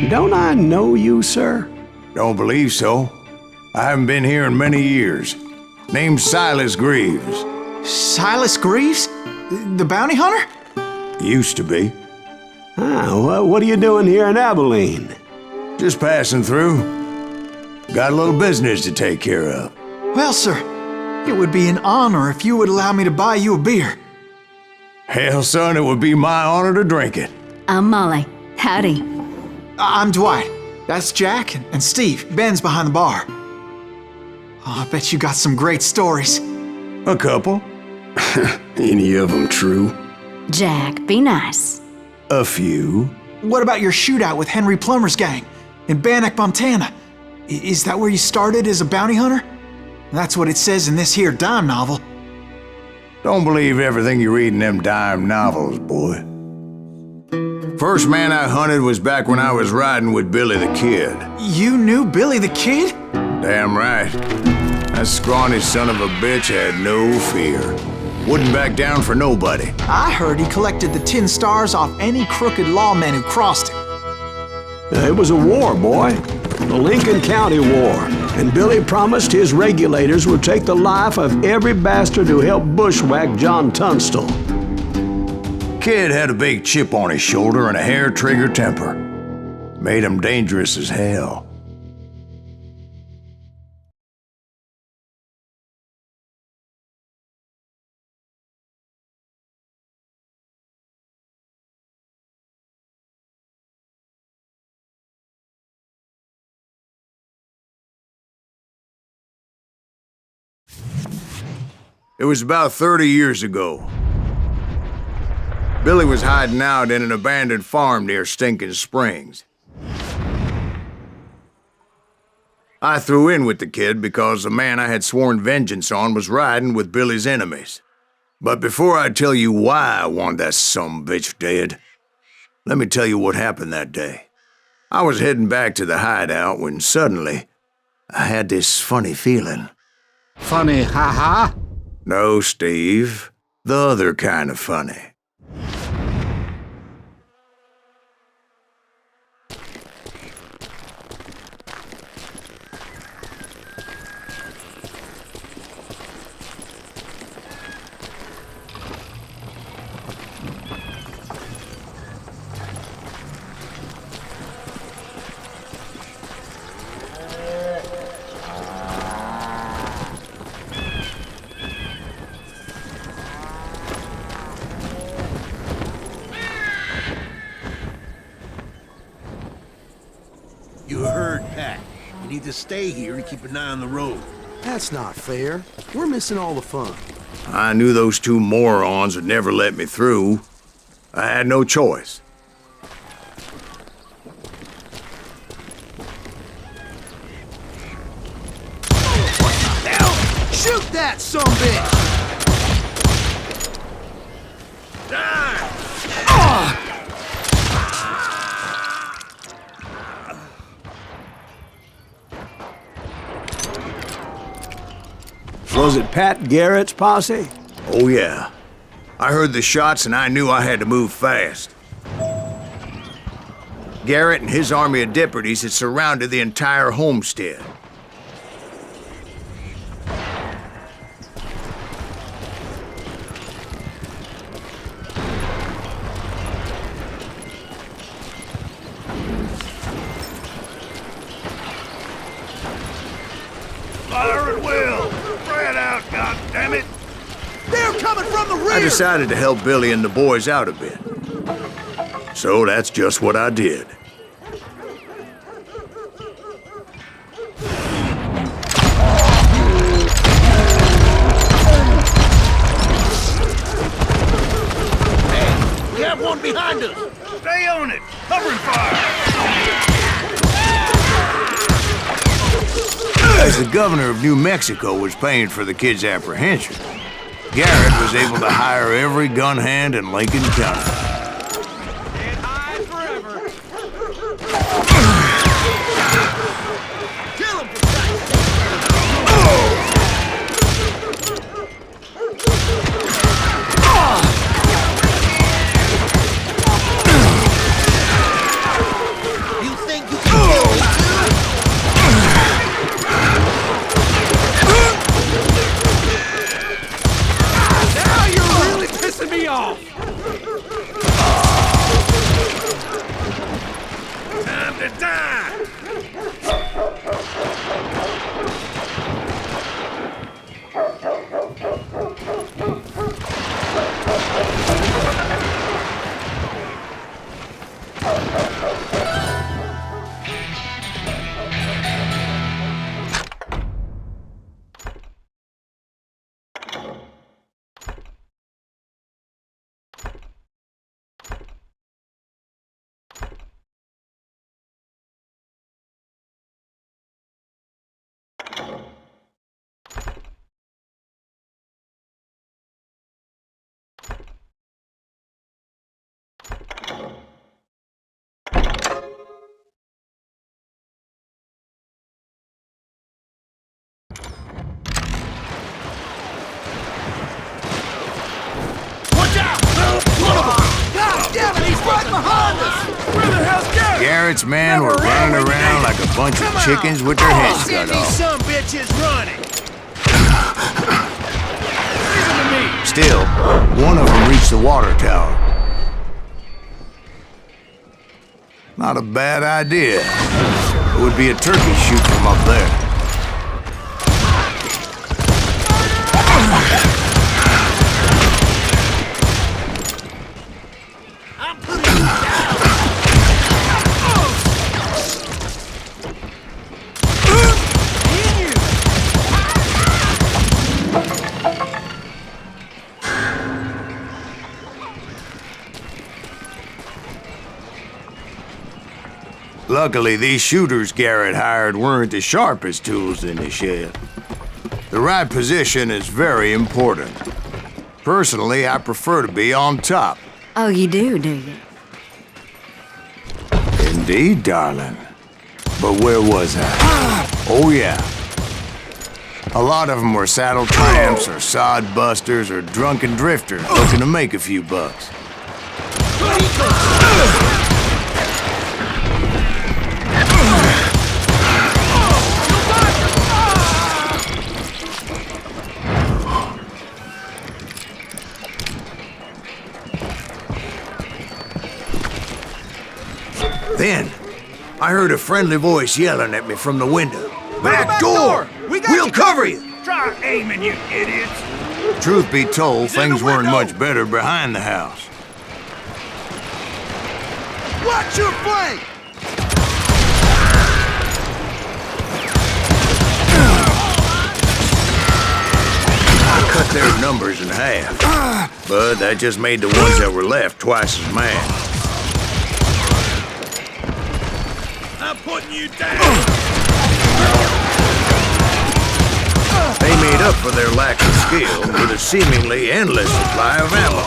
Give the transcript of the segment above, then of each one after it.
Don't I know you, sir? Don't believe so. I haven't been here in many years. Name's Silas Greaves. Silas Greaves? The bounty hunter? Used to be. Well, what are you doing here in Abilene? Just passing through. Got a little business to take care of. Well, sir, it would be an honor if you would allow me to buy you a beer. Hell, son, it would be my honor to drink it. I'm Molly. Howdy. I'm Dwight. That's Jack and Steve. Ben's behind the bar. Oh, I bet you got some great stories. A couple. Any of them true? Jack, be nice. A few. What about your shootout with Henry Plummer's gang in Bannock, Montana? Is that where you started as a bounty hunter? That's what it says in this here dime novel. Don't believe everything you read in them dime novels, boy. First man I hunted was back when I was riding with Billy the Kid. You knew Billy the Kid? Damn right. That scrawny son of a bitch had no fear. Wouldn't back down for nobody. I heard he collected the 10 stars off any crooked lawman who crossed him. It was a war, boy. The Lincoln County War. And Billy promised his regulators would take the life of every bastard who helped bushwhack John Tunstall. Kid had a big chip on his shoulder and a hair-trigger temper. Made him dangerous as hell. It was about 30 years ago. Billy was hiding out in an abandoned farm near Stinking Springs. I threw in with the kid because the man I had sworn vengeance on was riding with Billy's enemies. But before I tell you why I want that sumbitch dead, let me tell you what happened that day. I was heading back to the hideout when suddenly I had this funny feeling. Funny, ha-ha? No, Steve. The other kind of funny. You heard Pat. You need to stay here and keep an eye on the road. That's not fair. We're missing all the fun. I knew those two morons would never let me through. I had no choice. What the hell? Shoot that sumbitch! Die! Was it Pat Garrett's posse? Oh, yeah. I heard the shots and I knew I had to move fast. Garrett and his army of deputies had surrounded the entire homestead. Fire at will! Spread out, goddammit! They're coming from the rear! I decided to help Billy and the boys out a bit. So that's just what I did. Hey, we have one behind us! Stay on it! Covering fire! As the governor of New Mexico was paying for the kid's apprehension, Garrett was able to hire every gun hand in Lincoln County. Can't hide forever! Kill him for You think Garrett's men were running around like a bunch of chickens with their heads cut off. Some bitches running. Listen to me. Still, one of them reached the water tower. Not a bad idea. It would be a turkey shoot from up there. Luckily, these shooters Garrett hired weren't as sharp as tools in the shed. The right position is very important. Personally, I prefer to be on top. Oh, you do you? Indeed, darling. But where was I? Oh, yeah. A lot of them were saddle tramps or sod busters or drunken drifters looking to make a few bucks. Then, I heard a friendly voice yelling at me from the window. Back door! We'll cover you! Try aiming, you idiots. Truth be told, things weren't much better behind the house. Watch your flank! I cut their numbers in half, but that just made the ones that were left twice as mad. I'm putting you down! They made up for their lack of skill with a seemingly endless supply of ammo.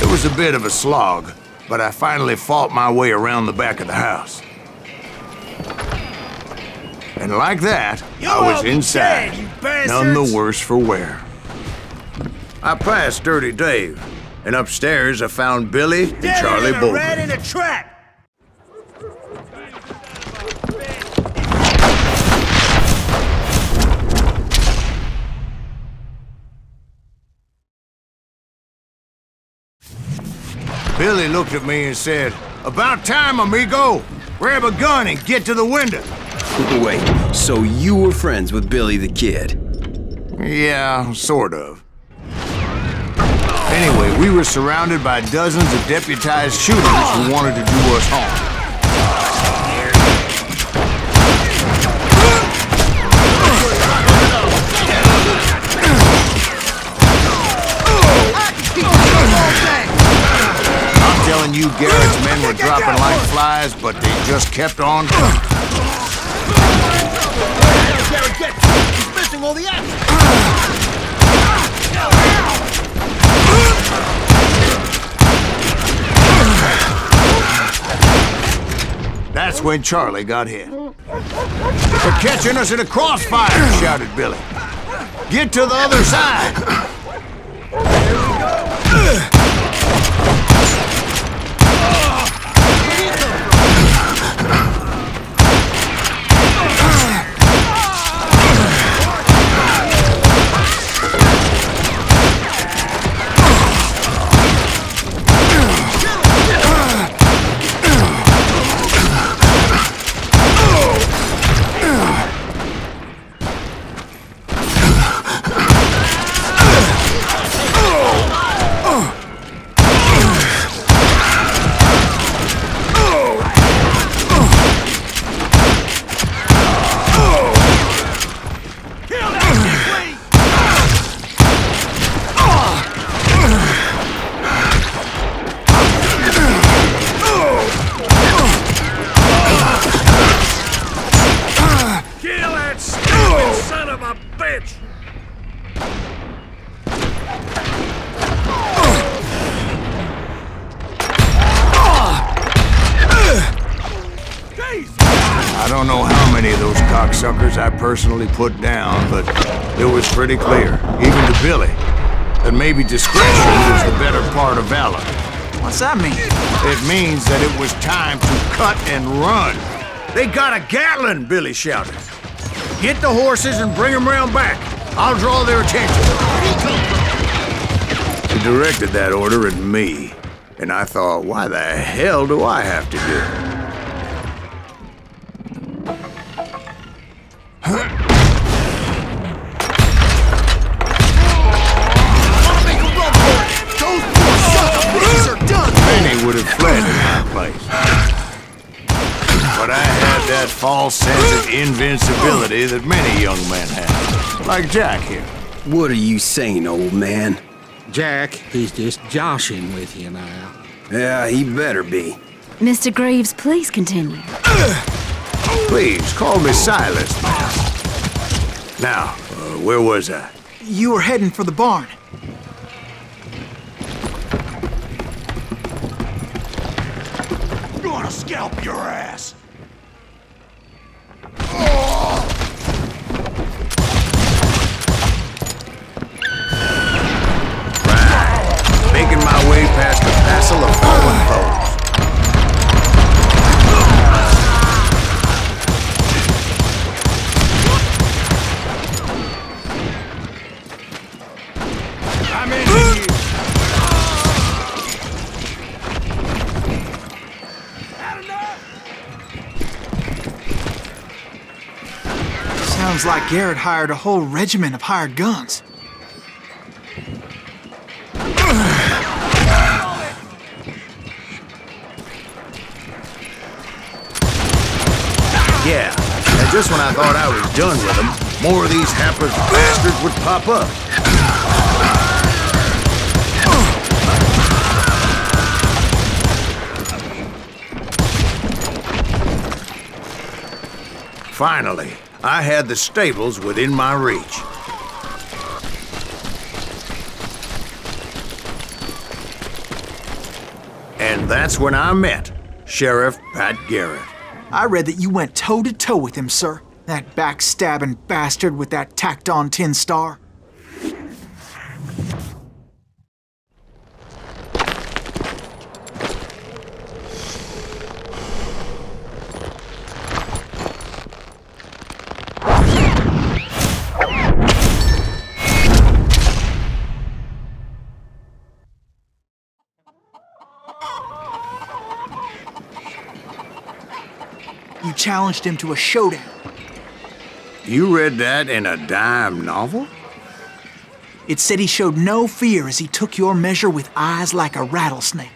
It was a bit of a slog, but I finally fought my way around the back of the house. And like that, I was inside, none the worse for wear. I passed Dirty Dave, and upstairs I found Billy and Charlie Bolton. Rat in a trap! Billy looked at me and said, "About time, amigo! Grab a gun and get to the window." Wait, so you were friends with Billy the Kid? Yeah, sort of. Anyway, we were surrounded by dozens of deputized shooters who wanted to do us harm. I'm telling you, Garrett's men were dropping like flies, but they just kept on coming. He's missing all the action! That's when Charlie got hit. "They're catching us in a crossfire," shouted Billy. "Get to the other side!" I don't know how many of those cocksuckers I personally put down, but it was pretty clear, even to Billy, that maybe discretion was the better part of valor. What's that mean? It means that it was time to cut and run. They got a Gatlin, Billy shouted. Get the horses and bring them round back. I'll draw their attention. He directed that order at me, and I thought, why the hell do I have to do it? Many would have fled in my place. But I had that false sense of invincibility that many young men have. Like Jack here. What are you saying, old man? Jack, he's just joshing with you now. Yeah, he better be. Mr. Greaves, please continue. Please, call me Silas, man. Now, where was I? You were heading for the barn. I'm gonna scalp your ass! Making my way past the passel of fallen foes. I'm in here. Sounds like Garrett hired a whole regiment of hired guns. Yeah, and just when I thought I was done with them, more of these hapless bastards would pop up. Finally, I had the stables within my reach. And that's when I met Sheriff Pat Garrett. I read that you went toe-to-toe with him, sir. That backstabbing bastard with that tacked-on tin star. You challenged him to a showdown. You read that in a dime novel? It said he showed no fear as he took your measure with eyes like a rattlesnake.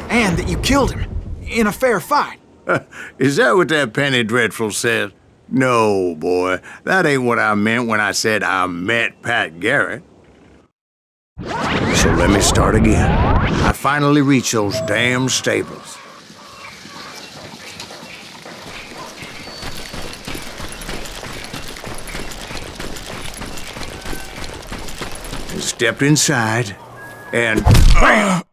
And that you killed him in a fair fight. Is that what that penny dreadful says? No, boy. That ain't what I meant when I said I met Pat Garrett. So let me start again. I finally reached those damn stables. And stepped inside, and BAM!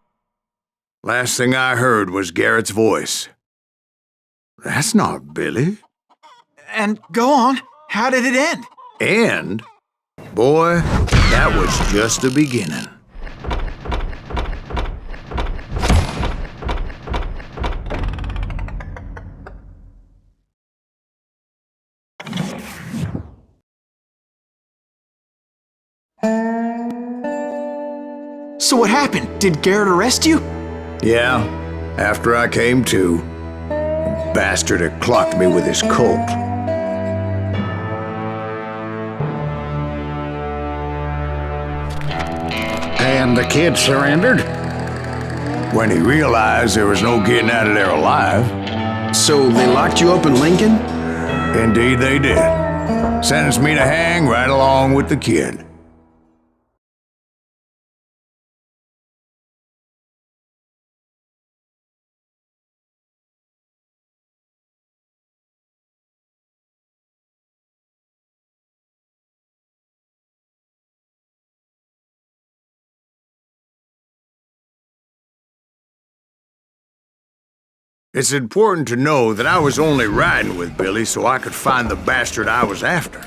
Last thing I heard was Garrett's voice. That's not Billy. And go on, how did it end? And, boy, that was just the beginning. So what happened? Did Garrett arrest you? Yeah, after I came to, the bastard had clocked me with his Colt. And the kid surrendered? When he realized there was no getting out of there alive. So they locked you up in Lincoln? Indeed they did. Sentenced me to hang right along with the kid. It's important to know that I was only riding with Billy so I could find the bastard I was after.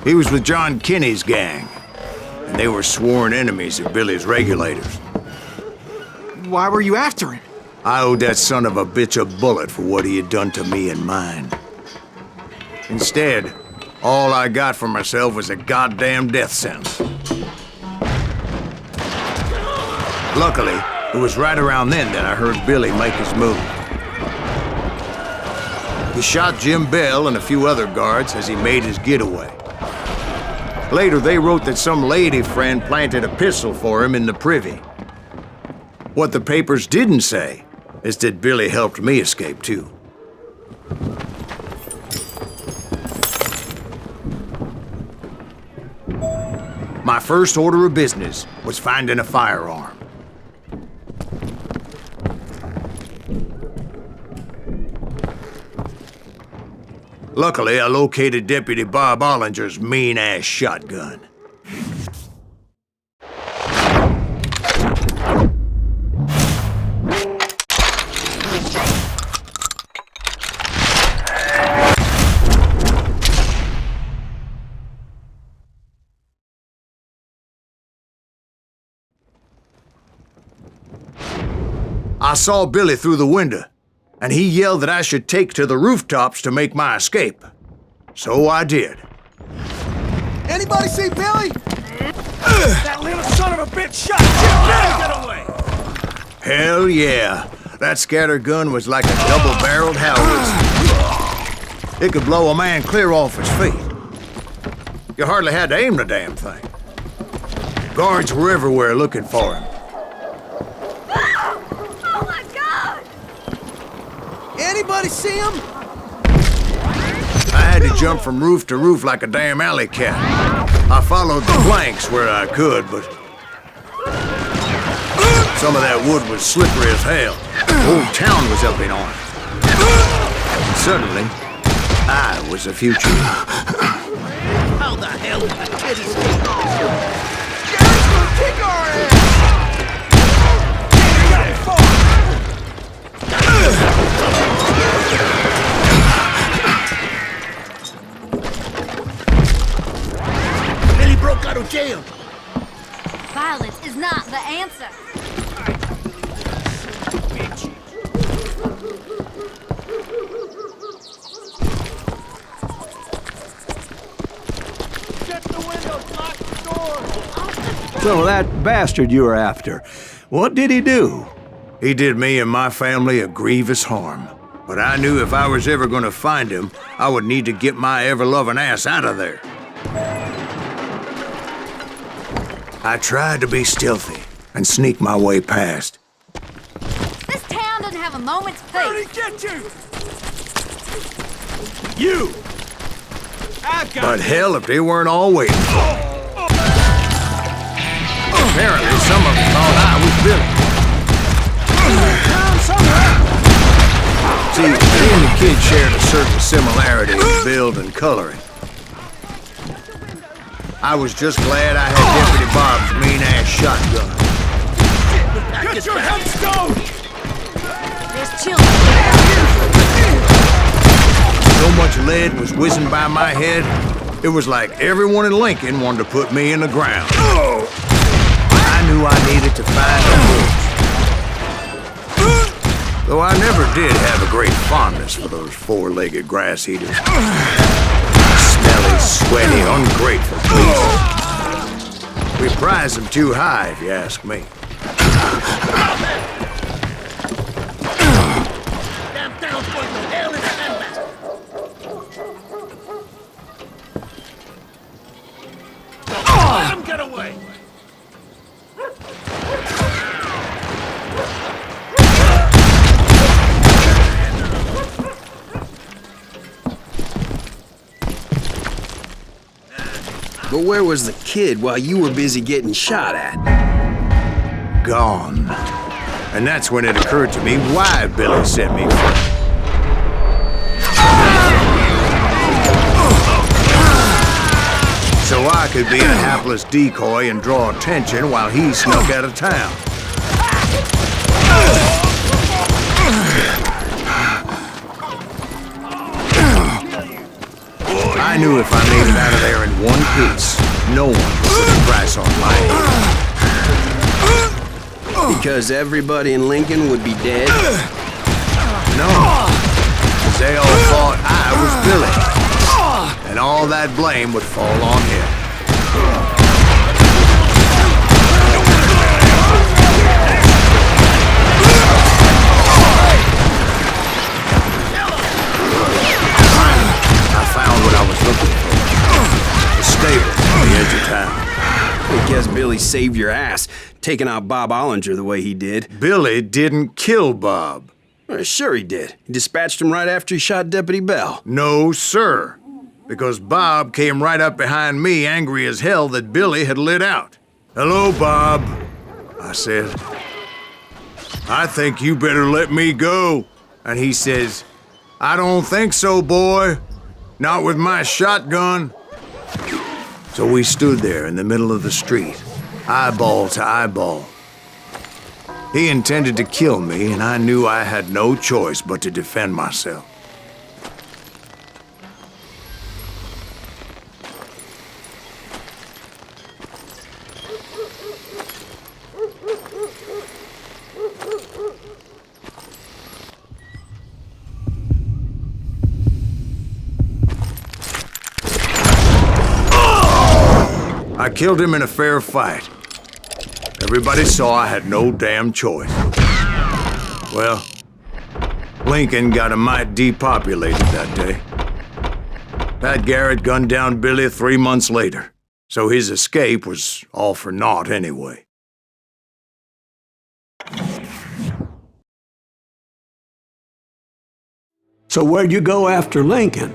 He was with John Kinney's gang, and they were sworn enemies of Billy's regulators. Why were you after him? I owed that son of a bitch a bullet for what he had done to me and mine. Instead, all I got for myself was a goddamn death sentence. Luckily, it was right around then that I heard Billy make his move. He shot Jim Bell and a few other guards as he made his getaway. Later, they wrote that some lady friend planted a pistol for him in the privy. What the papers didn't say is that Billy helped me escape, too. My first order of business was finding a firearm. Luckily, I located Deputy Bob Ollinger's mean-ass shotgun. I saw Billy through the window, and he yelled that I should take to the rooftops to make my escape. So I did. Anybody see Billy? That little son of a bitch shot Jim Bell! Get away! Hell yeah. That scatter gun was like a double-barreled Howitzer. It could blow a man clear off his feet. You hardly had to aim the damn thing. Guards were everywhere looking for him. Oh my God! Anybody see him? I had to jump from roof to roof like a damn alley cat. I followed the planks where I could, but some of that wood was slippery as hell. The whole town was up in arms. Suddenly, I was the future. How the hell did the kid escape? Garry's gonna kick our ass! Billy broke out of jail. Violence is not the answer. Shut the windows, lock the doors! So that bastard you were after, what did he do? He did me and my family a grievous harm. But I knew if I was ever gonna find him, I would need to get my ever-loving ass out of there. I tried to be stealthy and sneak my way past. This town doesn't have a moment's Where'd peace. he get you? You! I got But hell, if they weren't all waiting for me. Apparently, some of them thought I was Billy. See, me and the kid shared a certain similarity in build and coloring. I was just glad I had Deputy Bob's mean-ass shotgun. Get your headstone! There's children. So much lead was whizzing by my head, it was like everyone in Lincoln wanted to put me in the ground. I knew I needed to find a horse. Though I never did have a great fondness for those four-legged grass eaters. Smelly, sweaty, ungrateful beasts. We prize them too high, if you ask me. Damn town's going to hell in a handbasket. Let him get away! But where was the kid while you were busy getting shot at? Gone. And that's when it occurred to me why Billy set me free. So I could be a hapless decoy and draw attention while he snuck out of town. I knew if I made it out of there in one piece, no one would put a price on my head. Because everybody in Lincoln would be dead? No, because they all thought I was Billy. And all that blame would fall on him. I found what I was looking for. A stable on the edge of town. I guess Billy saved your ass, taking out Bob Ollinger the way he did. Billy didn't kill Bob. Well, sure he did. He dispatched him right after he shot Deputy Bell. No, sir. Because Bob came right up behind me, angry as hell that Billy had lit out. "Hello, Bob," I said. "I think you better let me go." And he says, "I don't think so, boy. Not with my shotgun." So we stood there in the middle of the street, eyeball to eyeball. He intended to kill me, and I knew I had no choice but to defend myself. I killed him in a fair fight. Everybody saw I had no damn choice. Well, Lincoln got a mite depopulated that day. Pat Garrett gunned down Billy 3 months later, so his escape was all for naught anyway. So where'd you go after Lincoln?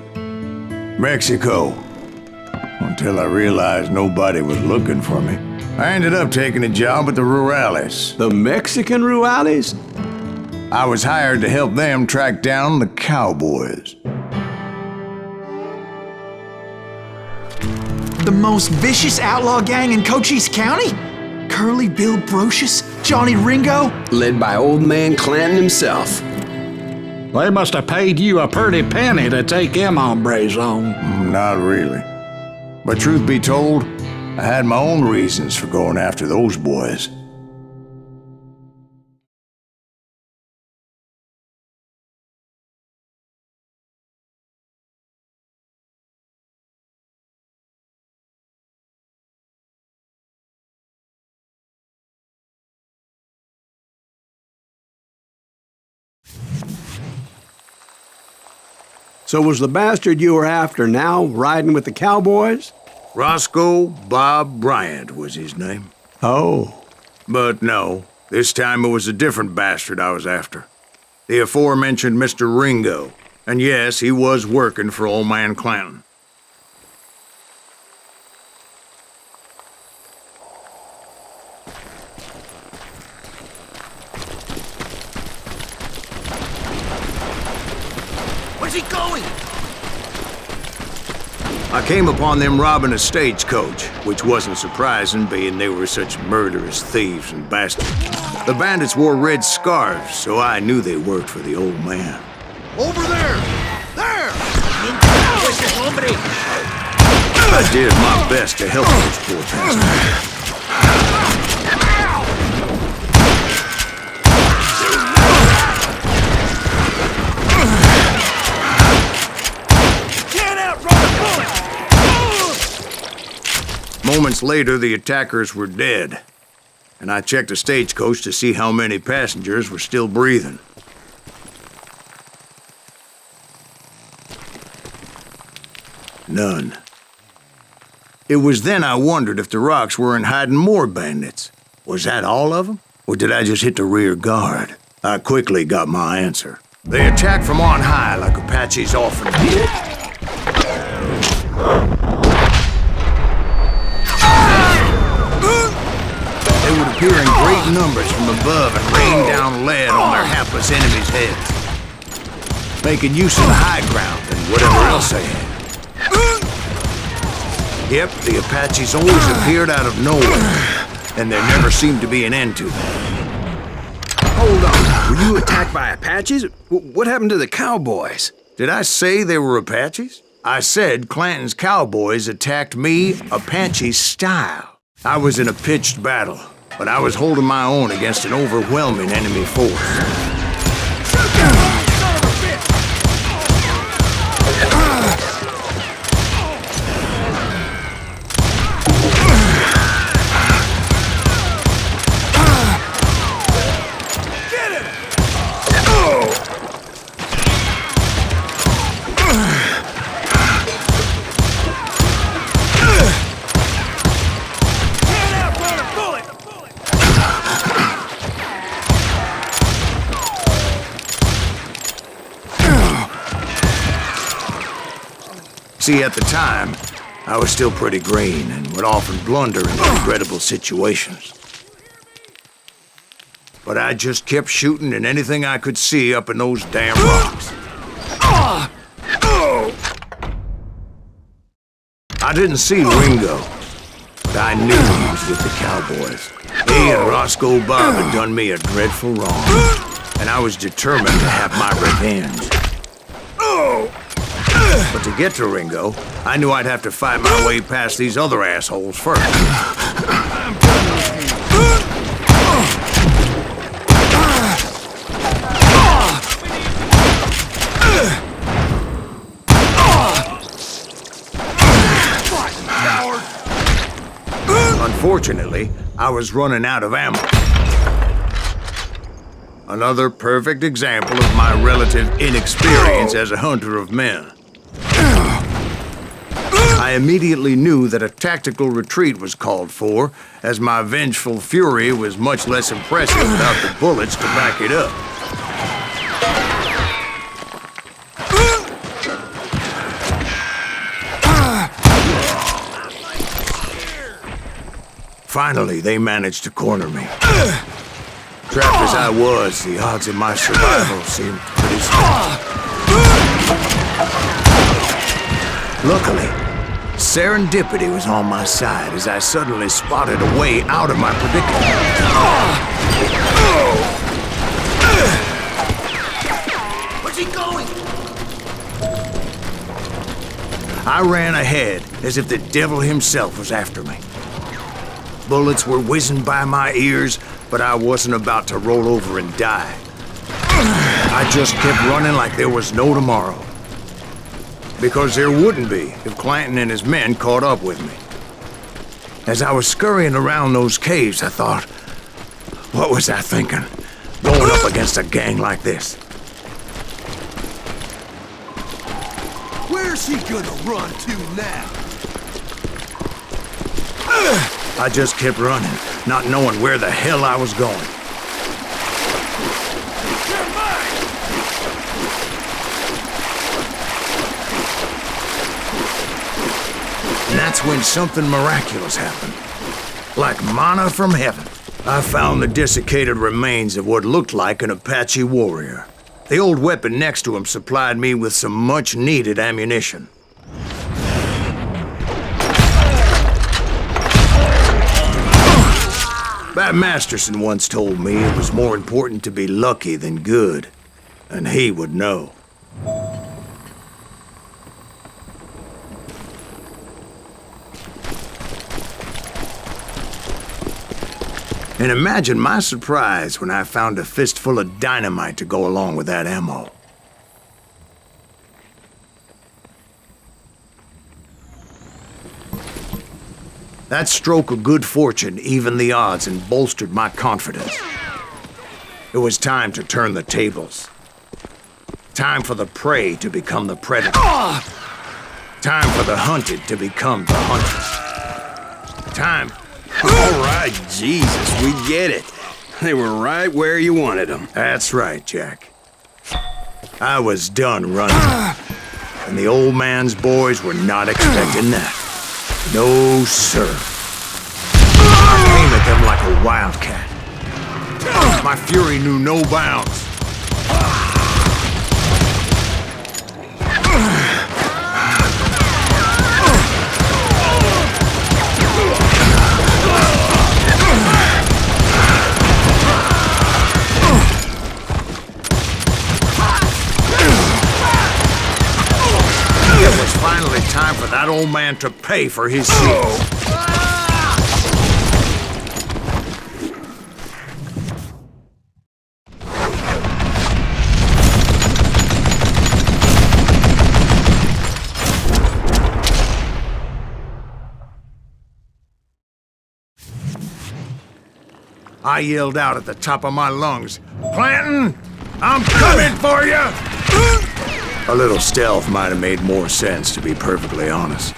Mexico. Until I realized nobody was looking for me. I ended up taking a job at the Rurales. The Mexican Rurales? I was hired to help them track down the Cowboys. The most vicious outlaw gang in Cochise County? Curly Bill Brocious? Johnny Ringo? Led by old man Clanton himself. They must have paid you a pretty penny to take them hombres on. Not really. But truth be told, I had my own reasons for going after those boys. So was the bastard you were after now riding with the Cowboys? Roscoe Bob Bryant was his name. Oh. But no, this time it was a different bastard I was after. The aforementioned Mr. Ringo. And yes, he was working for old man Clanton. Where's he going? I came upon them robbing a stagecoach, which wasn't surprising, being they were such murderous thieves and bastards. The bandits wore red scarves, so I knew they worked for the old man. Over there! There! I did my best to help those poor bastards. Moments later, the attackers were dead, and I checked the stagecoach to see how many passengers were still breathing. None. It was then I wondered if the rocks weren't hiding more bandits. Was that all of them? Or did I just hit the rear guard? I quickly got my answer. They attacked from on high like Apaches often did. appear in great numbers from above and rain down lead on their hapless enemies' heads, making use of the high ground and whatever else they had. Yep, the Apaches always appeared out of nowhere, and there never seemed to be an end to them. Hold on. Were you attacked by Apaches? What happened to the Cowboys? Did I say they were Apaches? I said Clanton's Cowboys attacked me Apache style. I was in a pitched battle, but I was holding my own against an overwhelming enemy force. See, at the time, I was still pretty green and would often blunder in regrettable situations. But I just kept shooting at anything I could see up in those damn rocks. I didn't see Ringo, but I knew he was with the Cowboys. He and Roscoe Bob had done me a dreadful wrong, and I was determined to have my revenge. But to get to Ringo, I knew I'd have to fight my way past these other assholes first. Unfortunately, I was running out of ammo. Another perfect example of my relative inexperience as a hunter of men. I immediately knew that a tactical retreat was called for, as my vengeful fury was much less impressive without the bullets to back it up. Finally, they managed to corner me. Trapped as I was, the odds of my survival seemed pretty slim. Luckily, serendipity was on my side as I suddenly spotted a way out of my predicament. Where's he going? I ran ahead as if the devil himself was after me. Bullets were whizzing by my ears, but I wasn't about to roll over and die. I just kept running like there was no tomorrow. Because there wouldn't be if Clanton and his men caught up with me. As I was scurrying around those caves, I thought, what was I thinking? Going up against a gang like this. Where's he gonna run to now? I just kept running, not knowing where the hell I was going. And that's when something miraculous happened. Like manna from heaven. I found the desiccated remains of what looked like an Apache warrior. The old weapon next to him supplied me with some much-needed ammunition. Bat Masterson once told me it was more important to be lucky than good, and he would know. And imagine my surprise when I found a fistful of dynamite to go along with that ammo. That stroke of good fortune evened the odds and bolstered my confidence. It was time to turn the tables. Time for the prey to become the predator. Time for the hunted to become the hunters. Time... All right, Jesus, we get it. They were right where you wanted them. That's right, Jack. I was done running. And the old man's boys were not expecting that. No, sir. I came at them like a wildcat. My fury knew no bounds. It was finally time for that old man to pay for his sins. I yelled out at the top of my lungs, "Clanton, I'm coming for you!" A little stealth might have made more sense, to be perfectly honest.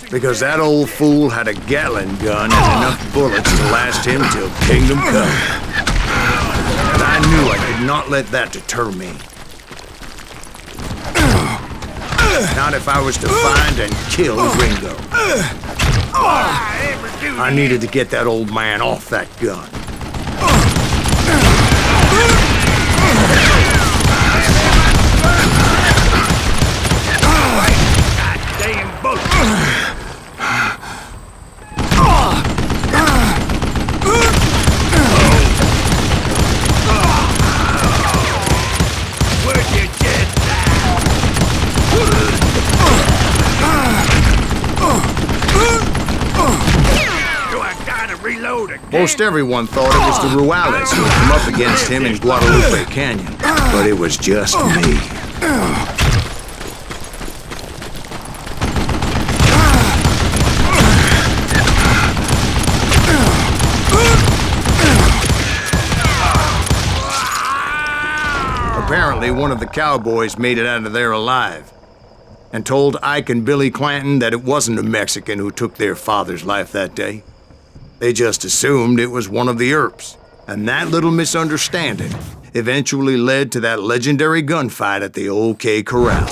Because that old fool had a Gatling gun and enough bullets to last him till kingdom come. And I knew I could not let that deter me. Not if I was to find and kill Ringo. I needed to get that old man off that gun. Goddamn bullet! Where'd you get that? Reload again. Most everyone thought it was the Ruales who had come up against him in Guadalupe Canyon, but it was just me. Apparently, one of the Cowboys made it out of there alive and told Ike and Billy Clanton that it wasn't a Mexican who took their father's life that day. They just assumed it was one of the Earps, and that little misunderstanding eventually led to that legendary gunfight at the OK Corral.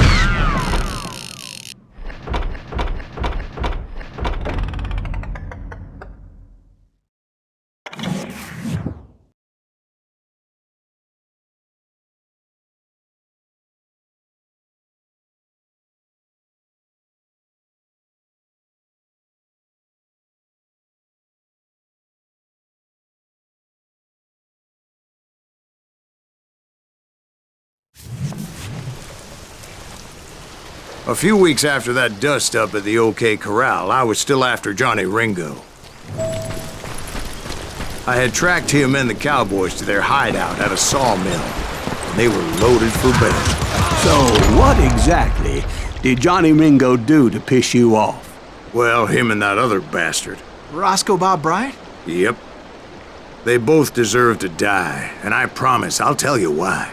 A few weeks after that dust-up at the OK Corral, I was still after Johnny Ringo. I had tracked him and the Cowboys to their hideout at a sawmill, and they were loaded for bear. So, what exactly did Johnny Ringo do to piss you off? Well, him and that other bastard. Roscoe Bob Bryant? Yep. They both deserve to die, and I promise I'll tell you why.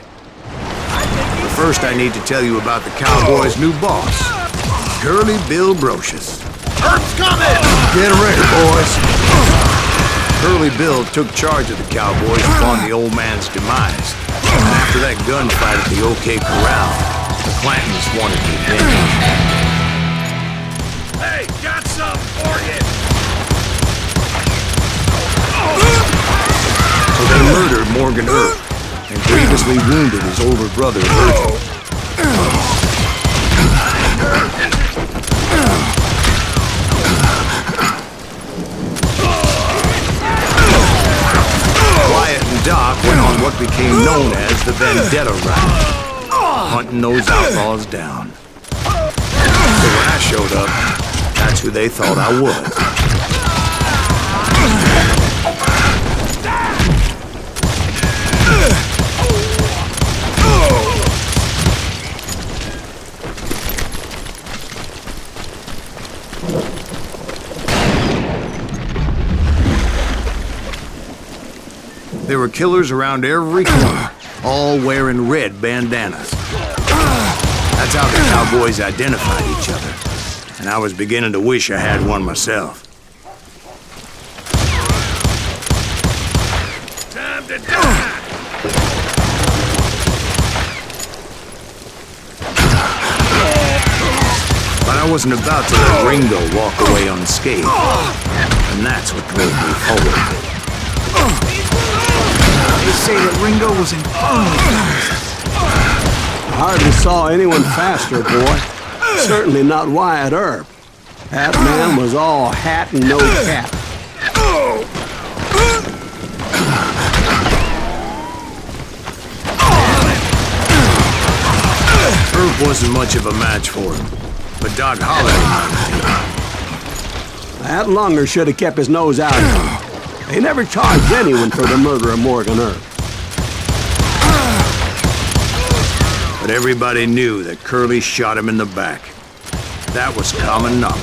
But first I need to tell you about the Cowboys' new boss, Curly Bill Brocious. Earth's coming! Get ready, boys. Curly Bill took charge of the Cowboys upon the old man's demise. And after that gunfight at the OK Corral, the Clantons wanted revenge. Hey, got something for you! So they murdered Morgan Earp and grievously wounded his older brother, Virgil. Wyatt and Doc went on what became known as the Vendetta Route, hunting those outlaws down. So when I showed up, that's who they thought I was. There were killers around every corner, all wearing red bandanas. That's how the Cowboys identified each other, and I was beginning to wish I had one myself. Time to die! But I wasn't about to let Ringo walk away unscathed. And that's what drove me forward. They say that Ringo was infernally fast. I hardly saw anyone faster, boy. Certainly not Wyatt Earp. That man was all hat and no cap. Earp wasn't much of a match for him, but Doc Holliday might be. That lunger should have kept his nose out of him. They never charged anyone for the murder of Morgan Earp. But everybody knew that Curly shot him in the back. That was common knowledge.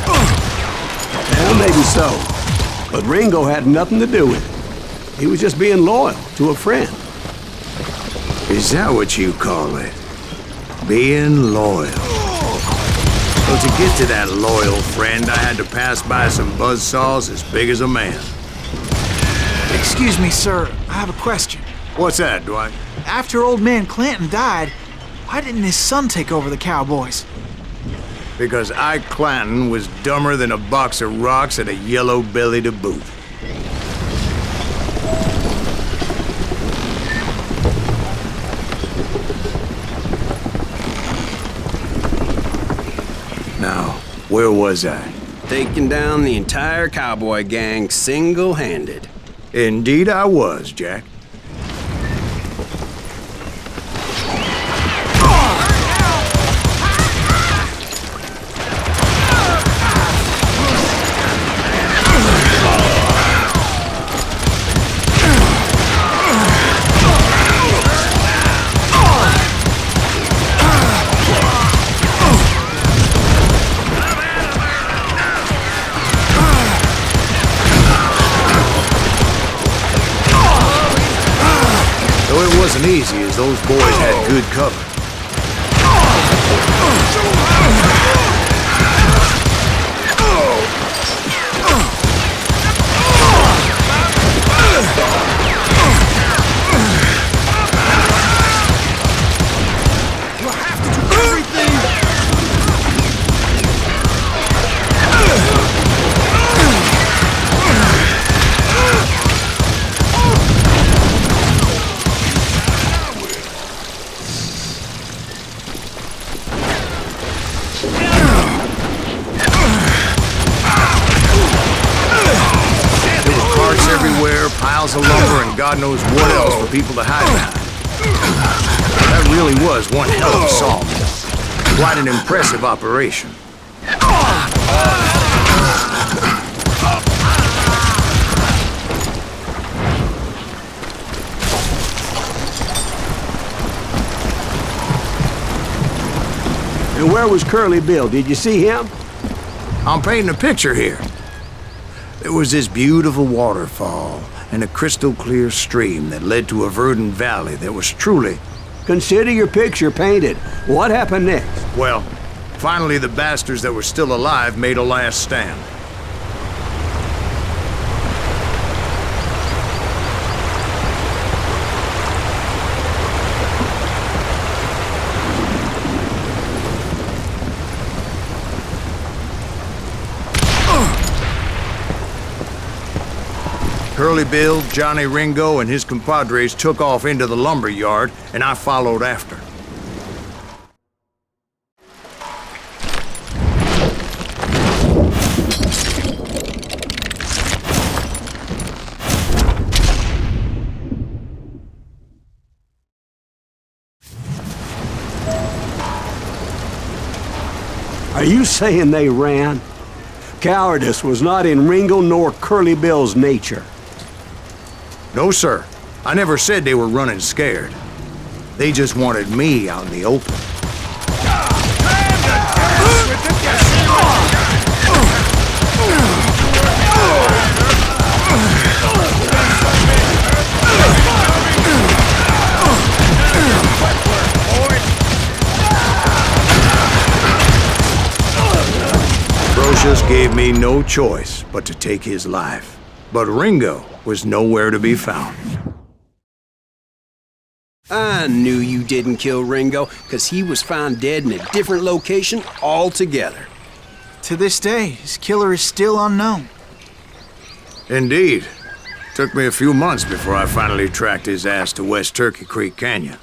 Well, maybe so. But Ringo had nothing to do with it. He was just being loyal to a friend. Is that what you call it? Being loyal. Well, to get to that loyal friend, I had to pass by some buzzsaws as big as a man. Excuse me, sir. I have a question. What's that, Dwight? After old man Clanton died, why didn't his son take over the Cowboys? Because Ike Clanton was dumber than a box of rocks and a yellow belly to boot. Now, where was I? Taking down the entire cowboy gang single-handed. Indeed I was, Jack. Wasn't easy as those boys had good cover. Piles of lumber and God knows what else for people to hide behind. That really was one hell of a sawmill. Quite an impressive operation. And where was Curly Bill? Did you see him? I'm painting a picture here. There was this beautiful waterfall and a crystal clear stream that led to a verdant valley that was truly... Consider your picture painted. What happened next? Well, finally the bastards that were still alive made a last stand. Curly Bill, Johnny Ringo, and his compadres took off into the lumber yard, and I followed after. Are you saying they ran? Cowardice was not in Ringo nor Curly Bill's nature. No, sir. I never said they were running scared. They just wanted me out in the open. Brocious gave me no choice but to take his life. But Ringo was nowhere to be found. I knew you didn't kill Ringo, because he was found dead in a different location altogether. To this day, his killer is still unknown. Indeed. Took me a few months before I finally tracked his ass to West Turkey Creek Canyon.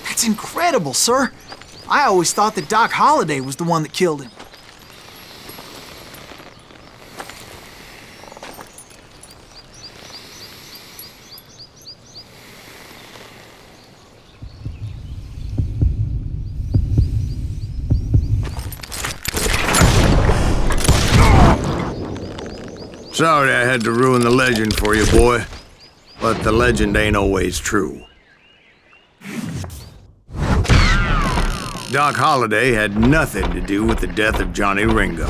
That's incredible, sir. I always thought that Doc Holliday was the one that killed him. Sorry I had to ruin the legend for you, boy. But the legend ain't always true. Doc Holliday had nothing to do with the death of Johnny Ringo.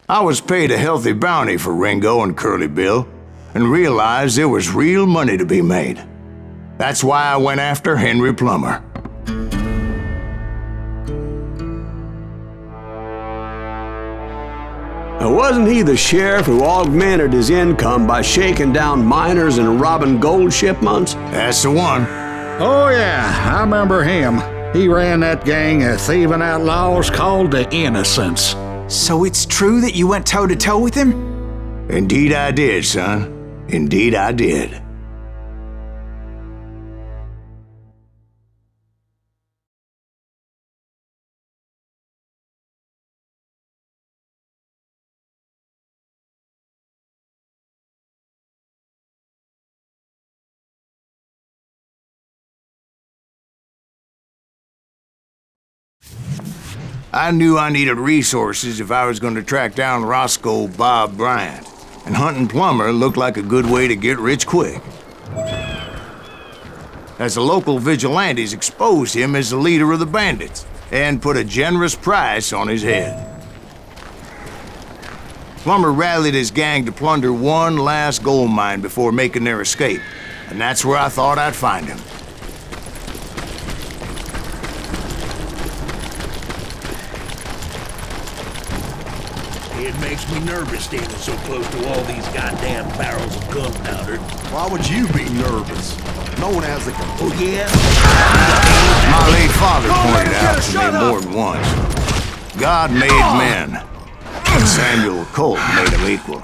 I was paid a healthy bounty for Ringo and Curly Bill, and realized there was real money to be made. That's why I went after Henry Plummer. Now, wasn't he the sheriff who augmented his income by shaking down miners and robbing gold shipments? That's the one. Oh, yeah, I remember him. He ran that gang of thieving outlaws called the Innocents. So it's true that you went toe-to-toe with him? Indeed I did, son. Indeed I did. I knew I needed resources if I was going to track down Roscoe Bob Bryant, and hunting Plummer looked like a good way to get rich quick. As the local vigilantes exposed him as the leader of the bandits, and put a generous price on his head. Plummer rallied his gang to plunder one last gold mine before making their escape, and that's where I thought I'd find him. It makes me nervous standing so close to all these goddamn barrels of gunpowder. Why would you be nervous? No one has the... Oh, yeah? My late father pointed man, out to shut me up. more than once. God made men, and Samuel Colt made them equal.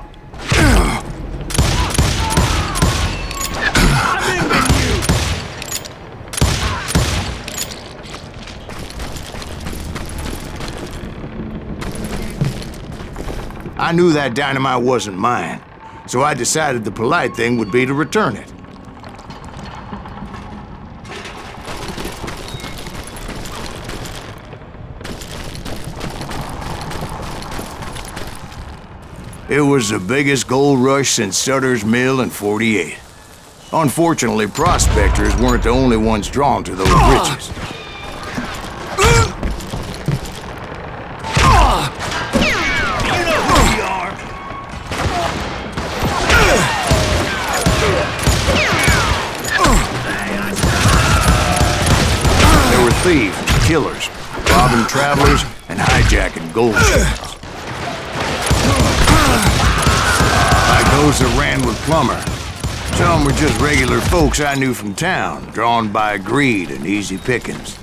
I knew that dynamite wasn't mine, so I decided the polite thing would be to return it. It was the biggest gold rush since Sutter's Mill in '48. Unfortunately, prospectors weren't the only ones drawn to those riches. Thieves, killers, robbing travelers, and hijacking gold ships. Like those that ran with Plummer. Some were just regular folks I knew from town, drawn by greed and easy pickings.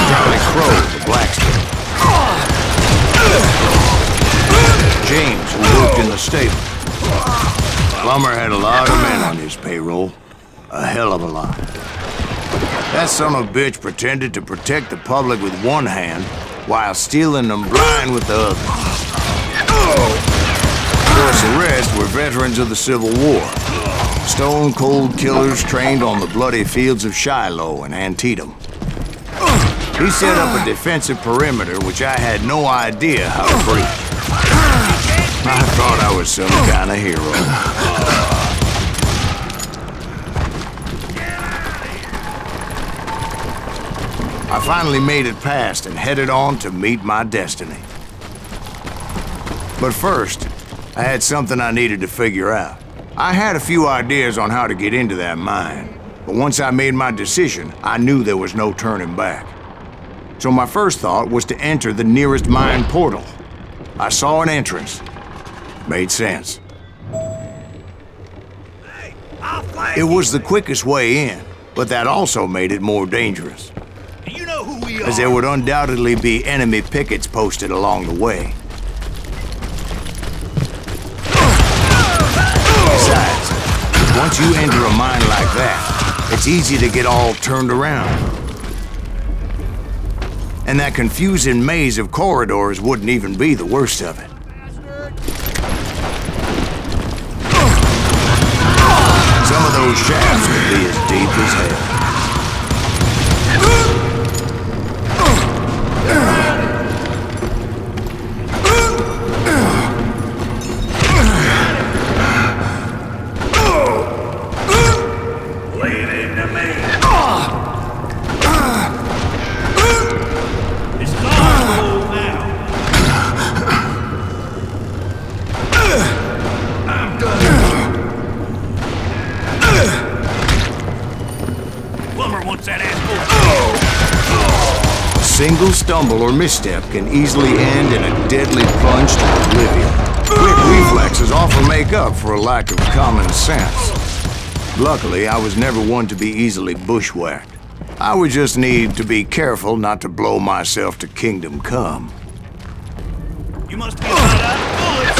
Charlie Crow, the blacksmith. James, who worked in the stable. Plummer had a lot of men on his payroll. A hell of a lot. That son of a bitch pretended to protect the public with one hand while stealing them blind with the other. Of course, the rest were veterans of the Civil War. Stone-cold killers trained on the bloody fields of Shiloh and Antietam. He set up a defensive perimeter which I had no idea how to breach. I thought I was some kind of hero. I finally made it past and headed on to meet my destiny. But first, I had something I needed to figure out. I had a few ideas on how to get into that mine, but once I made my decision, I knew there was no turning back. So my first thought was to enter the nearest mine portal. I saw an entrance. Made sense. It was the quickest way in, but that also made it more dangerous, You know who we are. as there would undoubtedly be enemy pickets posted along the way. Besides, once you enter a mine like that, it's easy to get all turned around. And that confusing maze of corridors wouldn't even be the worst of it. Some of those shafts could be as deep as hell. Lay it into me. It's all now. I'm done. Plumber wants that asshole. A single stumble or misstep can easily end in a deadly plunge to oblivion. Quick reflexes often make up for a lack of common sense. Luckily, I was never one to be easily bushwhacked. I would just need to be careful not to blow myself to kingdom come. You must be let out bullets.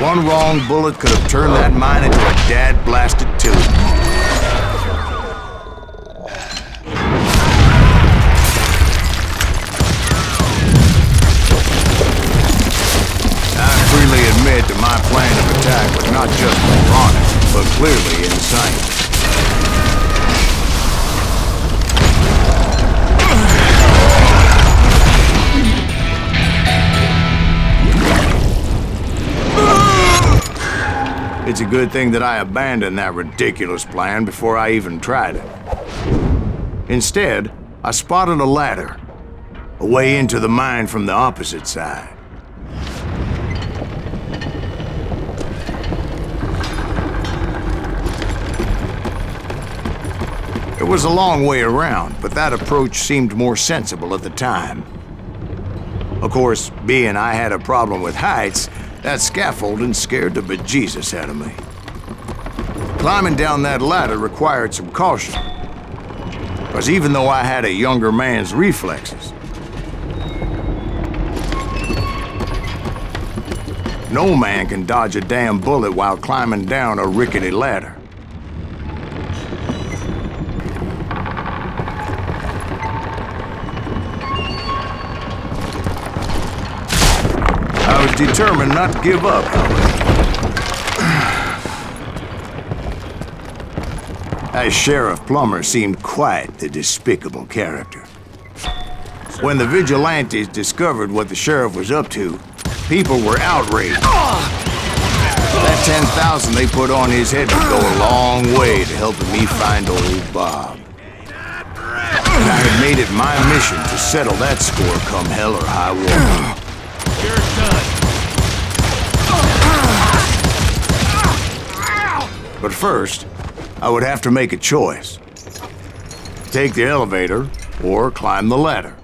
One wrong bullet could have turned that mine into a dad-blasted tube. I freely admit that my plan of attack was not just moronic, but clearly insane. It's a good thing that I abandoned that ridiculous plan before I even tried it. Instead, I spotted a ladder, a way into the mine from the opposite side. It was a long way around, but that approach seemed more sensible at the time. Of course, being I had a problem with heights, that scaffolding scared the bejesus out of me. Climbing down that ladder required some caution, because even though I had a younger man's reflexes, no man can dodge a damn bullet while climbing down a rickety ladder. I was determined not to give up, however. That Sheriff Plummer seemed quite the despicable character. When the vigilantes discovered what the sheriff was up to, people were outraged. That 10,000 they put on his head would go a long way to helping me find old Bob. And I had made it my mission to settle that score come hell or high water. You're done. But first, I would have to make a choice. Take the elevator or climb the ladder.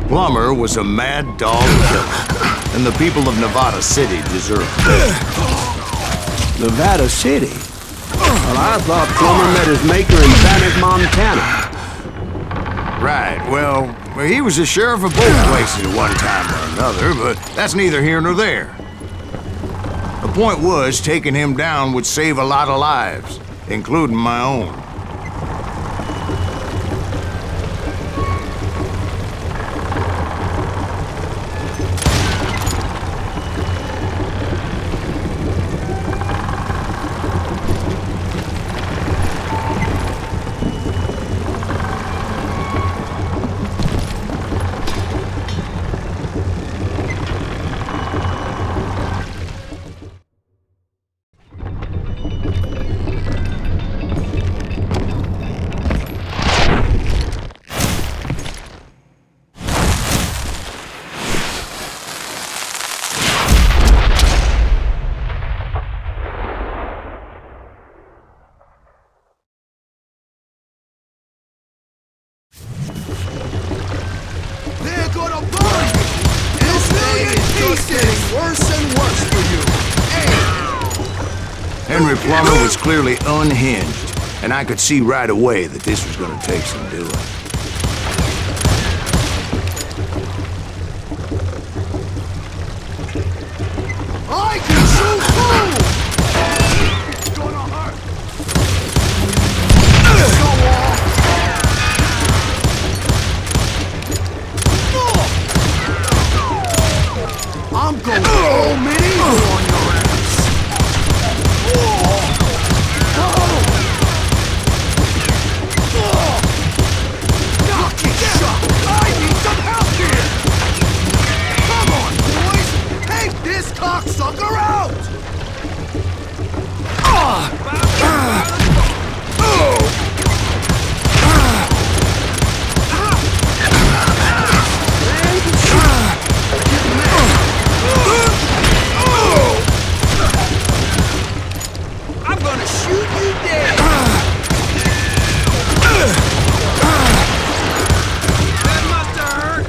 Plummer was a mad dog killer, and the people of Nevada City deserved it. Nevada City? Well, I thought Plummer met his maker in Bannock, Montana. Right, well, he was the sheriff of both places at one time or another, but that's neither here nor there. point was, taking him down would save a lot of lives, including my own. They're gonna burn you! This day is just getting worse and worse for you! Henry Plummer was clearly unhinged, and I could see right away that this was gonna take some doing. I can shoot too! It's gonna hurt! Go off! I'm going all medieval on your ass! Knock it shut! I need some help here! Come on, boys! Take this cocksucker out! I'm gonna shoot you dead! That must have hurt!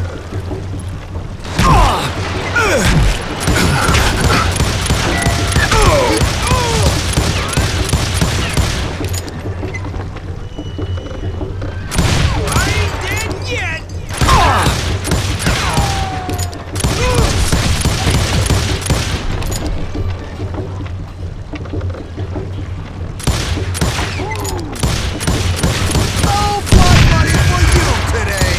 I ain't dead yet! No blood money for you today!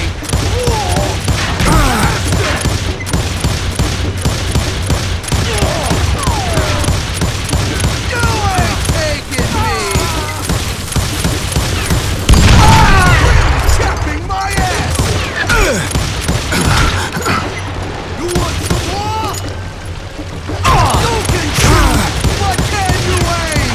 You ain't taking me! Chapping my ass! You want some more? You can shoot, but can you aim?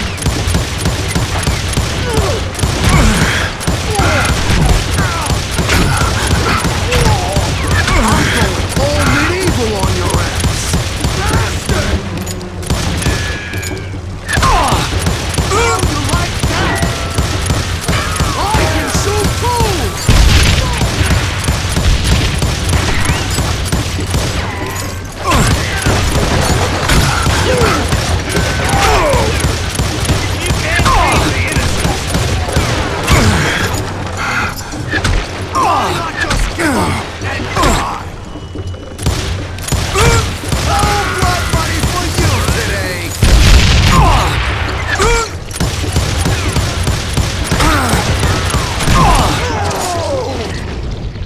All medieval on your ass! Bastard! You like that? I can shoot too! Not just give up and die! No blood money for you today!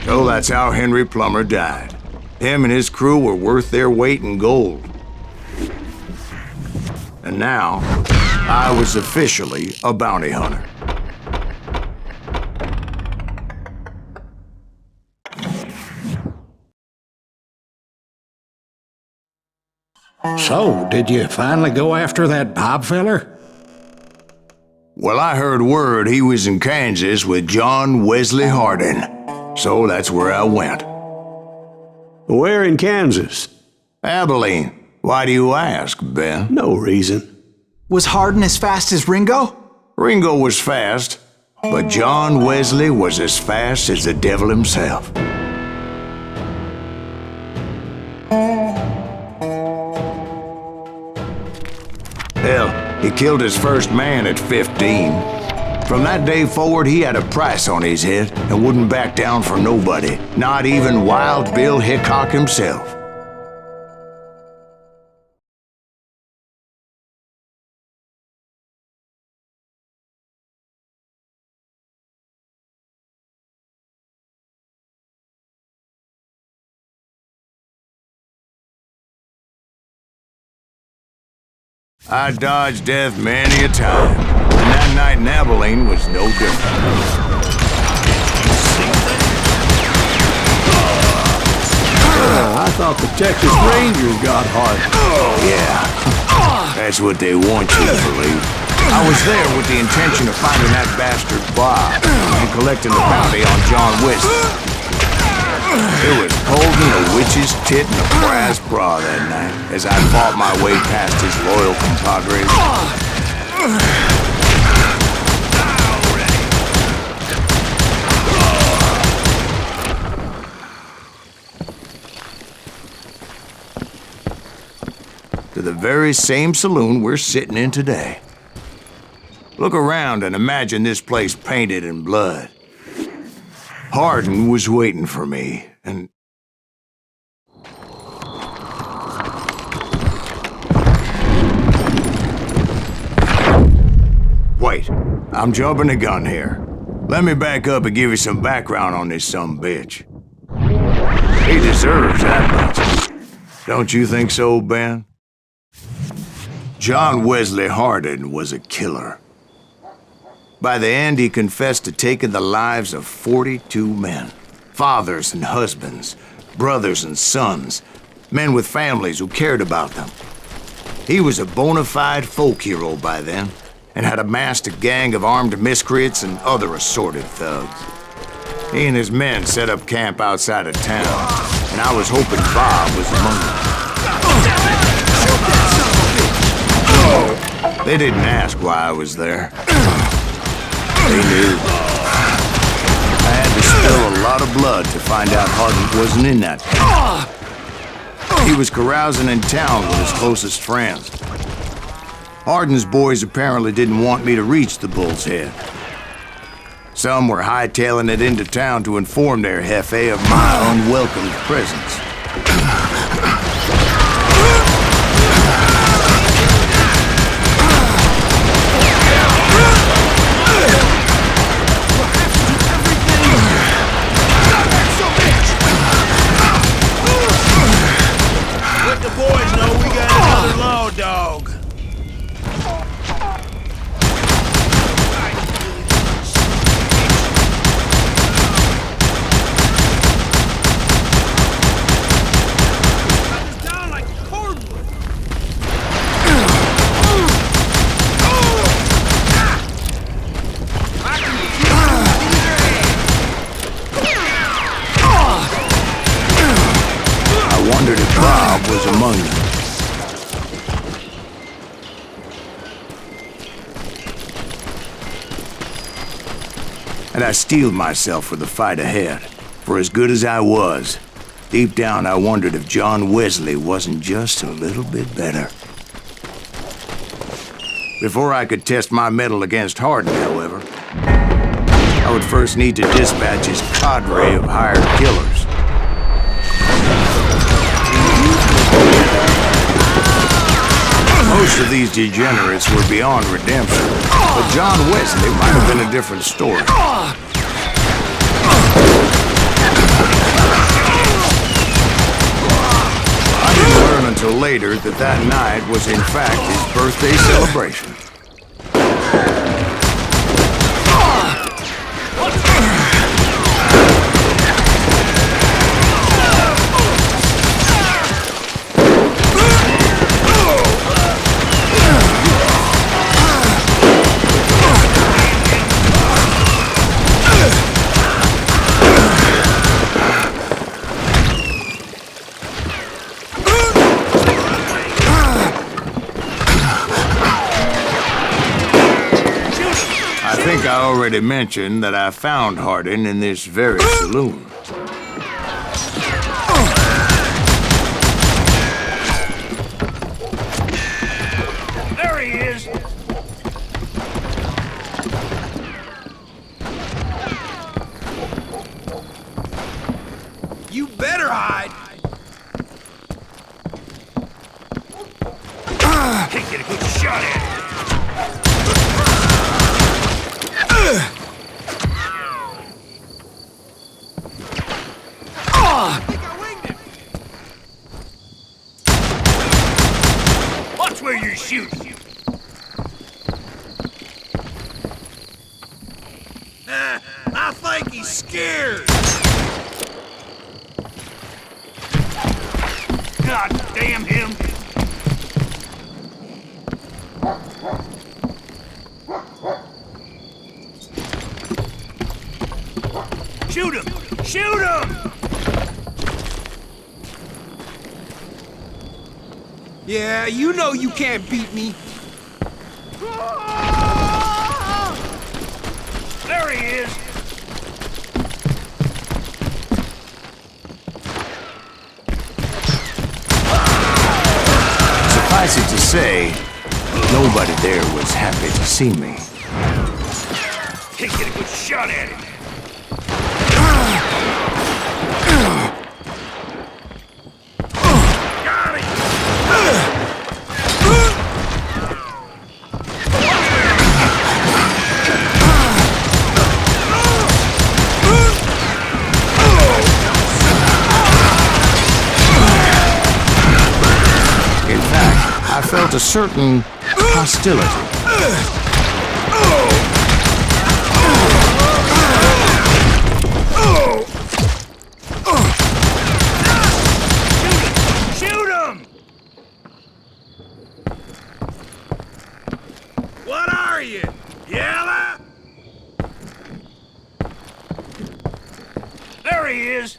So that's how Henry Plummer died. Him and his crew were worth their weight in gold. And now, I was officially a bounty hunter. So, did you finally go after that Bob feller? Well, I heard word he was in Kansas with John Wesley Hardin. So that's where I went. Where in Kansas? Abilene. Why do you ask, Ben? No reason. Was Hardin as fast as Ringo? Ringo was fast, but John Wesley was as fast as the devil himself. Hell, he killed his first man at 15. From that day forward, he had a price on his head and wouldn't back down for nobody, not even Wild Bill Hickok himself. I dodged death many a time, and that night in Abilene was no different. I thought the Texas Rangers got hard. Yeah, that's what they want you to believe. I was there with the intention of finding that bastard Bob and collecting the bounty on John Wesley. It was cold in a witch's tit and a brass bra that night as I fought my way past his loyal compadres. To the very same saloon we're sitting in today. Look around and imagine this place painted in blood. Hardin was waiting for me, and... Wait, I'm jumping the gun here. Let me back up and give you some background on this sumbitch. He deserves that much. Don't you think so, Ben? John Wesley Hardin was a killer. By the end, he confessed to taking the lives of 42 men. Fathers and husbands, brothers and sons, men with families who cared about them. He was a bona fide folk hero by then, and had amassed a gang of armed miscreants and other assorted thugs. He and his men set up camp outside of town, and I was hoping Bob was among them. They didn't ask why I was there. They knew. I had to spill a lot of blood to find out Hardin wasn't in that camp. He was carousing in town with his closest friends. Hardin's boys apparently didn't want me to reach the Bull's Head. Some were hightailing it into town to inform their jefe of my unwelcome presence. Let the boys know we got another law dog. I wondered if Bob was among them. And I steeled myself for the fight ahead. For as good as I was, deep down I wondered if John Wesley wasn't just a little bit better. Before I could test my mettle against Hardin, however, I would first need to dispatch his cadre of hired killers. Most of these degenerates were beyond redemption, but John Wesley might have been a different story. I didn't learn until later that that night was in fact his birthday celebration. I think I already mentioned that I found Hardin in this very saloon. There he is. You better hide. Can't get a good shot at it. Watch where you're shooting. he's scared! God damn him! Shoot him! Shoot him! Yeah, you know you can't beat me. There he is! Suffice it to say, nobody there was happy to see me. Can't get a good shot at him. Got it! In fact, I felt a certain hostility. Shoot him! What are you? Yella? There he is!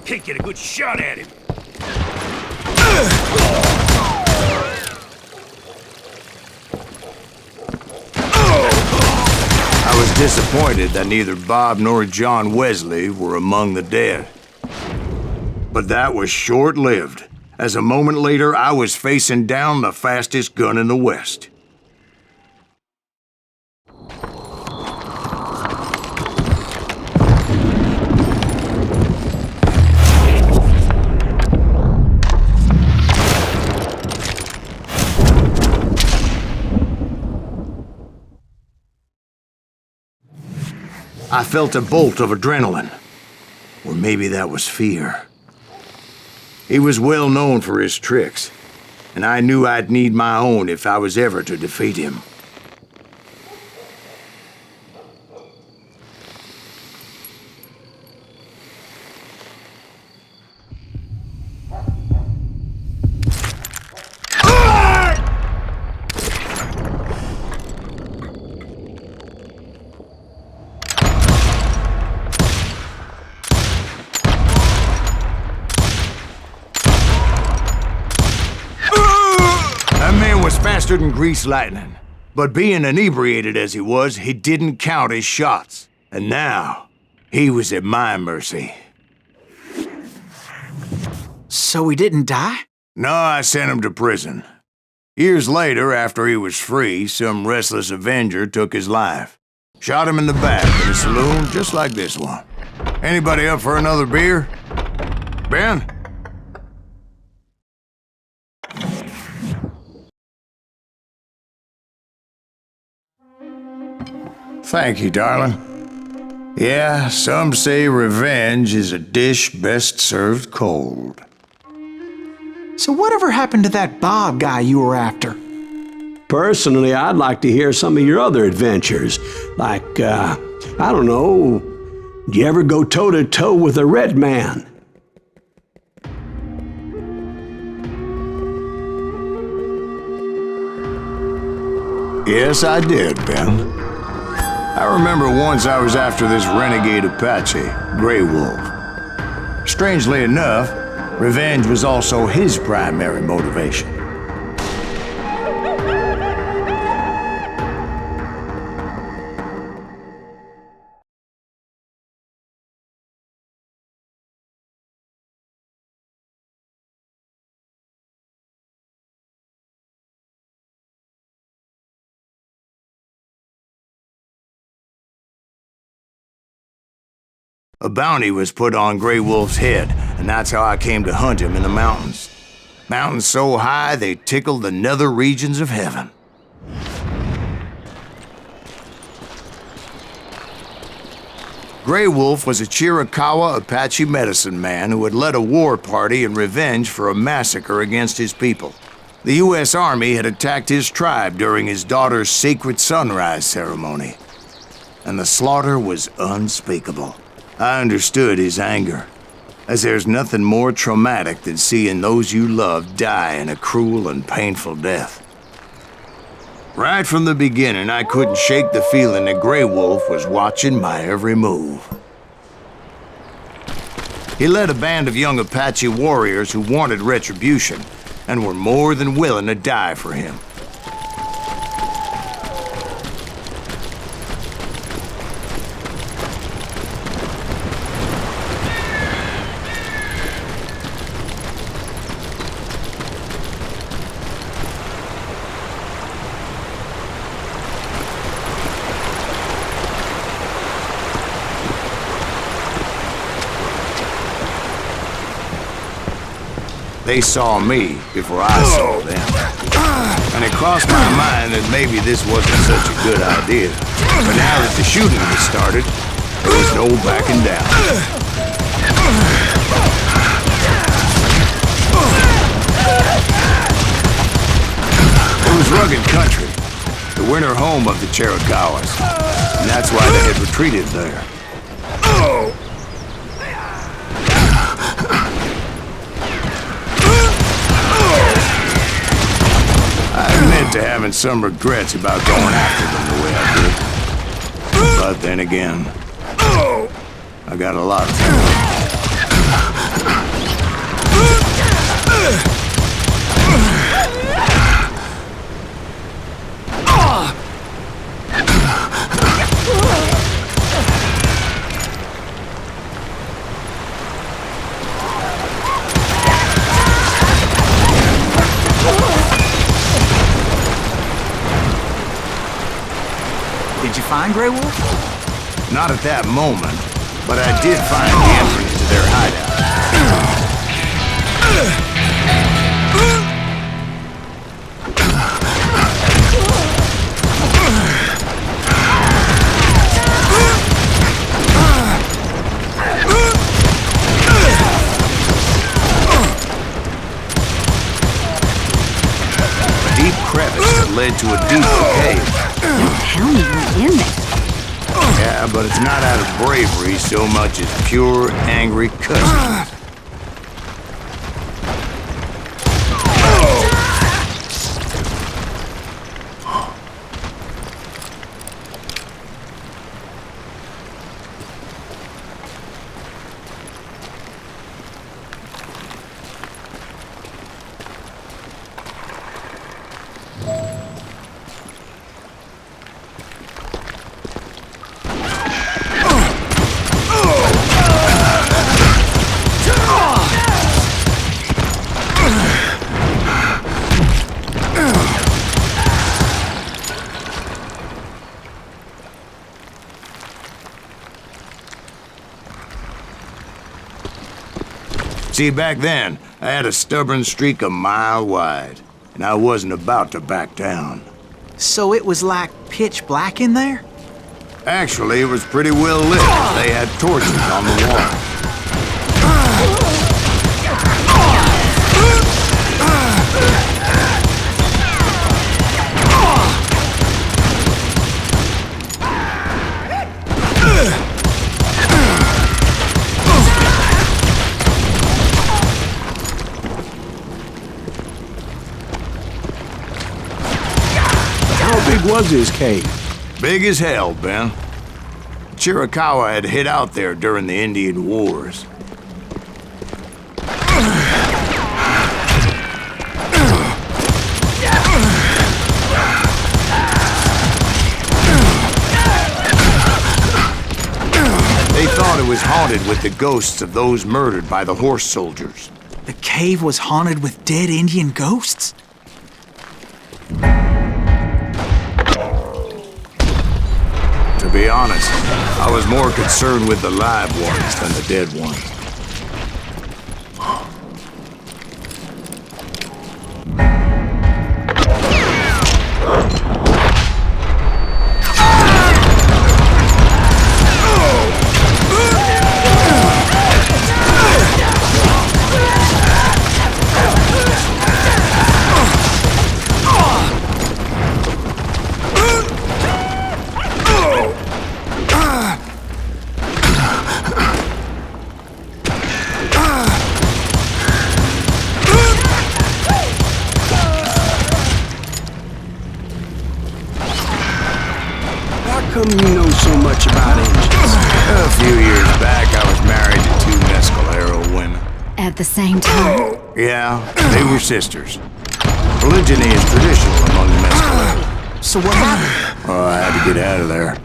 Can't get a good shot at him. I was disappointed that neither Bob nor John Wesley were among the dead. But that was short-lived, as a moment later I was facing down the fastest gun in the West. I felt a bolt of adrenaline. Or maybe that was fear. He was well known for his tricks, and I knew I'd need my own if I was ever to defeat him. Faster than greased lightning. But being inebriated as he was, he didn't count his shots. And now, he was at my mercy. So he didn't die? No, I sent him to prison. Years later, after he was free, some restless avenger took his life. Shot him in the back in a saloon just like this one. Anybody up for another beer? Ben? Thank you, darling. Yeah, some say revenge is a dish best served cold. So whatever happened to that Bob guy you were after? Personally, I'd like to hear some of your other adventures. Like, I don't know, did you ever go toe-to-toe with a red man? Yes, I did, Ben. I remember once I was after this renegade Apache, Grey Wolf. Strangely enough, revenge was also his primary motivation. A bounty was put on Grey Wolf's head, and that's how I came to hunt him in the mountains. Mountains so high they tickled the nether regions of heaven. Grey Wolf was a Chiricahua Apache medicine man who had led a war party in revenge for a massacre against his people. The U.S. Army had attacked his tribe during his daughter's sacred sunrise ceremony, and the slaughter was unspeakable. I understood his anger, as there's nothing more traumatic than seeing those you love die in a cruel and painful death. Right from the beginning, I couldn't shake the feeling that Grey Wolf was watching my every move. He led a band of young Apache warriors who wanted retribution and were more than willing to die for him. They saw me before I saw them. And it crossed my mind that maybe this wasn't such a good idea. But now that the shooting had started, there was no backing down. It was rugged country, the winter home of the Chiricahuas. And that's why they had retreated there. To having some regrets about going after them the way I did. But then again, I got a lot of them. Did you find Grey Wolf? Not at that moment, but I did find the entrance to their hideout. A deep crevice that led to a deeper cave. Tell me you're in there. Yeah, but it's not out of bravery so much as pure, angry cussing. See, back then, I had a stubborn streak a mile wide, and I wasn't about to back down. So it was like pitch black in there? Actually, it was pretty well lit. They had torches on the wall. How big was his cave? Big as hell, Ben. Chiricahua had hid out there during the Indian Wars. They thought it was haunted with the ghosts of those murdered by the horse soldiers. The cave was haunted with dead Indian ghosts? To be honest, I was more concerned with the live ones than the dead ones. same time. Yeah, they were sisters. Polygyny is traditional among the Mescaline. So what happened? Oh, I had to get out of there.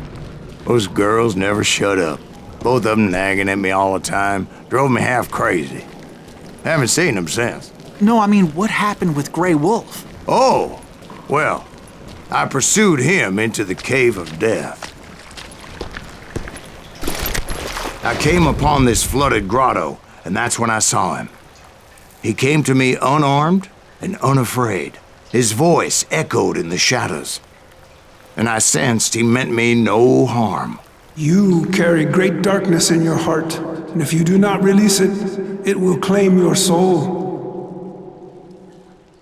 Those girls never shut up. Both of them nagging at me all the time. Drove me half crazy. Haven't seen them since. No, I mean, what happened with Grey Wolf? Oh, well, I pursued him into the Cave of Death. I came upon this flooded grotto, and that's when I saw him. He came to me unarmed and unafraid. His voice echoed in the shadows, and I sensed he meant me no harm. You carry great darkness in your heart, and if you do not release it, it will claim your soul.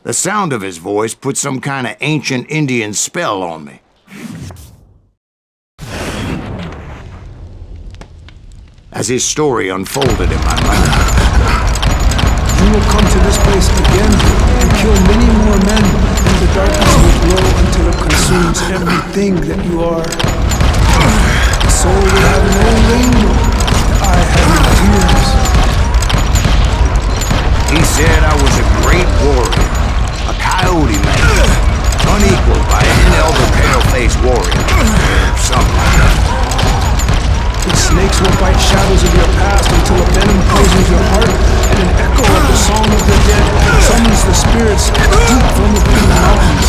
The sound of his voice put some kind of ancient Indian spell on me. As his story unfolded in my mind. You will come to this place again and kill many more men, and the darkness will grow until it consumes everything that you are. The soul will have no rainbow, the eye having tears. He said I was a great warrior, a coyote man, unequaled by any other pale-faced warrior, something like that. The snakes will bite shadows of your past until a venom poisons your heart, and an echo of the song of the dead summons the spirits deep from within the mountains.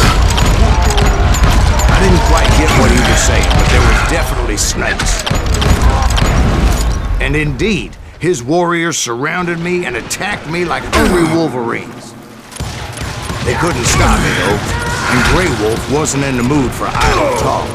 I didn't quite get what he was saying, but there was definitely snakes. And indeed, his warriors surrounded me and attacked me like hungry wolverines. They couldn't stop me, though, and Grey Wolf wasn't in the mood for idle talk.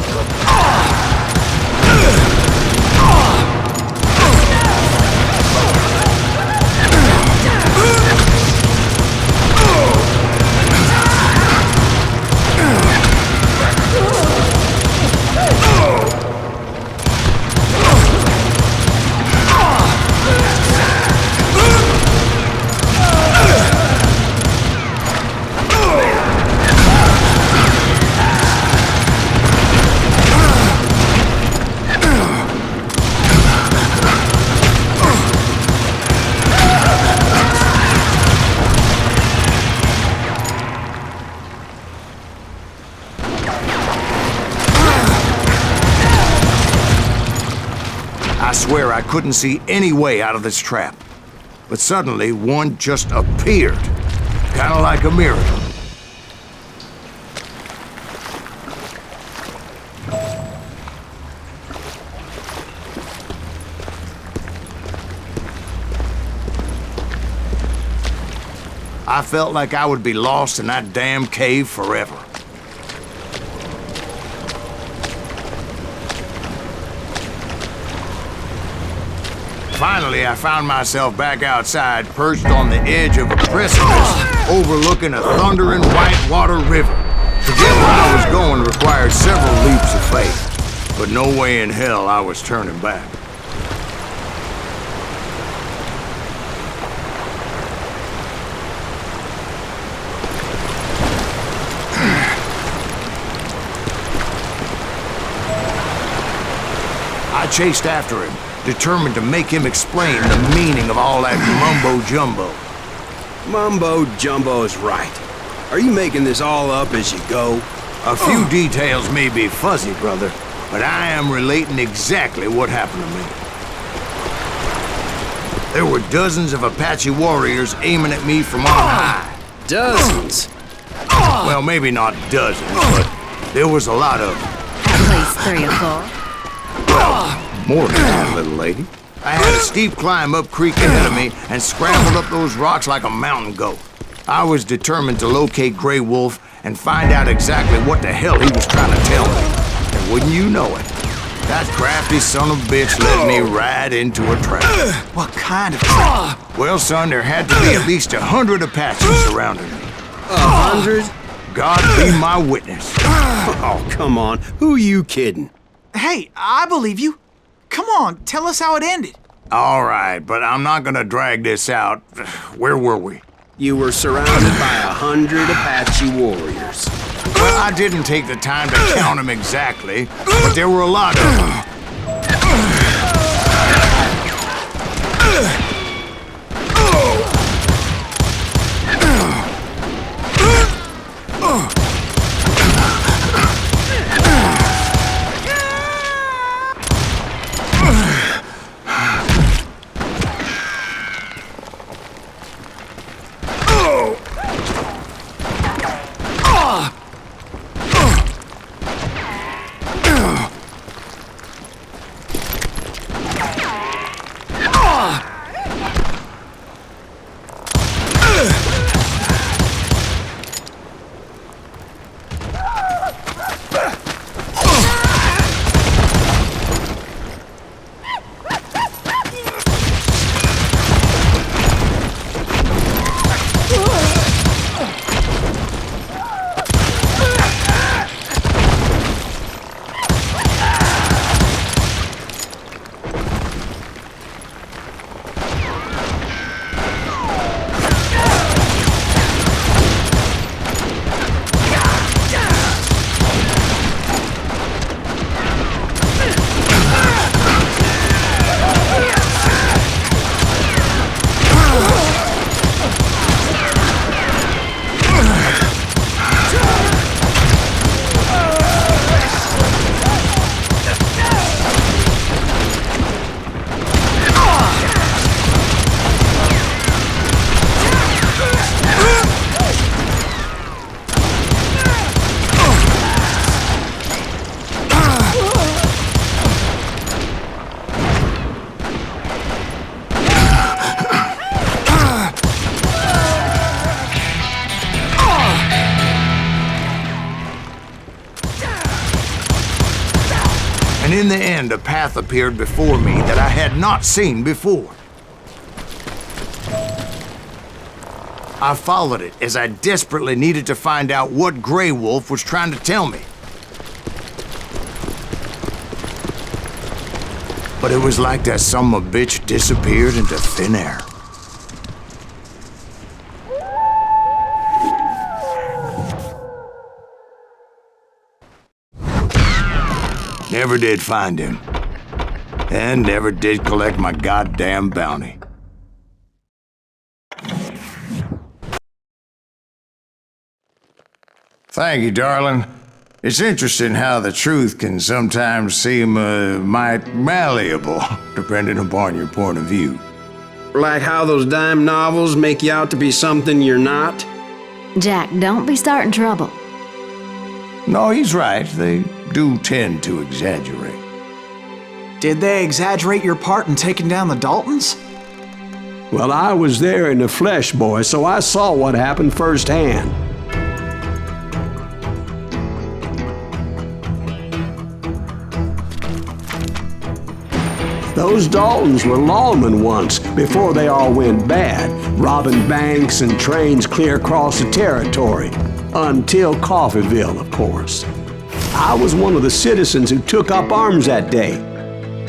I swear I couldn't see any way out of this trap. But suddenly, one just appeared. Kind of like a miracle. I felt like I would be lost in that damn cave forever. Finally, I found myself back outside, perched on the edge of a precipice, overlooking a thundering whitewater river. To get where I was going required several leaps of faith, but no way in hell I was turning back. I chased after him, determined to make him explain the meaning of all that mumbo-jumbo. Mumbo-jumbo is right. Are you making this all up as you go? A few details may be fuzzy, brother, but I am relating exactly what happened to me. There were dozens of Apache warriors aiming at me from on high. Dozens? Well, maybe not dozens, but there was a lot of them. At least 3 or 4. More than that, little lady. I had a steep climb up creek ahead of me and scrambled up those rocks like a mountain goat. I was determined to locate Grey Wolf and find out exactly what the hell he was trying to tell me. And wouldn't you know it, that crafty son of a bitch led me right into a trap. What kind of trap? Well, son, there had to be at least 100 Apaches surrounding me. 100? God be my witness. Oh, come on. Who are you kidding? Hey, I believe you. Come on, tell us how it ended. All right, but I'm not gonna drag this out. Where were we? You were surrounded by 100 Apache warriors. Well, I didn't take the time to count them exactly, but there were a lot of them. And in the end, a path appeared before me that I had not seen before. I followed it as I desperately needed to find out what Grey Wolf was trying to tell me. But it was like that son of a bitch disappeared into thin air. Never did find him. And never did collect my goddamn bounty. Thank you, darling. It's interesting how the truth can sometimes seem, might malleable, depending upon your point of view. Like how those dime novels make you out to be something you're not? Jack, don't be starting trouble. No, he's right. They do tend to exaggerate. Did they exaggerate your part in taking down the Daltons? Well, I was there in the flesh, boy, so I saw what happened firsthand. Those Daltons were lawmen once, before they all went bad, robbing banks and trains clear across the territory. Until Coffeeville, of course. I was one of the citizens who took up arms that day.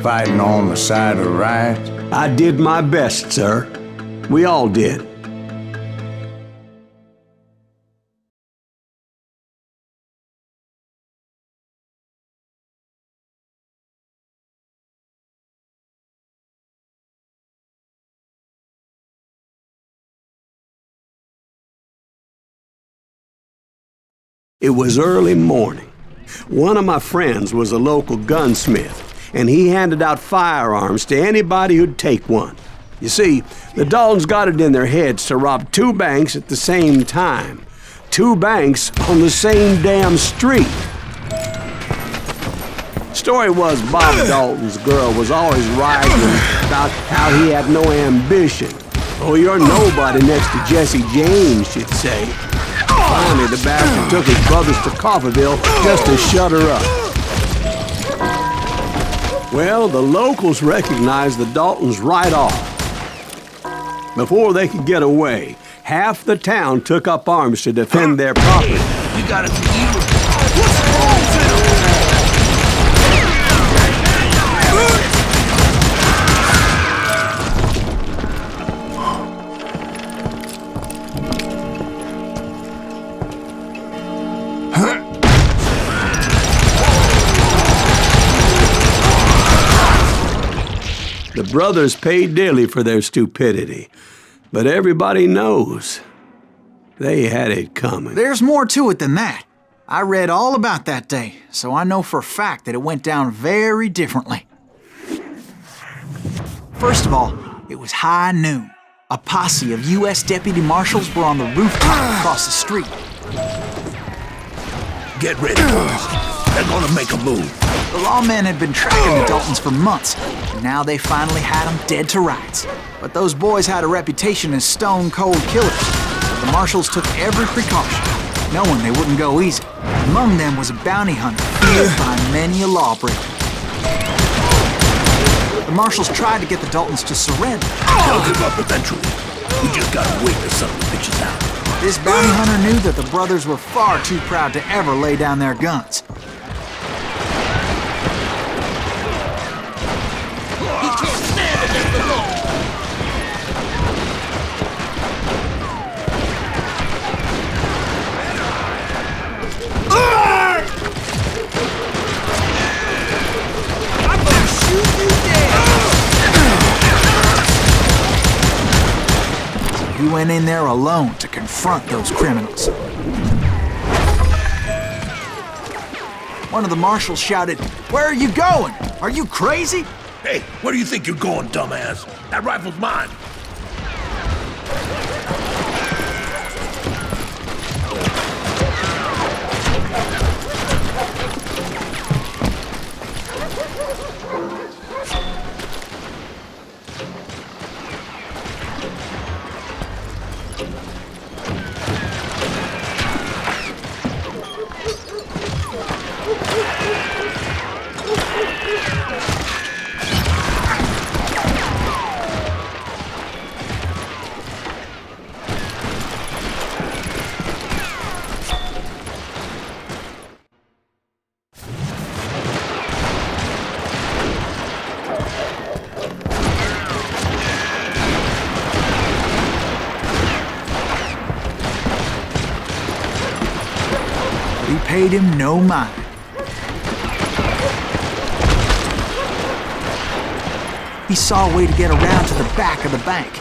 Fighting on the side of the right? I did my best, sir. We all did. It was early morning. One of my friends was a local gunsmith, and he handed out firearms to anybody who'd take one. You see, the Daltons got it in their heads to rob 2 banks at the same time. 2 banks on the same damn street. Story was Bob Dalton's girl was always writing about how he had no ambition. Oh, you're nobody next to Jesse James, she'd say. Finally, the bastard took his brothers to Coffeeville just to shut her up. Well, the locals recognized the Daltons right off. Before they could get away, half the town took up arms to defend their property. You gotta be evil. What's wrong with him? The brothers paid dearly for their stupidity, but everybody knows they had it coming. There's more to it than that. I read all about that day, so I know for a fact that it went down very differently. First of all, it was high noon. A posse of U.S. deputy marshals were on the rooftop across the street. Get ready, boys. They're gonna make a move. The lawmen had been tracking the Daltons for months. and now they finally had him dead to rights. But those boys had a reputation as stone-cold killers. The marshals took every precaution, knowing they wouldn't go easy. Among them was a bounty hunter feared by many a lawbreaker. The marshals tried to get the Daltons to surrender. They'll give up eventually. We just gotta wait till something pitches out. This bounty hunter knew that the brothers were far too proud to ever lay down their guns. He can't stand against the law! I'm gonna shoot you dead! He went in there alone to confront those criminals. One of the marshals shouted, "Where are you going? Are you crazy?" Hey, where do you think you're going, dumbass? That rifle's mine. He paid him no mind. He saw a way to get around to the back of the bank.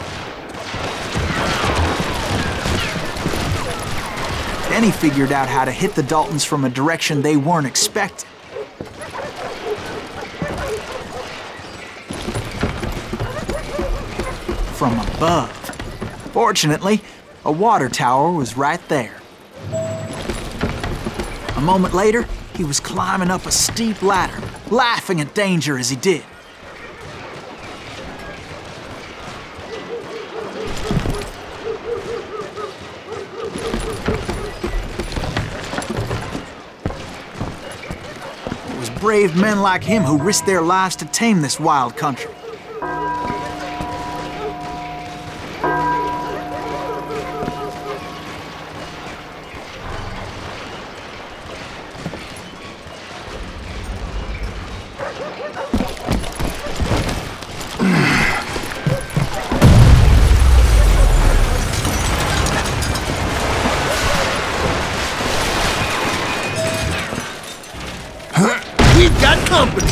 Then he figured out how to hit the Daltons from a direction they weren't expecting. From above. Fortunately, a water tower was right there. A moment later, he was climbing up a steep ladder, laughing at danger as he did. It was brave men like him who risked their lives to tame this wild country. We've got company!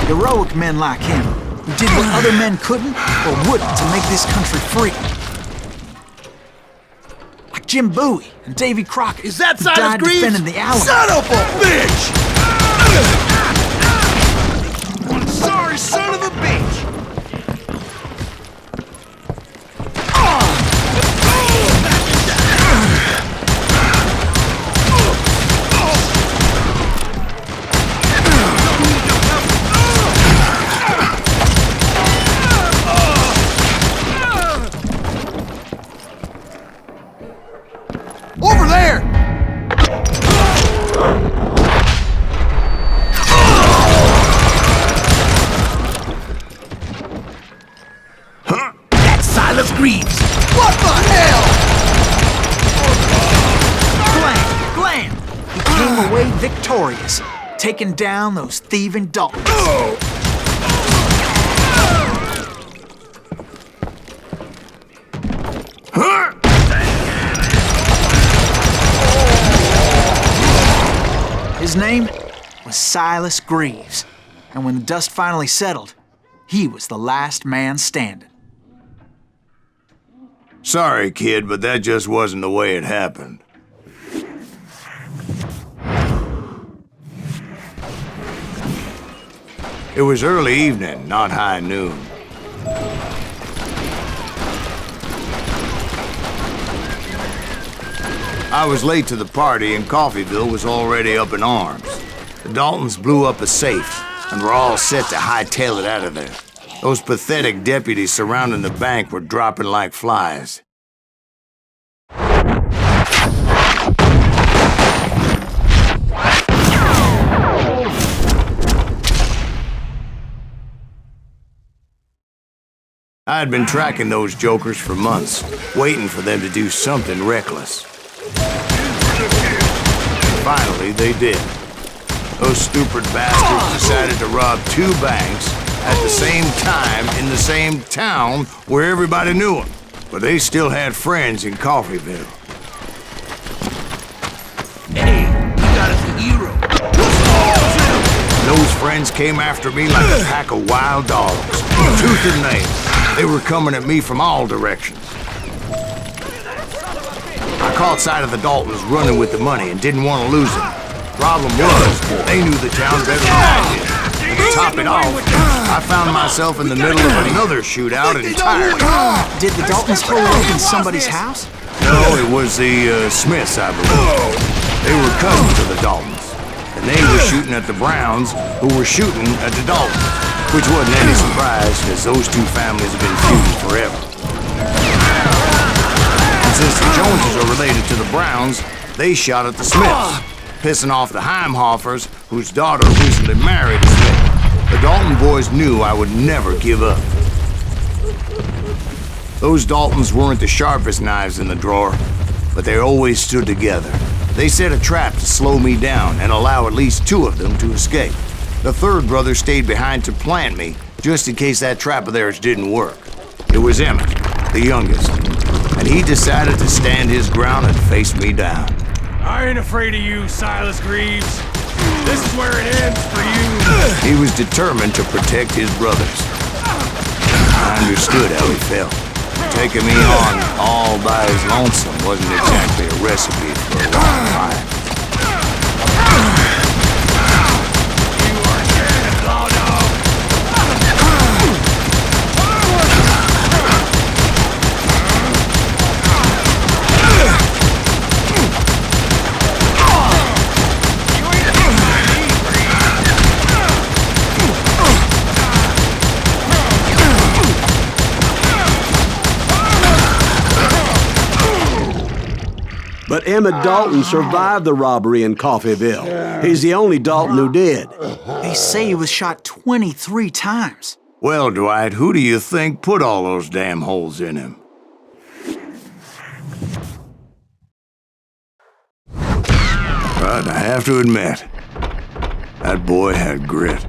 Heroic men like him, who did what other men couldn't or wouldn't to make this country free. Like Jim Bowie and Davy Crockett. Is that who Silas died Greaves? defending the Alamo. Son of a bitch! One sorry son of a bitch! Over there! That's Silas Greaves. What the hell? Glam! He came away victorious, taking down those thieving Daltons. His name was Silas Greaves, and when the dust finally settled, he was the last man standing. Sorry, kid, but that just wasn't the way it happened. It was early evening, not high noon. I was late to the party and Coffeyville was already up in arms. The Daltons blew up a safe, and were all set to hightail it out of there. Those pathetic deputies surrounding the bank were dropping like flies. I had been tracking those jokers for months, waiting for them to do something reckless. Finally, they did. Those stupid bastards decided to rob 2 banks at the same time in the same town where everybody knew them. But they still had friends in Coffeyville. Hey, you got us a hero. Those friends came after me like a pack of wild dogs, tooth and nail. They were coming at me from all directions. I caught sight of the Daltons running with the money and didn't want to lose them. Problem was, they knew the town better than I did. And to top it off, I found myself in the middle of another shootout entirely. Did the Daltons hole up in somebody's house? No, it was the Smiths, I believe. They were cousins of the Daltons, and they were shooting at the Browns, who were shooting at the Daltons, which wasn't any surprise, because those 2 families have been feuding forever. And since the Joneses are related to the Browns, they shot at the Smiths, pissing off the Heimhoffers, whose daughter recently married a Smith. The Dalton boys knew I would never give up. Those Daltons weren't the sharpest knives in the drawer, but they always stood together. They set a trap to slow me down and allow at least 2 of them to escape. The 3rd brother stayed behind to plant me, just in case that trap of theirs didn't work. It was Emmett, the youngest, and he decided to stand his ground and face me down. I ain't afraid of you, Silas Greaves. This is where it ends for you. He was determined to protect his brothers. I understood how he felt. Taking me on all by his lonesome wasn't exactly a recipe for a long life. You are dead, law dog. But Emmett Dalton survived the robbery in Coffeyville. He's the only Dalton who did. They say he was shot 23 times. Well, Dwight, who do you think put all those damn holes in him? But I have to admit, that boy had grit.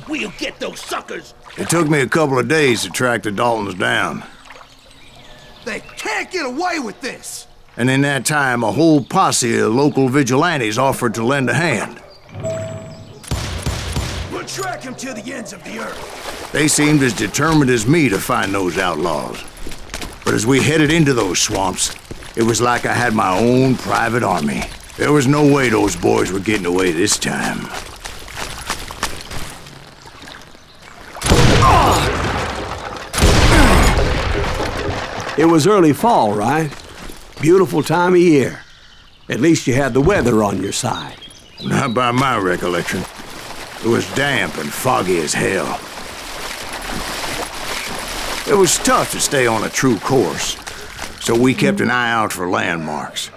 We'll get those suckers! It took me a couple of days to track the Daltons down. They can't get away with this! And in that time, a whole posse of local vigilantes offered to lend a hand. We'll track him to the ends of the earth. They seemed as determined as me to find those outlaws. But as we headed into those swamps, it was like I had my own private army. There was no way those boys were getting away this time. It was early fall, right? Beautiful time of year. At least you had the weather on your side. Not by my recollection. It was damp and foggy as hell. It was tough to stay on a true course, so we kept an eye out for landmarks.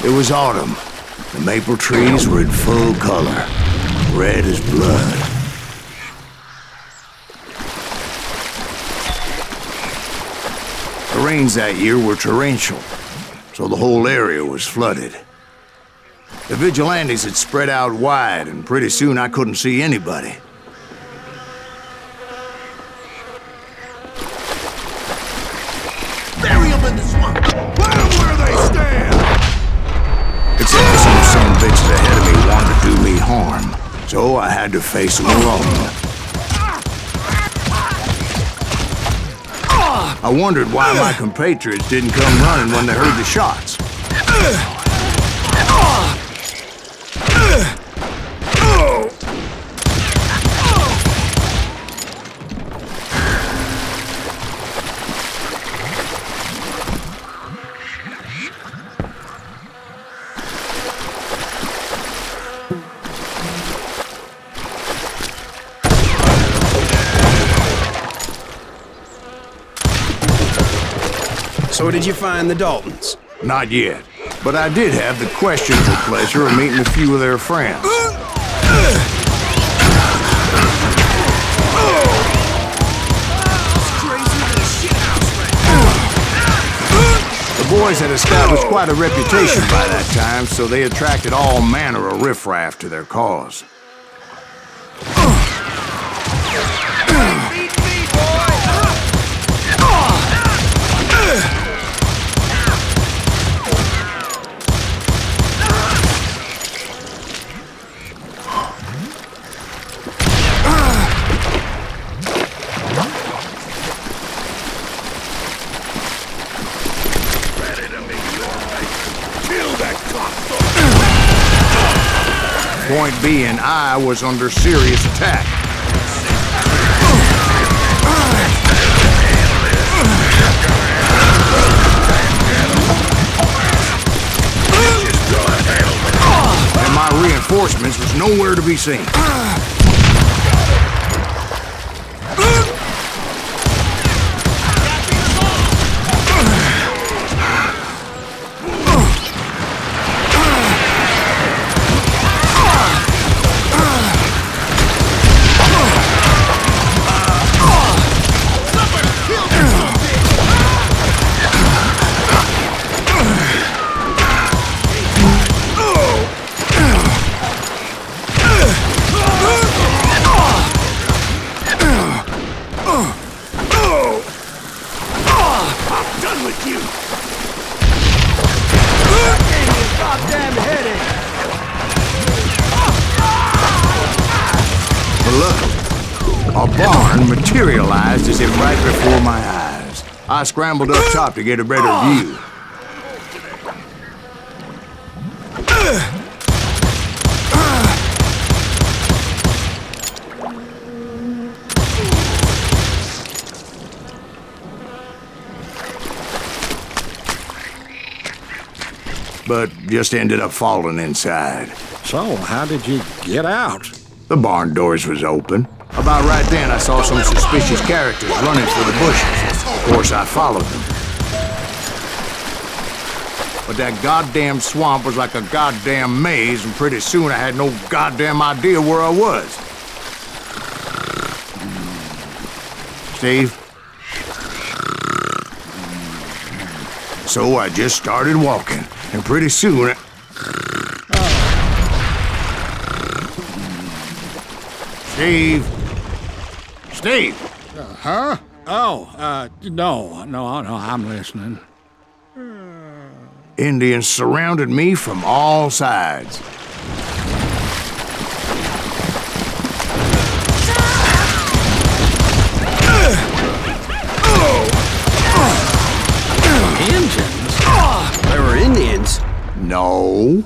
It was autumn. The maple trees were in full color, red as blood. The rains that year were torrential, so the whole area was flooded. The vigilantes had spread out wide, and pretty soon I couldn't see anybody. Bury him in the swamp! Burn him So I had to face them alone. I wondered why my compatriots didn't come running when they heard the shots. So did you find the Daltons? Not yet, but I did have the questionable pleasure of meeting a few of their friends. The boys had established quite a reputation by that time, so they attracted all manner of riffraff to their cause. Point being, I was under serious attack. And my reinforcements was nowhere to be seen. Materialized as if right before my eyes. I scrambled up top to get a better view. But just ended up falling inside. So, how did you get out? The barn doors was open. About right then, I saw some suspicious characters running for the bushes. Of course, I followed them. But that goddamn swamp was like a goddamn maze, and pretty soon I had no goddamn idea where I was. Steve? So I just started walking, and pretty soon Steve? Steve! Huh? Oh, no, I'm listening. Indians surrounded me from all sides. Indians? They were Indians? No.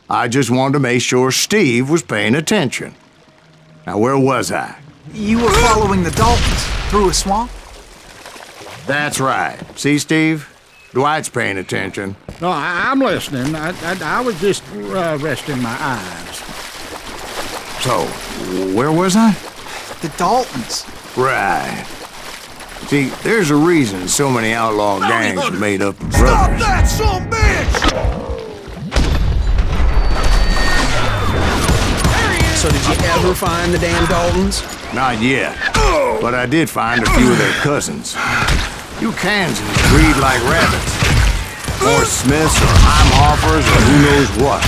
I just wanted to make sure Steve was paying attention. Now, where was I? You were following the Daltons through a swamp? That's right. See, Steve? Dwight's paying attention. No, I'm listening. I was just resting my eyes. So, where was I? The Daltons. Right. See, there's a reason so many outlaw gangs are made up of brothers. Stop that, son bitch! So did you ever find the damn Daltons? Not yet. But I did find a few of their cousins. You Kansans breed like rabbits. Or Smiths or Heimhoffers or who knows what.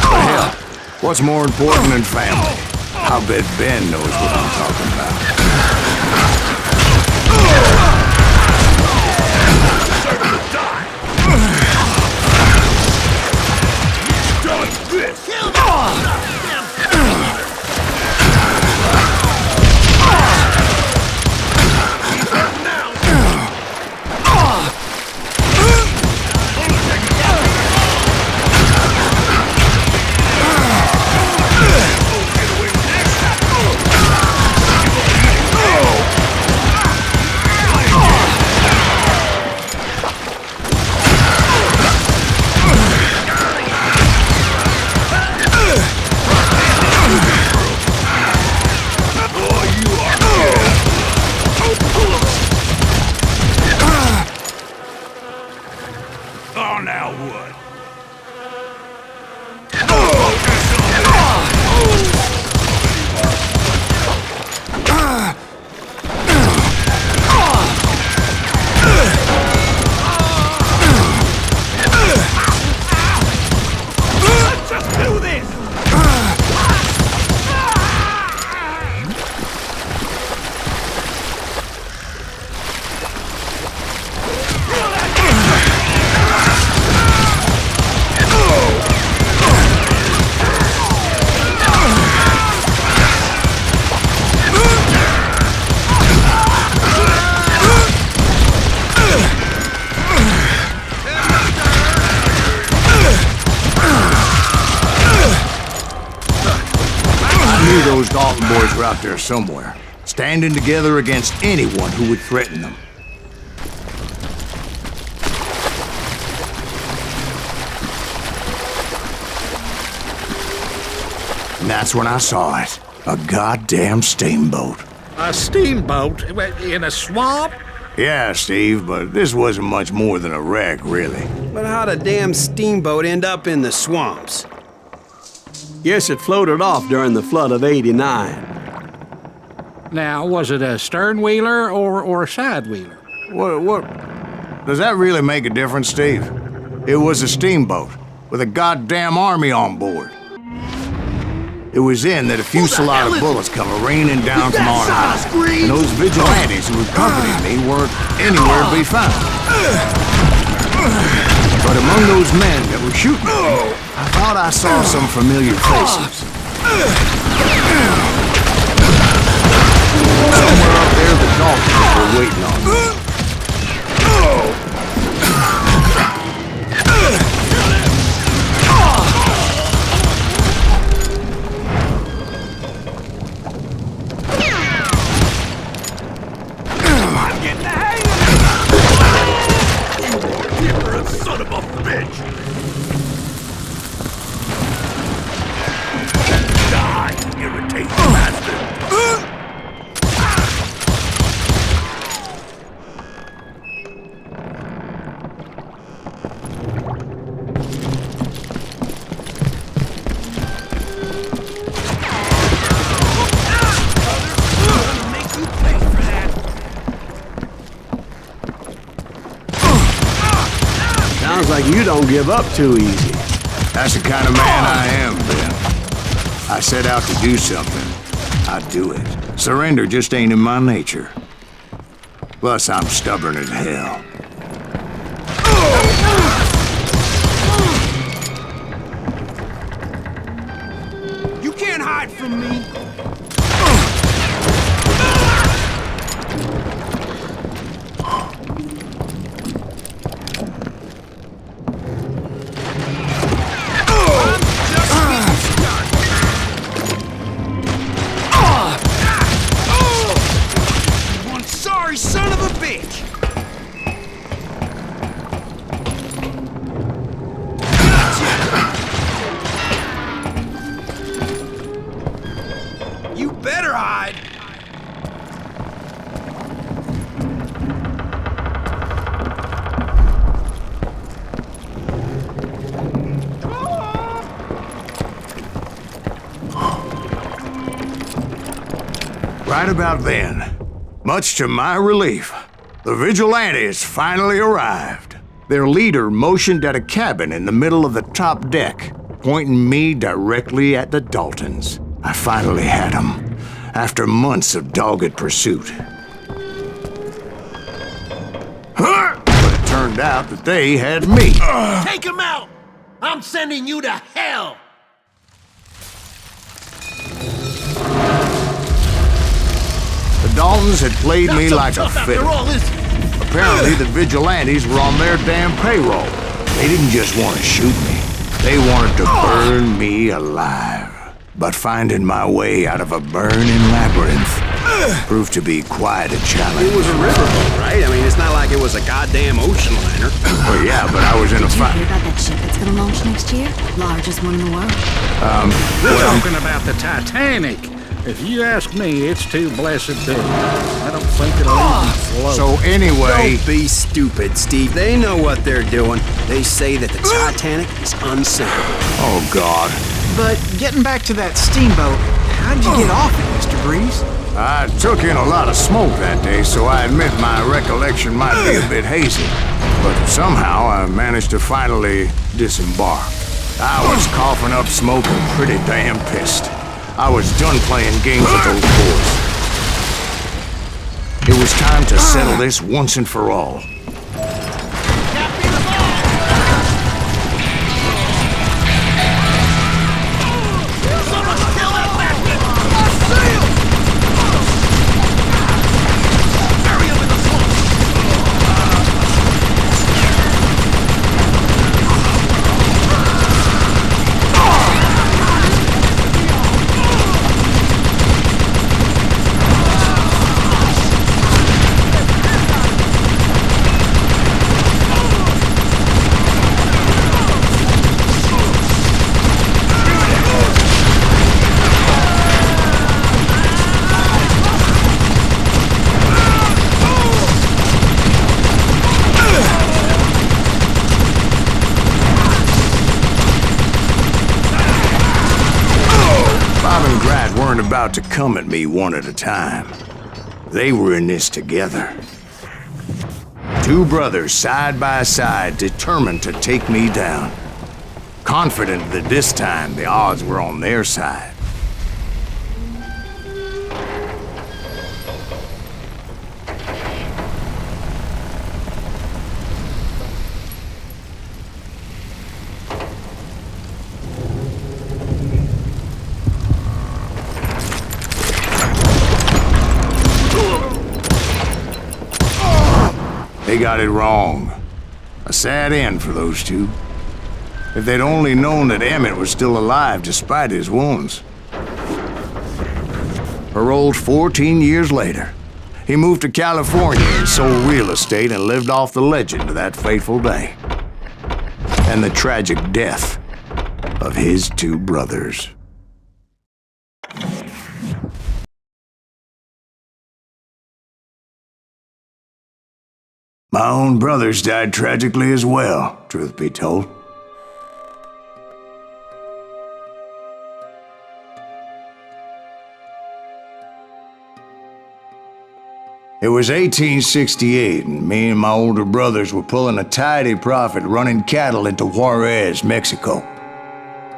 But hell, what's more important than family? I'll bet Ben knows what I'm talking about. Now what? Let's just do this! Those Dalton boys were out there somewhere, standing together against anyone who would threaten them. And that's when I saw it. A goddamn steamboat. A steamboat in a swamp? Yeah, Steve, but this wasn't much more than a wreck, really. But how'd a damn steamboat end up in the swamps? Yes, it floated off during the flood of '89. Now, was it a stern-wheeler or a side-wheeler? What? Does that really make a difference, Steve? It was a steamboat with a goddamn army on board. It was then that a fusillade of bullets come raining down from on high, and those vigilantes who accompanied me weren't anywhere to be found. But among those men that were shooting at me, I thought I saw some familiar faces. Somewhere up there, the Daltons were waiting on me. I'm getting the hang of it! You're a son of a bitch! Die, irritating bastard! Sounds like you don't give up too easy. That's the kind of man I am, Ben. I set out to do something. I do it. Surrender just ain't in my nature. Plus, I'm stubborn as hell. You can't hide from me. Son of a bitch! Gotcha! You better hide! Right about then, much to my relief, the vigilantes finally arrived. Their leader motioned at a cabin in the middle of the top deck, pointing me directly at the Daltons. I finally had them, after months of dogged pursuit. But it turned out that they had me. Take him out! I'm sending you to hell! The Daltons had played me like a fiddle. Apparently, the vigilantes were on their damn payroll. They didn't just want to shoot me. They wanted to burn me alive. But finding my way out of a burning labyrinth proved to be quite a challenge. It was a riverboat, right? I mean, it's not like it was a goddamn ocean liner. Well, yeah, but I was in a Did you fight. hear about that ship that's gonna launch next year? Largest one in the world. We're talking about the Titanic. If you ask me, it's too blessed big. I don't think it'll even float. So anyway... Don't be stupid, Steve. They know what they're doing. They say that the Titanic is unsinkable. Oh, God. But getting back to that steamboat, how'd you get off it, Mr. Breeze? I took in a lot of smoke that day, so I admit my recollection might be a bit hazy. But somehow I managed to finally disembark. I was coughing up smoke and pretty damn pissed. I was done playing games with those boys. It was time to settle this once and for all. About to come at me one at a time. They were in this together. Two brothers side by side, determined to take me down. Confident that this time the odds were on their side. They got it wrong. A sad end for those two. If they'd only known that Emmett was still alive despite his wounds. Paroled 14 years later, he moved to California and sold real estate and lived off the legend of that fateful day. And the tragic death of his two brothers. My own brothers died tragically as well, truth be told. It was 1868, and me and my older brothers were pulling a tidy profit running cattle into Juarez, Mexico.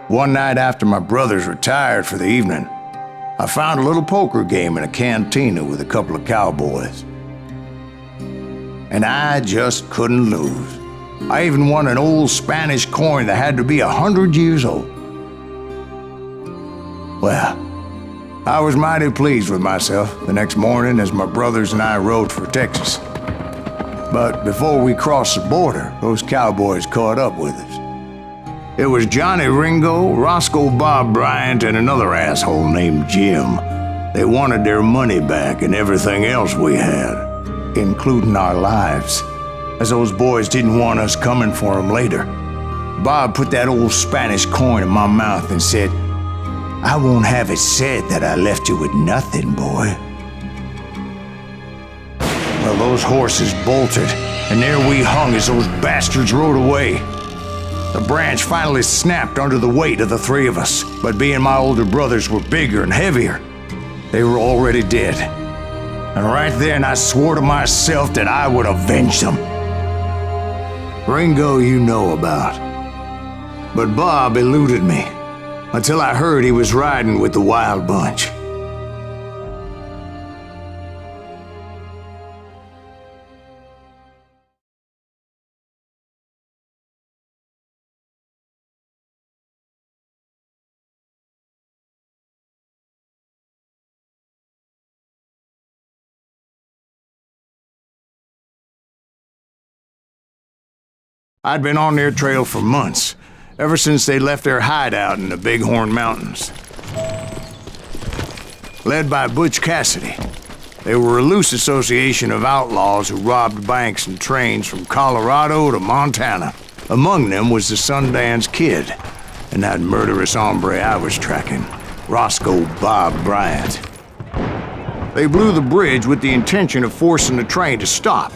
One night after my brothers retired for the evening, I found a little poker game in a cantina with a couple of cowboys. And I just couldn't lose. I even won an old Spanish coin that had to be 100 years old. Well, I was mighty pleased with myself the next morning as my brothers and I rode for Texas. But before we crossed the border, those cowboys caught up with us. It was Johnny Ringo, Roscoe Bob Bryant, and another asshole named Jim. They wanted their money back and everything else we had, including our lives, as those boys didn't want us coming for them later. Bob put that old Spanish coin in my mouth and said, "I won't have it said that I left you with nothing, boy." Well, those horses bolted, and there we hung as those bastards rode away. The branch finally snapped under the weight of the three of us, but being my older brothers were bigger and heavier, they were already dead. And right then I swore to myself that I would avenge them. Ringo you know about. But Bob eluded me, until I heard he was riding with the Wild Bunch. I'd been on their trail for months, ever since they left their hideout in the Bighorn Mountains. Led by Butch Cassidy, they were a loose association of outlaws who robbed banks and trains from Colorado to Montana. Among them was the Sundance Kid, and that murderous hombre I was tracking, Roscoe Bob Bryant. They blew the bridge with the intention of forcing the train to stop.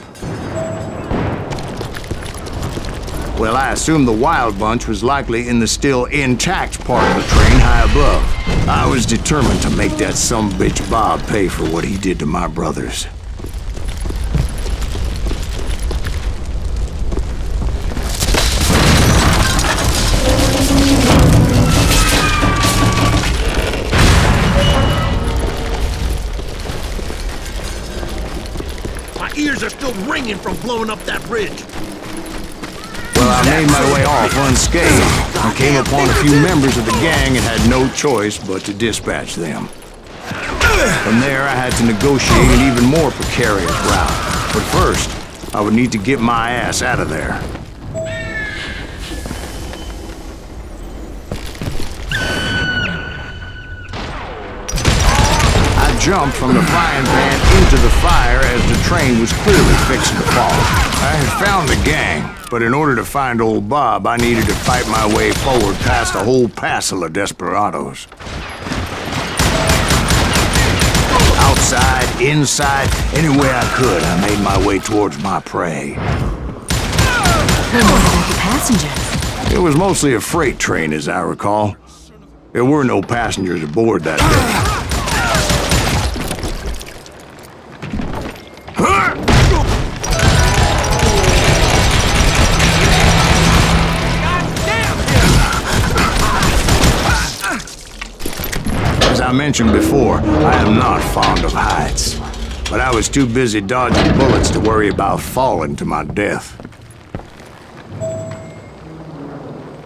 Well, I assumed the Wild Bunch was likely in the still intact part of the train high above. I was determined to make that sumbitch Bob pay for what he did to my brothers. My ears are still ringing from blowing up that bridge. Well, I made my way off unscathed. I came upon a few members of the gang and had no choice but to dispatch them. From there, I had to negotiate an even more precarious route. But first, I would need to get my ass out of there. I jumped from the frying pan into the fire as the train was clearly fixing to fall. I had found the gang, but in order to find old Bob, I needed to fight my way forward past a whole passel of desperados. Outside, inside, any way I could, I made my way towards my prey. Who were the passengers? It was mostly a freight train, as I recall. There were no passengers aboard that day. As I mentioned before, I am not fond of heights, but I was too busy dodging bullets to worry about falling to my death.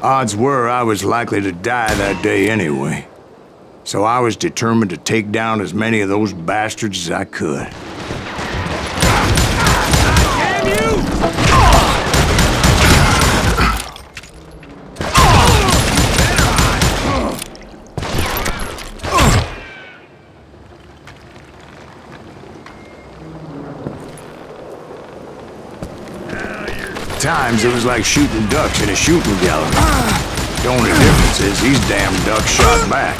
Odds were I was likely to die that day anyway, so I was determined to take down as many of those bastards as I could. Damn you! At times, it was like shooting ducks in a shooting gallery. The only difference is these damn ducks shot back.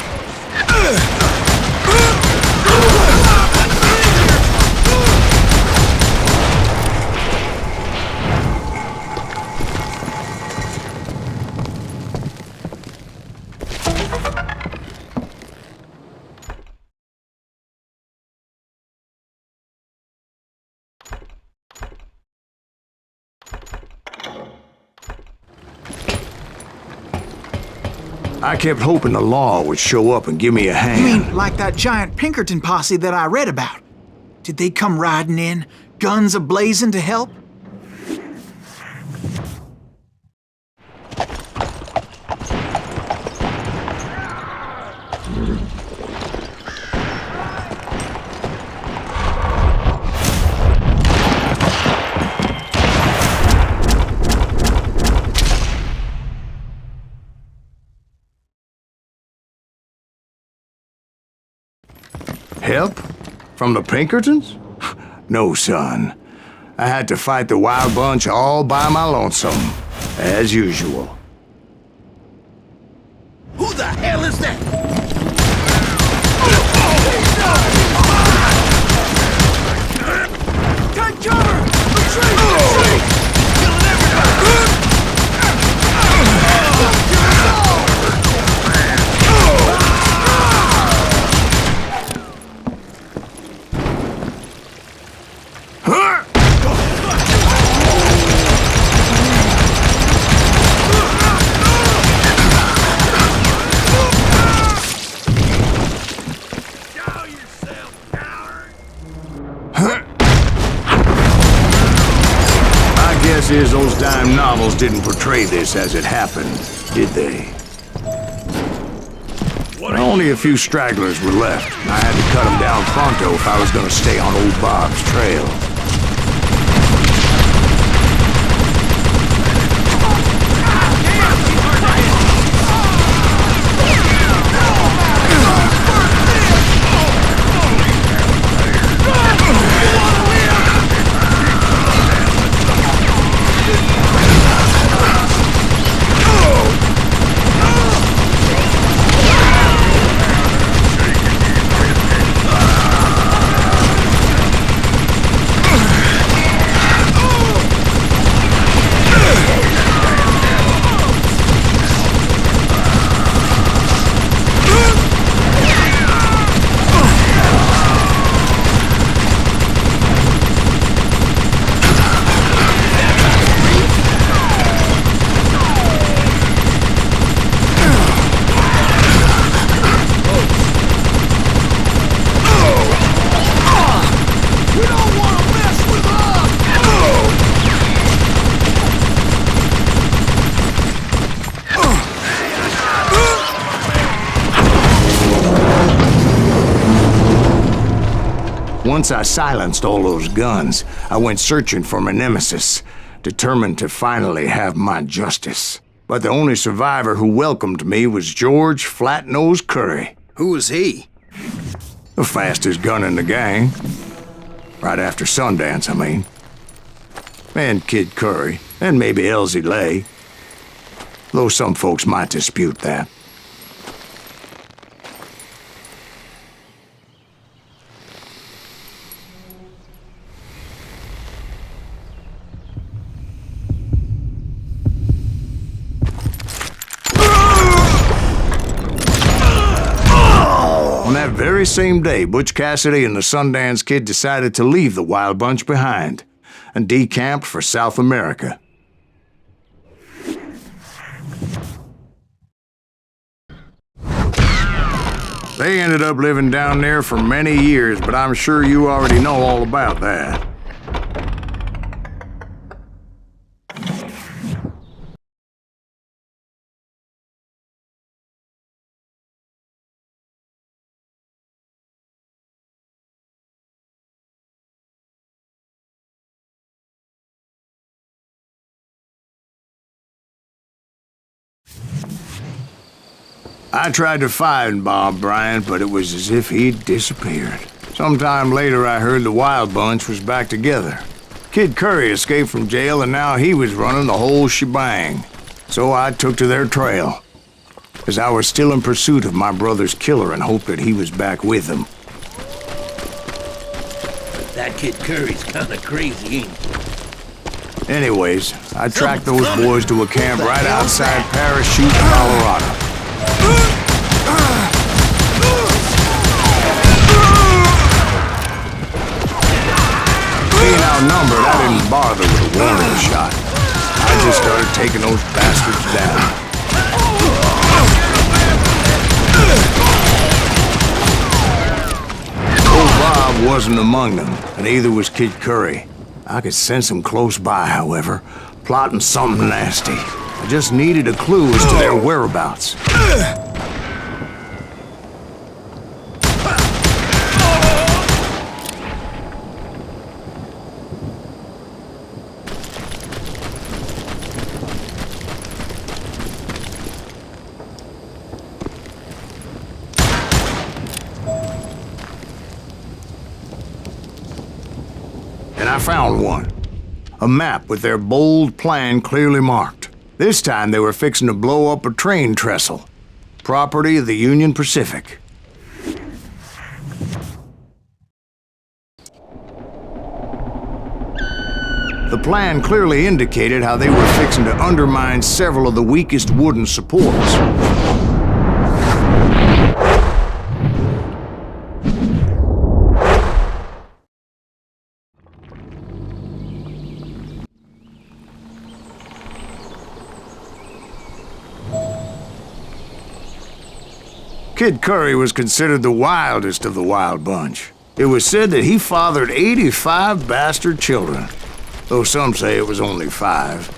I kept hoping the law would show up and give me a hand. You mean like that giant Pinkerton posse that I read about? Did they come riding in, guns a-blazing to help? Help? From the Pinkertons? No, son. I had to fight the Wild Bunch all by my lonesome, as usual. Who the hell is that? Take cover! Retreat! Retreat! Killing everybody! Is those dime novels didn't portray this as it happened, did they? Only a few stragglers were left. I had to cut them down pronto if I was going to stay on old Bob's trail. Once I silenced all those guns, I went searching for my nemesis, determined to finally have my justice. But the only survivor who welcomed me was George Flat-Nosed Curry. Who was he? The fastest gun in the gang. Right after Sundance, I mean. And Kid Curry, and maybe Elsie Lay. Though some folks might dispute that. On that very same day, Butch Cassidy and the Sundance Kid decided to leave the Wild Bunch behind and decamped for South America. They ended up living down there for many years, but I'm sure you already know all about that. I tried to find Bob Bryant, but it was as if he'd disappeared. Sometime later, I heard the Wild Bunch was back together. Kid Curry escaped from jail, and now he was running the whole shebang. So I took to their trail, as I was still in pursuit of my brother's killer and hoped that he was back with them. That Kid Curry's kinda crazy, ain't he? Anyways, I tracked those boys to a camp right outside Parachute, Colorado. Being outnumbered, I didn't bother with a warning shot. I just started taking those bastards down. Old Bob wasn't among them, and neither was Kid Curry. I could sense him close by, however, plotting something nasty. I just needed a clue as to their whereabouts. And I found one. A map with their bold plan clearly marked. This time they were fixing to blow up a train trestle. Property of the Union Pacific. The plan clearly indicated how they were fixing to undermine several of the weakest wooden supports. Kid Curry was considered the wildest of the Wild Bunch. It was said that he fathered 85 bastard children, though some say it was only 5.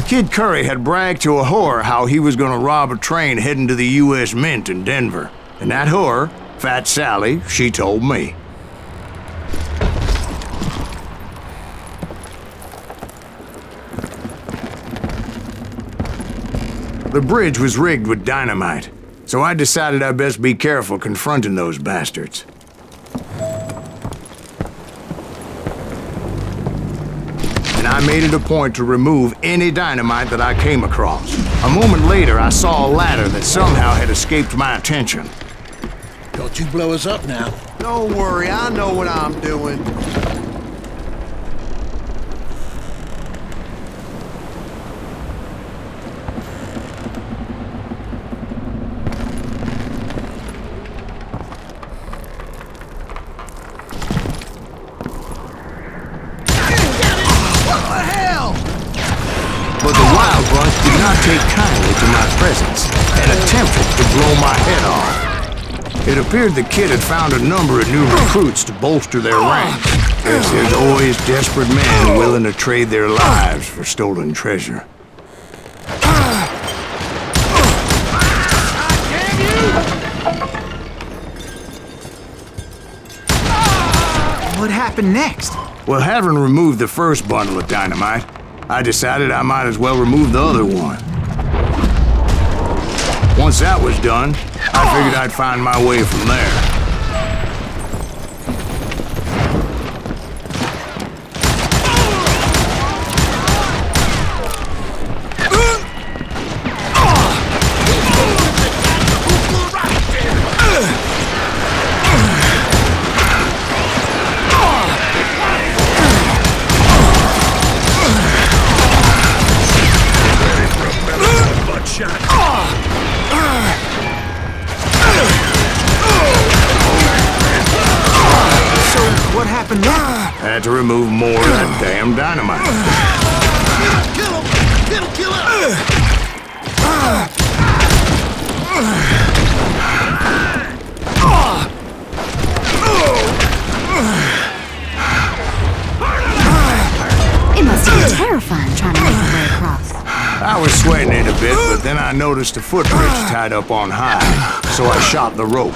Kid Curry had bragged to a whore how he was gonna rob a train heading to the U.S. Mint in Denver. And that whore, Fat Sally, she told me. The bridge was rigged with dynamite, so I decided I'd best be careful confronting those bastards. I made it a point to remove any dynamite that I came across. A moment later, I saw a ladder that somehow had escaped my attention. Don't you blow us up now. Don't worry, I know what I'm doing. But the Wild Bunch did not take kindly to my presence and attempted to blow my head off. It appeared the kid had found a number of new recruits to bolster their ranks. Guess there's always desperate men willing to trade their lives for stolen treasure. What happened next? Well, having removed the first bundle of dynamite, I decided I might as well remove the other one. Once that was done, I figured I'd find my way from there. Had to remove more of that damn dynamite. Kill him! Kill him! It must have been terrifying trying to make your way across. I was sweating it a bit, but then I noticed a footbridge tied up on high, so I shot the rope.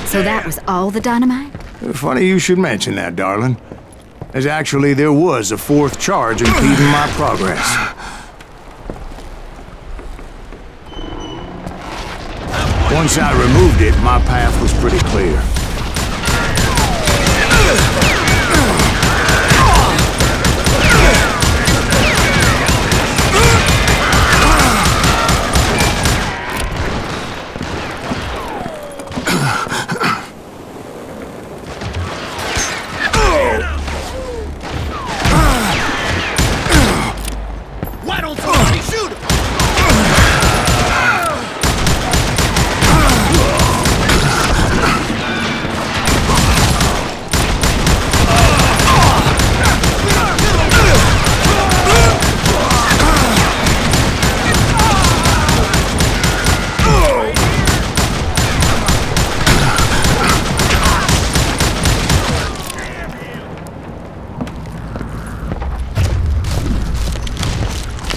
So that was all the dynamite? Funny you should mention that, darling. As actually there was a fourth charge impeding my progress. Once I removed it, my path was pretty clear.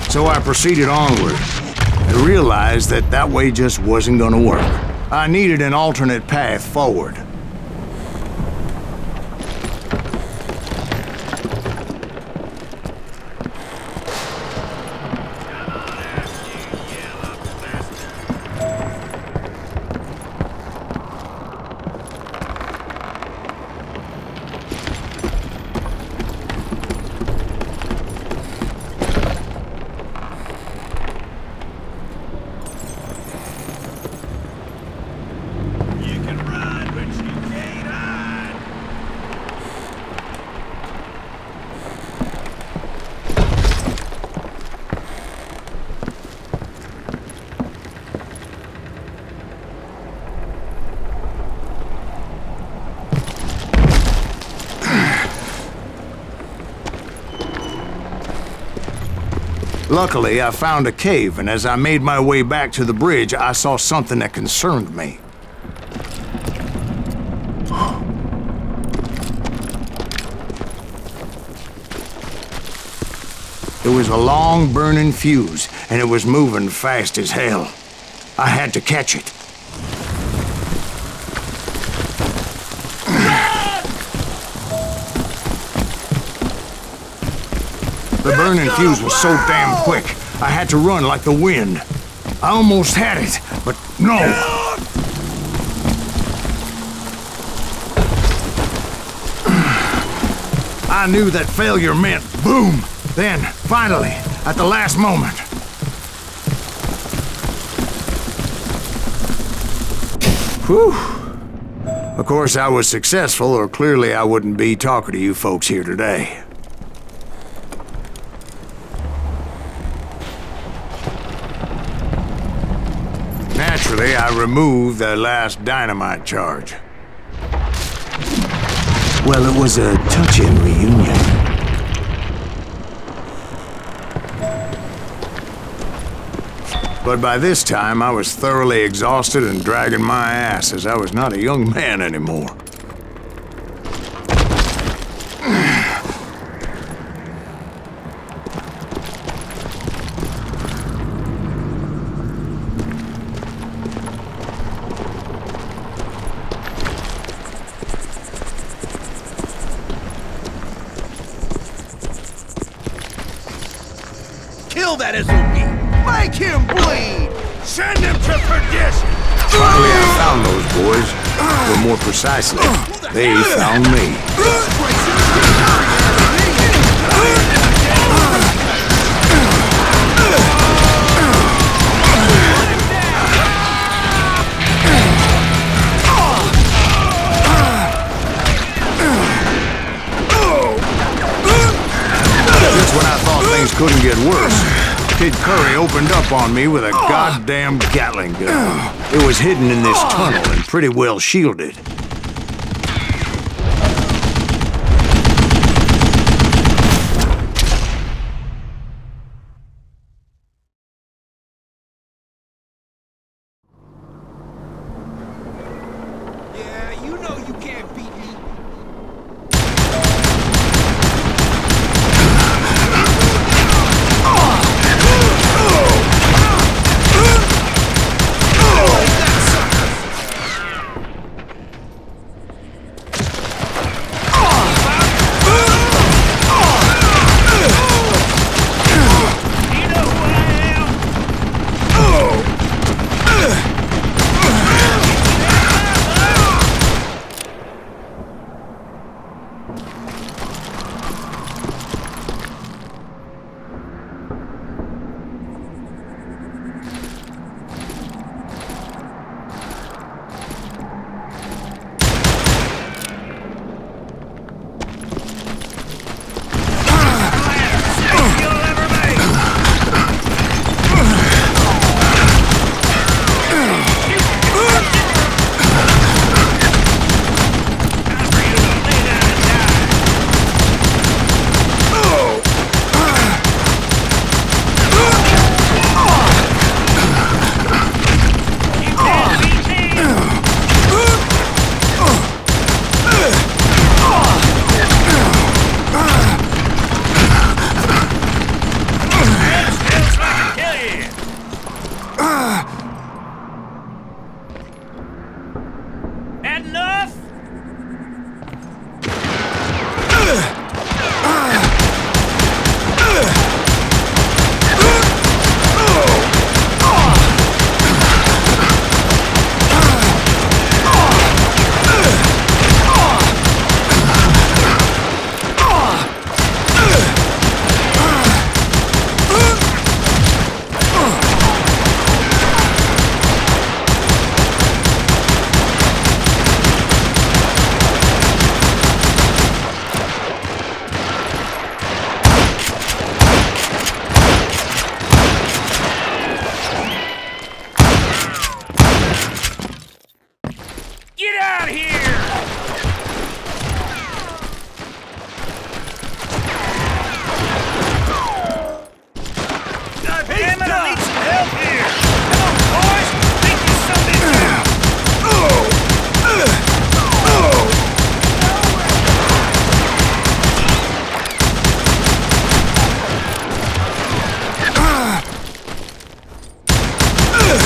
So I proceeded onward and realized that that way just wasn't gonna work. I needed an alternate path forward. Luckily, I found a cave, and as I made my way back to the bridge, I saw something that concerned me. It was a long burning fuse, and it was moving fast as hell. I had to catch it. The burning fuse was so damn quick, I had to run like the wind. I almost had it, but no. I knew that failure meant boom. Then, finally, at the last moment. Whew. Of course, I was successful, or clearly I wouldn't be talking to you folks here today. Naturally, I removed the last dynamite charge. Well, it was a touching reunion. But by this time, I was thoroughly exhausted and dragging my ass, as I was not a young man anymore. Kill that SOB! Make him bleed! Send him to perdition! Finally, I found those boys. Or more precisely, they found me. Just when I thought things couldn't get worse, Kid Curry opened up on me with a goddamn Gatling gun. It was hidden in this tunnel and pretty well shielded. Yeah, you know you can't beat me. Am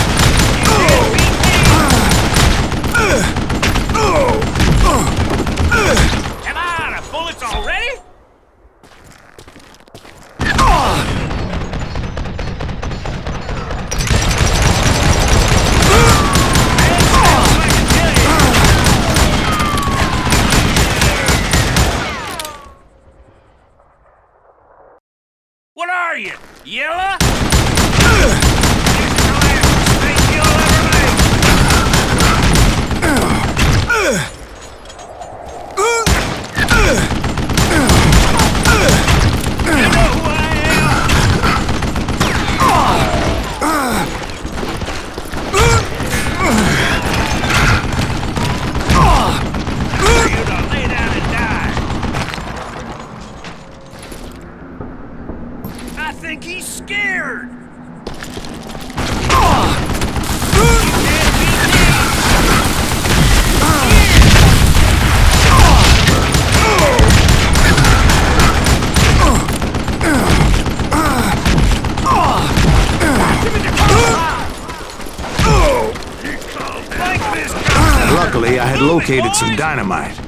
I out of bullets already? What are you? Yellow? I think he's scared. Luckily, I had located some dynamite.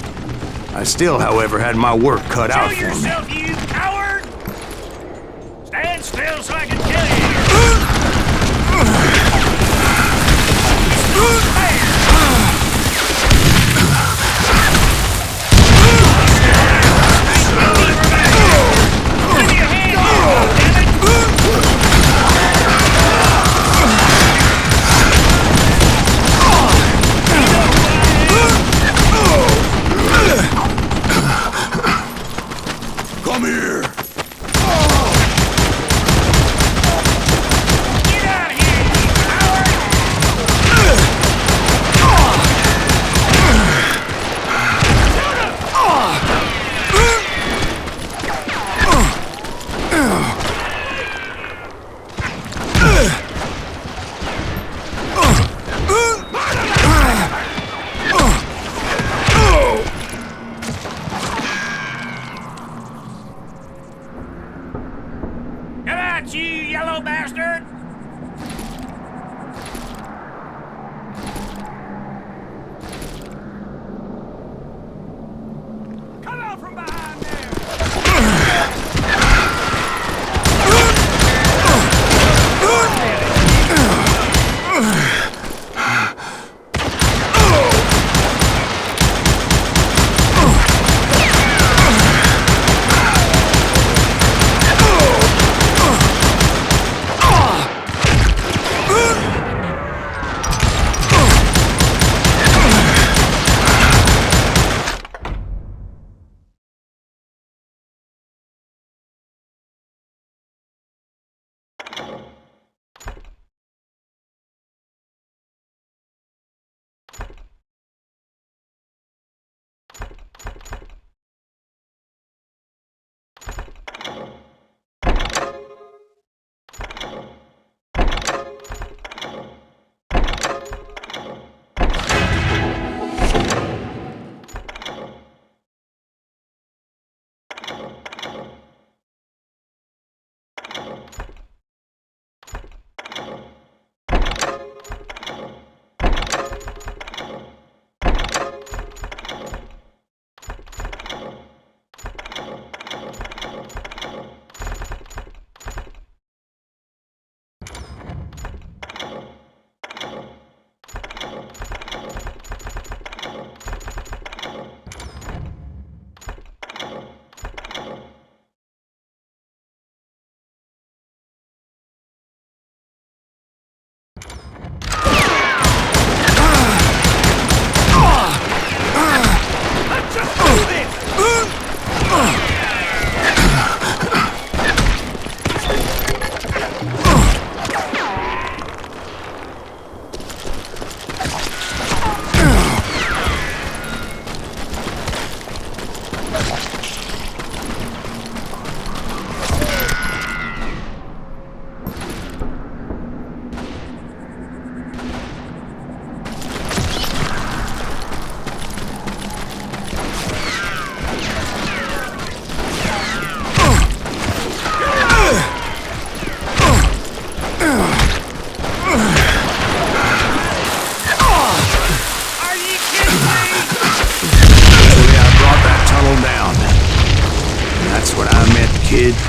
I still, however, had my work cut out Show for me. yourself, you coward! Stand still so I can kill you. Come here!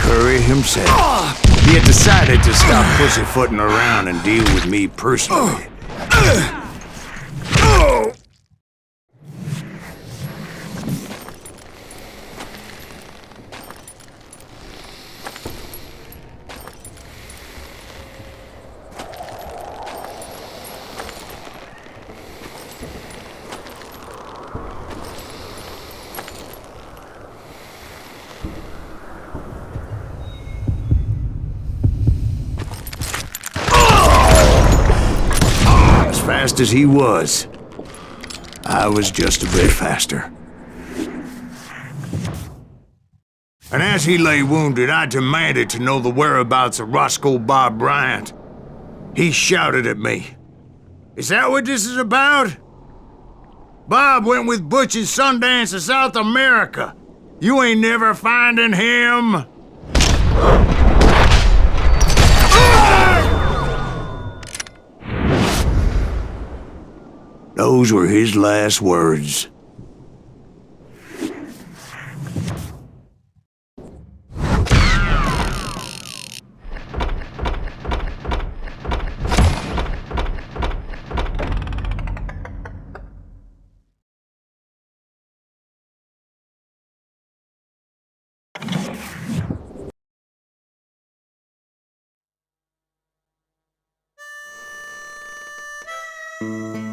Curry himself. He had decided to stop pussyfooting around and deal with me personally. Fast as he was, I was just a bit faster. And as he lay wounded, I demanded to know the whereabouts of Roscoe Bob Bryant. He shouted at me, "Is that what this is about? Bob went with Butch and Sundance to South America. You ain't never finding him." Those were his last words.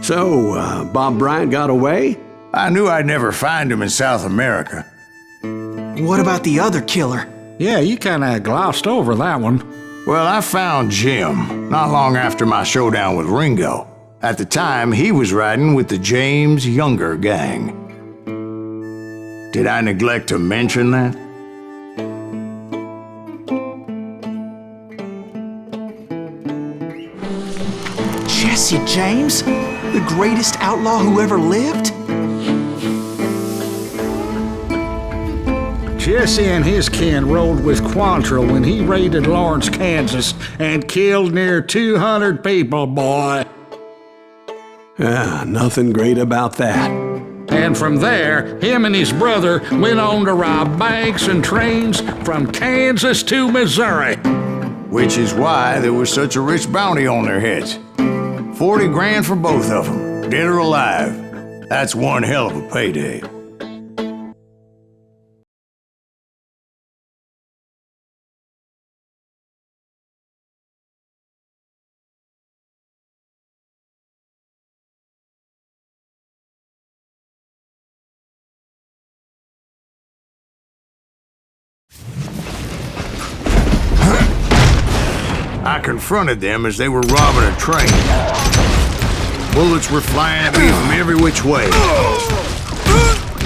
So, Bob Bryant got away? I knew I'd never find him in South America. What about the other killer? Yeah, you kinda glossed over that one. Well, I found Jim not long after my showdown with Ringo. At the time, he was riding with the James Younger gang. Did I neglect to mention that? Jesse James? The greatest outlaw who ever lived? Jesse and his kin rode with Quantrill when he raided Lawrence, Kansas, and killed near 200 people, boy. Nothing great about that. And from there, him and his brother went on to rob banks and trains from Kansas to Missouri. Which is why there was such a rich bounty on their heads. 40 grand for both of them, dead or alive. That's one hell of a payday. I confronted them as they were robbing a train. Bullets were flying at me from every which way.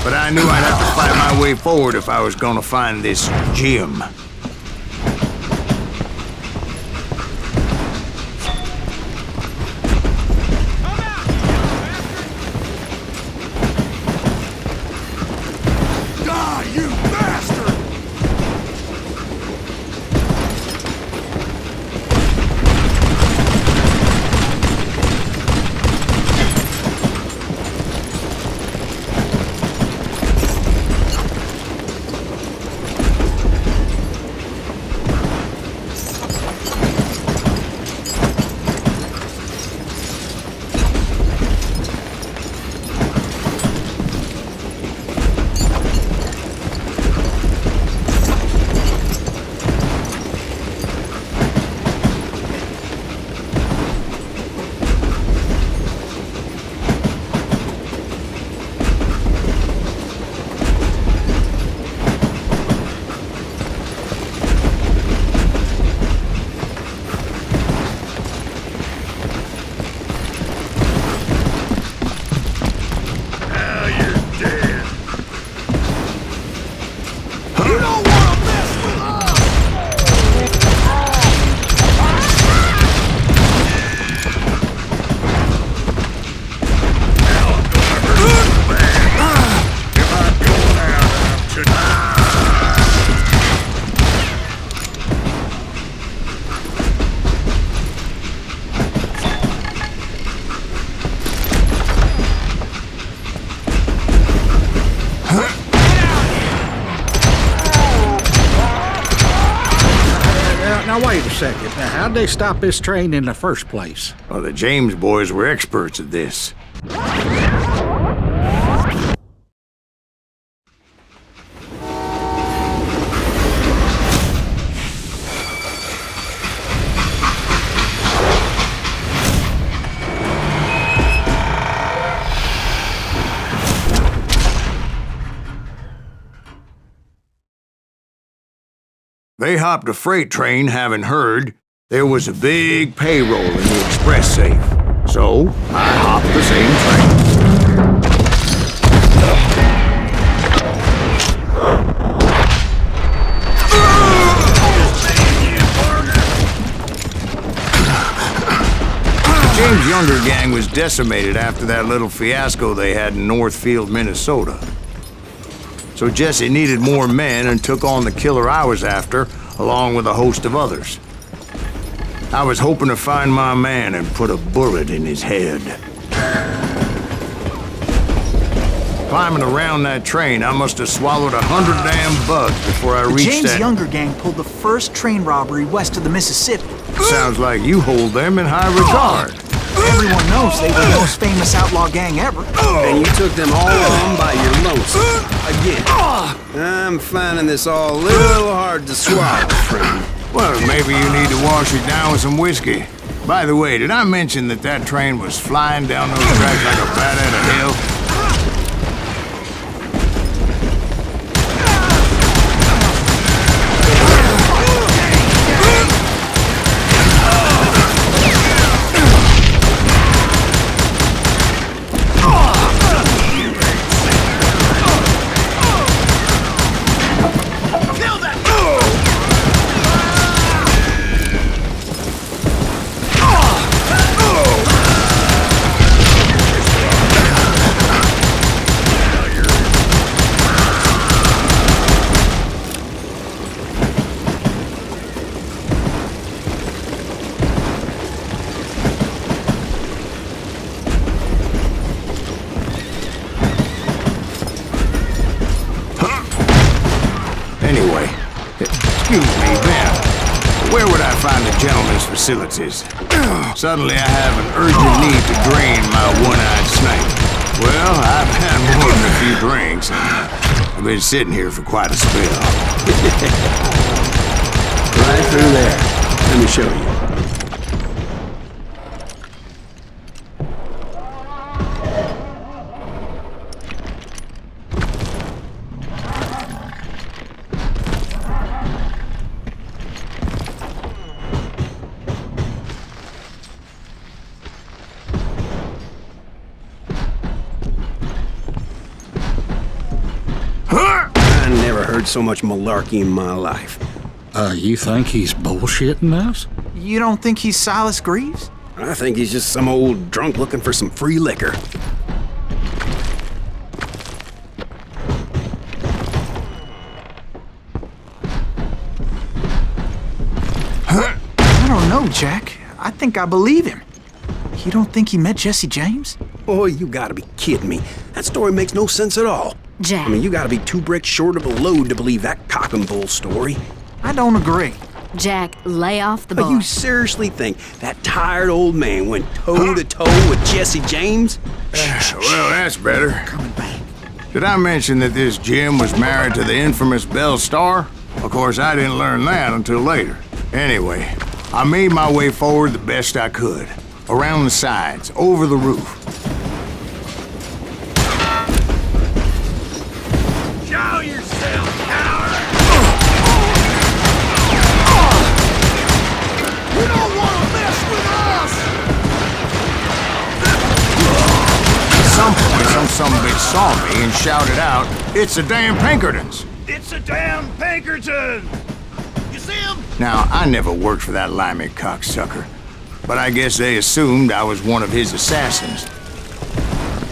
But I knew I'd have to fight my way forward if I was gonna find this Jim. Die, you bastard! second. Now, how'd they stop this train in the first place? Well, the James boys were experts at this. They hopped a freight train having heard there was a big payroll in the express safe. So, I hopped the same train. James' younger gang was decimated after that little fiasco they had in Northfield, Minnesota. So Jesse needed more men and took on the killer I was after, along with a host of others. I was hoping to find my man and put a bullet in his head. Climbing around that train, I must have swallowed 100 damn bugs before I reached James' that... younger gang pulled the first train robbery west of the Mississippi. Sounds like you hold them in high regard. Everyone knows they were the most famous outlaw gang ever. And you took them all on by your lonesome. Again. I'm finding this all a little hard to swallow, friend. Well, maybe you need to wash it down with some whiskey. By the way, did I mention that that train was flying down those tracks like a bat out of hell? Facilities. Suddenly I have an urgent need to drain my one-eyed snake. Well, I've had more than a few drinks, and I've been sitting here for quite a spell. Right through there. Let me show you. So much malarkey in my life. You think he's bullshitting us? You don't think he's Silas Greaves? I think he's just some old drunk looking for some free liquor. I don't know, Jack. I think I believe him. You don't think he met Jesse James? Oh, you gotta be kidding me. That story makes no sense at all. Jack. I mean, you gotta be 2 bricks short of a load to believe that cock and bull story. I don't agree. Jack, lay off the boy. You seriously think that tired old man went toe-to-toe with Jesse James? Well, that's better. Coming back. Did I mention that this Jim was married to the infamous Belle Starr? Of course, I didn't learn that until later. Anyway, I made my way forward the best I could. Around the sides, over the roof. Show yourself, coward! You don't want to mess with us! At some point, some bitch saw me and shouted out, "It's the damn Pinkertons!" It's a damn Pinkerton! You see him? Now, I never worked for that limey cocksucker, but I guess they assumed I was one of his assassins.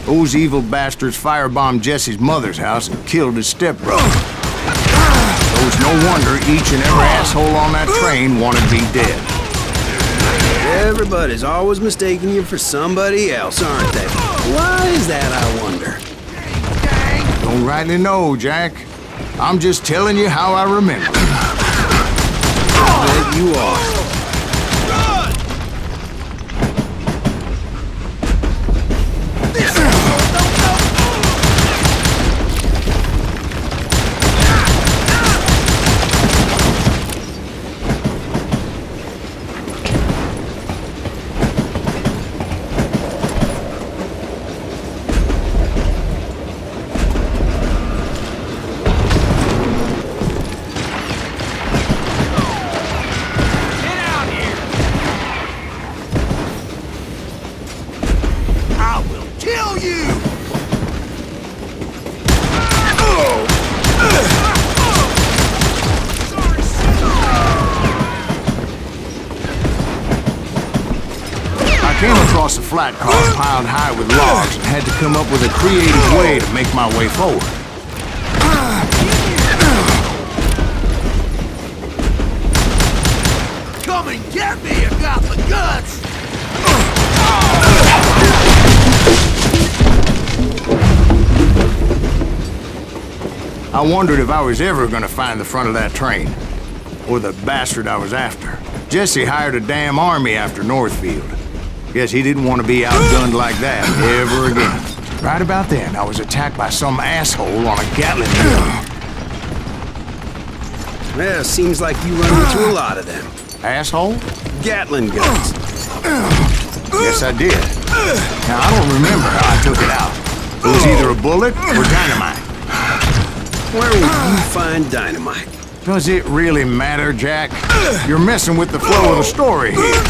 Those evil bastards firebombed Jesse's mother's house and killed his stepbrother. So it's no wonder each and every asshole on that train wanted me dead. Everybody's always mistaking you for somebody else, aren't they? Why is that, I wonder? Don't rightly know, Jack. I'm just telling you how I remember. I bet you are. kill you! I came across a flat car piled high with logs and had to come up with a creative way to make my way forward. Come and get me, you got the guts! I wondered if I was ever gonna find the front of that train, or the bastard I was after. Jesse hired a damn army after Northfield. Guess he didn't want to be outgunned like that ever again. Right about then, I was attacked by some asshole on a Gatling gun. Well, seems like you run into a lot of them. Asshole? Gatling guns. Yes, I did. Now, I don't remember how I took it out. It was either a bullet or dynamite. Where would you find dynamite? Does it really matter, Jack? You're messing with the flow of the story here.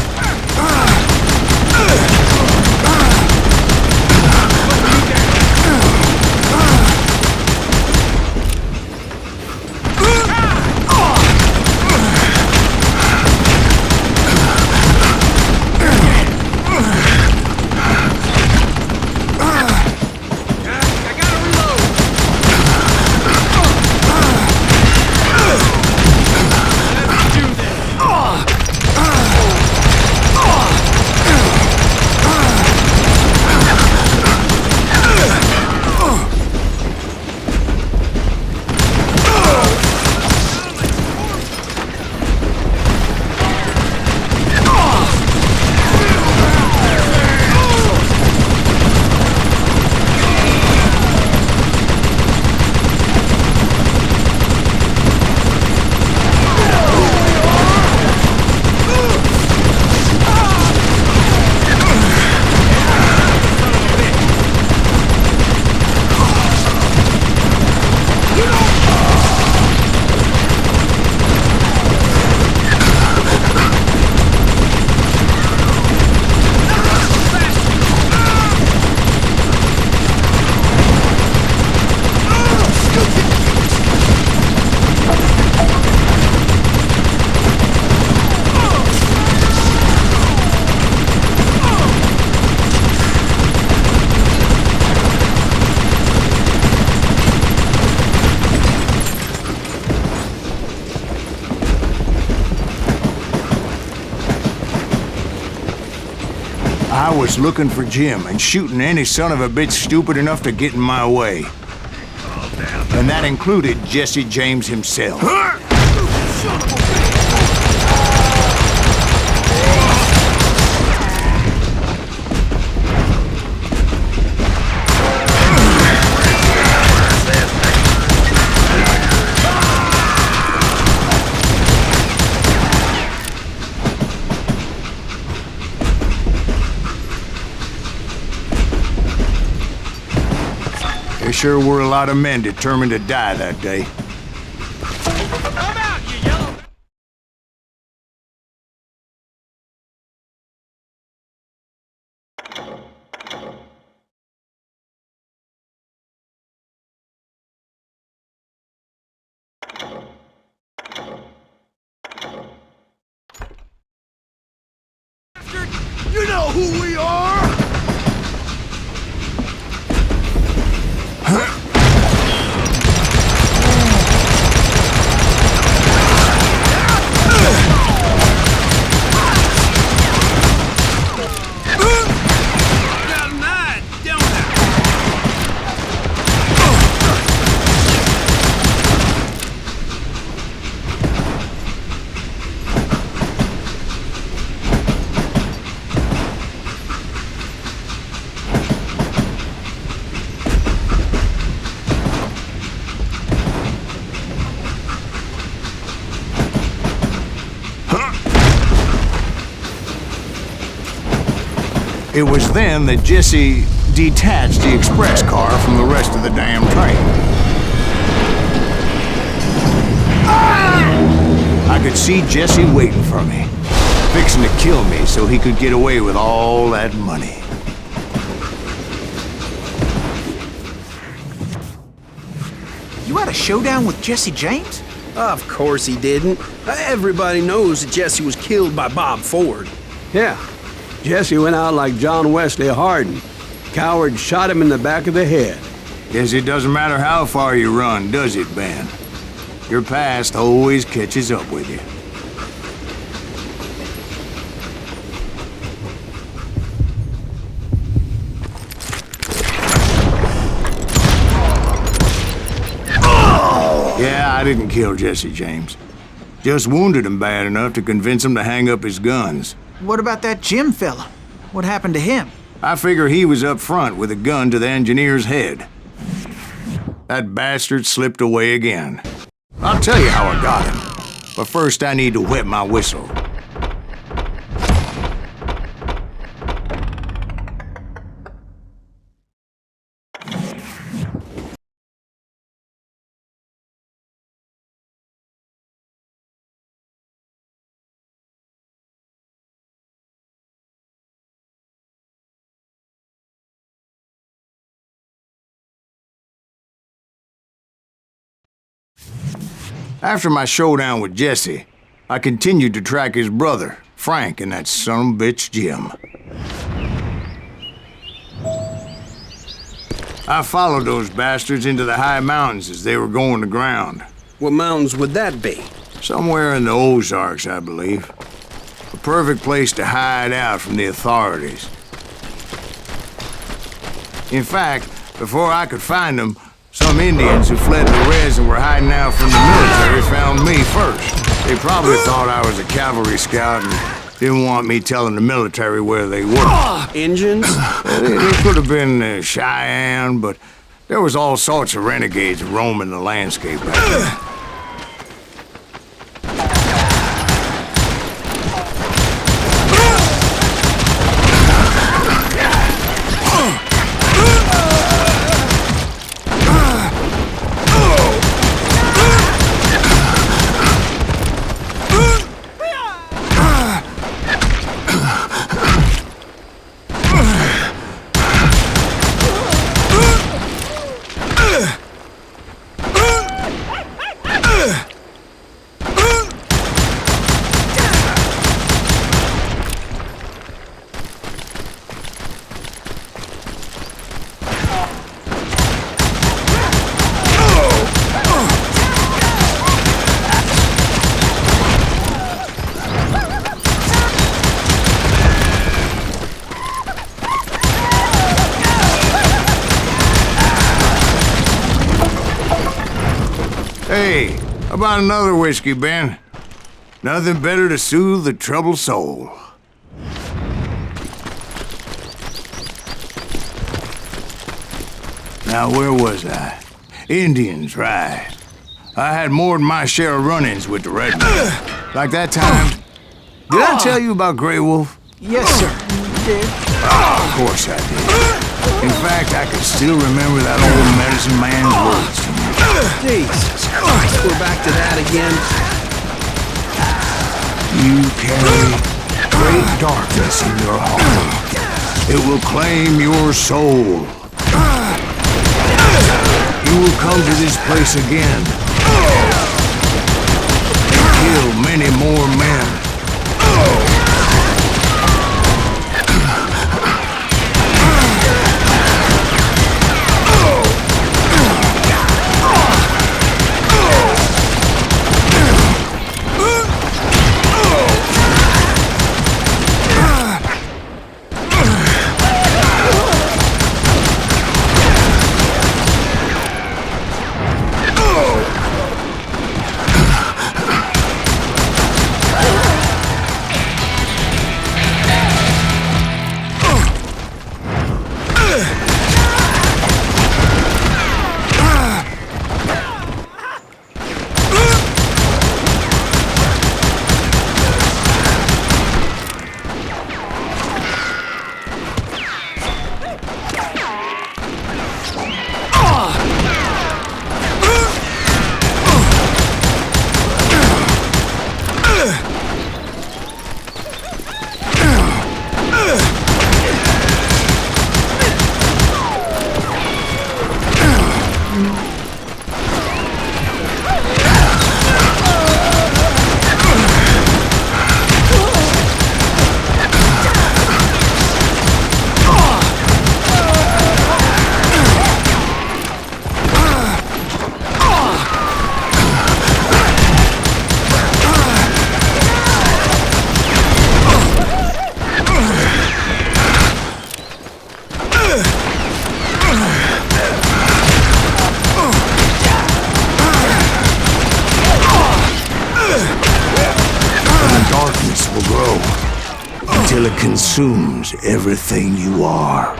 I was looking for Jim and shooting any son of a bitch stupid enough to get in my way. And that included Jesse James himself. There sure were a lot of men determined to die that day. Come out, you yellow... You know who we are! It was then that Jesse detached the express car from the rest of the damn train. I could see Jesse waiting for me, fixing to kill me so he could get away with all that money. You had a showdown with Jesse James? Of course he didn't. Everybody knows that Jesse was killed by Bob Ford. Yeah, Jesse went out like John Wesley Hardin. Coward shot him in the back of the head. Guess it doesn't matter how far you run, does it, Ben? Your past always catches up with you. Yeah, I didn't kill Jesse James. Just wounded him bad enough to convince him to hang up his guns. What about that Jim fella? What happened to him? I figure he was up front with a gun to the engineer's head. That bastard slipped away again. I'll tell you how I got him. But first I need to wet my whistle. After my showdown with Jesse, I continued to track his brother, Frank, and that son of a bitch, Jim. I followed those bastards into the high mountains as they were going to ground. What mountains would that be? Somewhere in the Ozarks, I believe. A perfect place to hide out from the authorities. In fact, before I could find them, some Indians who fled the res and were hiding out from the military found me first. They probably thought I was a cavalry scout and didn't want me telling the military where they were. Injuns? It could have been Cheyenne, but there was all sorts of renegades roaming the landscape back then. Hey, how about another whiskey, Ben? Nothing better to soothe the troubled soul. Now, where was I? Indians, right. I had more than my share of run-ins with the redmen. Like that time. Did I tell you about Grey Wolf? Yes, sir. You did. Of course I did. In fact, I can still remember that old medicine man's words to me. Jesus Christ, we're back to that again. You carry great darkness in your heart. It will claim your soul. You will come to this place again. And kill many more men. And the darkness will grow until it consumes everything you are.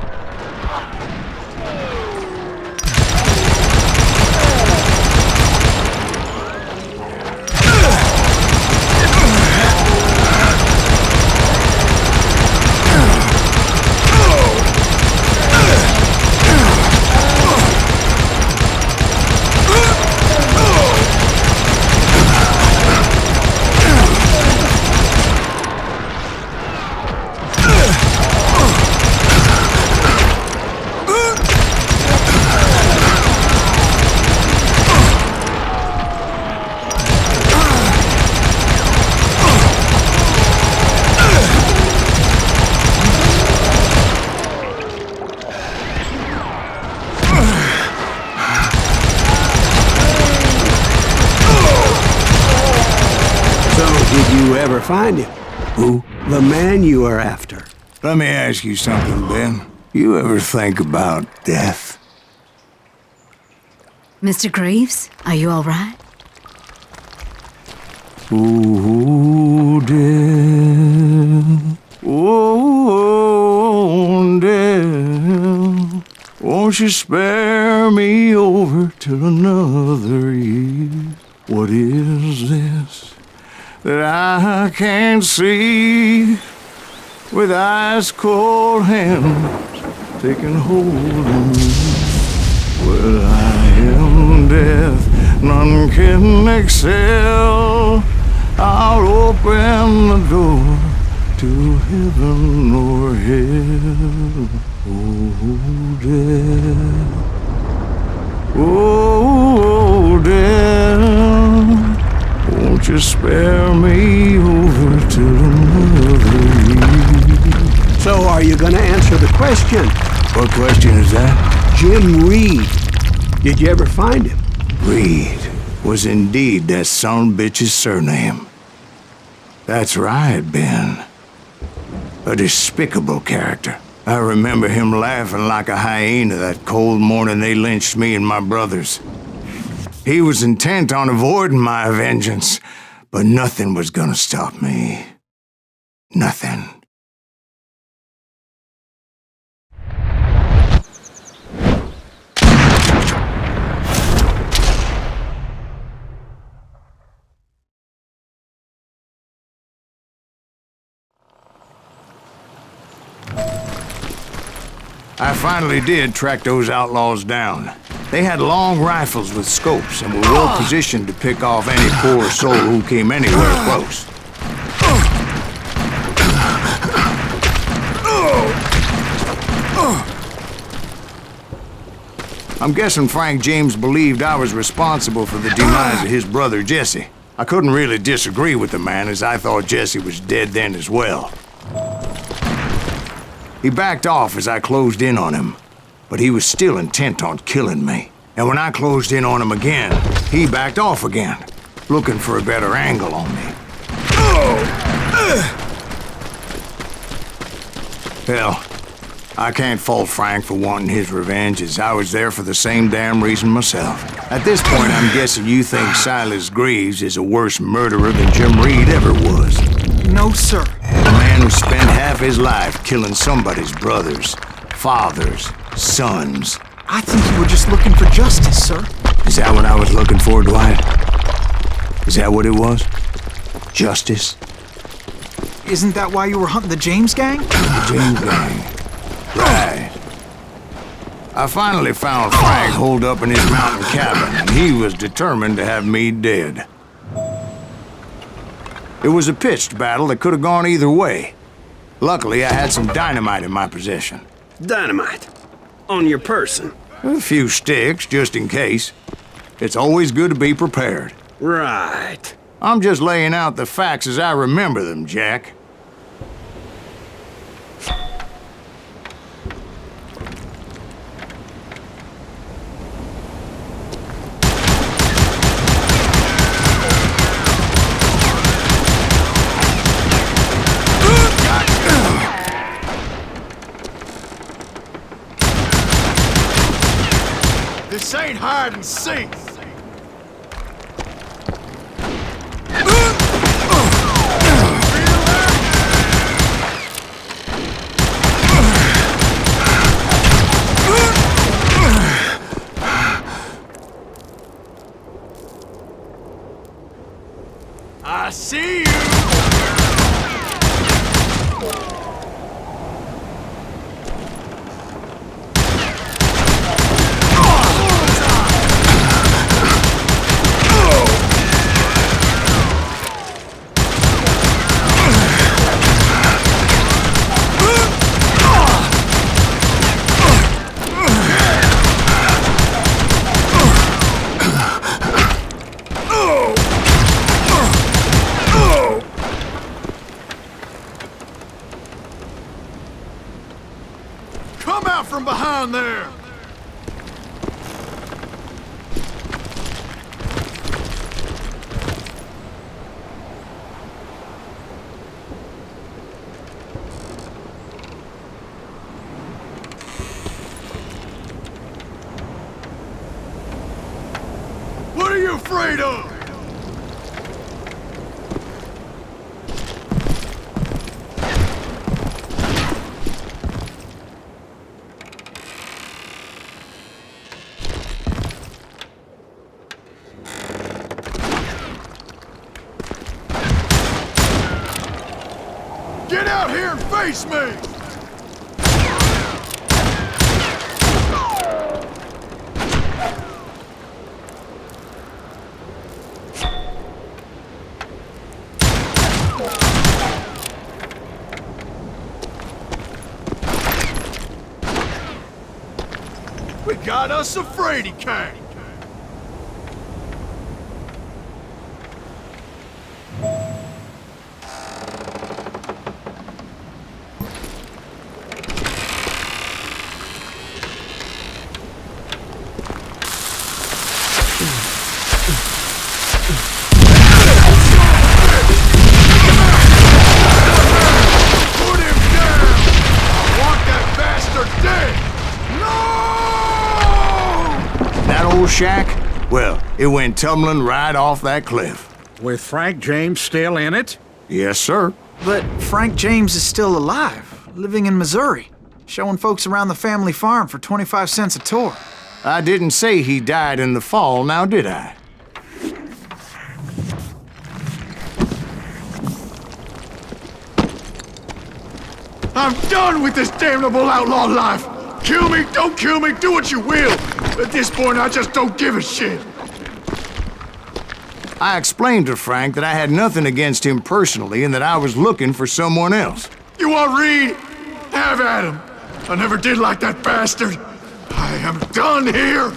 Ever find him? Who? The man you are after. Let me ask you something, Ben. You ever think about death? Mr. Greaves, are you all right? Ooh, death. Oh, death. Won't you spare me over till another year? What is this that I can't see, with ice cold hands taking hold of me? Well, I am death, none can excel. I'll open the door to heaven or hell. Oh, death. Oh, death. Won't you spare me over till another year? So are you gonna answer the question? What question is that? Jim Reed. Did you ever find him? Reed was indeed that son bitch's surname. That's right, Ben. A despicable character. I remember him laughing like a hyena that cold morning they lynched me and my brothers. He was intent on avoiding my vengeance, but nothing was gonna stop me. Nothing. I finally did track those outlaws down. They had long rifles with scopes and were well positioned to pick off any poor soul who came anywhere close. I'm guessing Frank James believed I was responsible for the demise of his brother Jesse. I couldn't really disagree with the man, as I thought Jesse was dead then as well. He backed off as I closed in on him, but he was still intent on killing me. And when I closed in on him again, he backed off again, looking for a better angle on me. Hell, I can't fault Frank for wanting his revenge, as I was there for the same damn reason myself. At this point, I'm guessing you think Silas Greaves is a worse murderer than Jim Reed ever was. No, sir. A man who spent half his life killing somebody's brothers, fathers, sons. I think you were just looking for justice, sir. Is that what I was looking for, Dwight? Is that what it was? Justice? Isn't that why you were hunting the James gang? The James gang. Right. I finally found Frank holed up in his mountain cabin, and he was determined to have me dead. It was a pitched battle that could have gone either way. Luckily, I had some dynamite in my possession. Dynamite? On your person? A few sticks, just in case. It's always good to be prepared. Right. I'm just laying out the facts as I remember them, Jack. This ain't hide and seek. I see you! Come out from behind there! What are you afraid of? Get out here and face me! We got us a Frady cat! Shack? Well, it went tumbling right off that cliff. With Frank James still in it? Yes, sir. But Frank James is still alive, living in Missouri, showing folks around the family farm for 25 cents a tour. I didn't say he died in the fall, now did I? I'm done with this damnable outlaw life! Kill me, don't kill me, do what you will! At this point, I just don't give a shit! I explained to Frank that I had nothing against him personally and that I was looking for someone else. You want Reed? Have at him! I never did like that bastard! I am done here!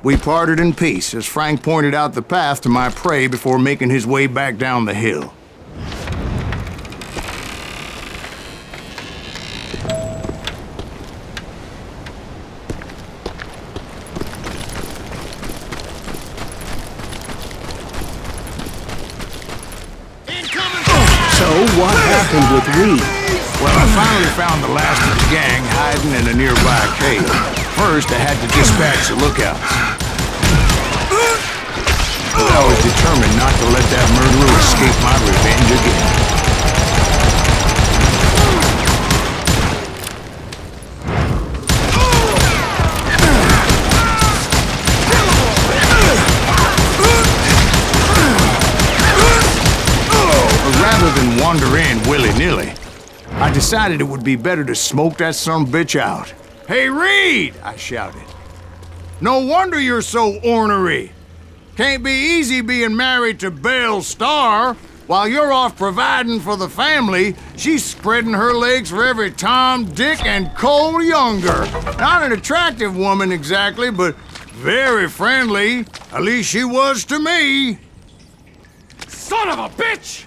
We parted in peace as Frank pointed out the path to my prey before making his way back down the hill. So what happened with Reed? Well, I finally found the last of the gang hiding in a nearby cave. First, I had to dispatch the lookouts. But I was determined not to let that murderer escape my revenge again. Rather than wander in willy-nilly, I decided it would be better to smoke that sumbitch out. "Hey, Reed!" I shouted. "No wonder you're so ornery. Can't be easy being married to Belle Starr. While you're off providing for the family, she's spreading her legs for every Tom, Dick, and Cole Younger. Not an attractive woman exactly, but very friendly. At least she was to me." Son of a bitch!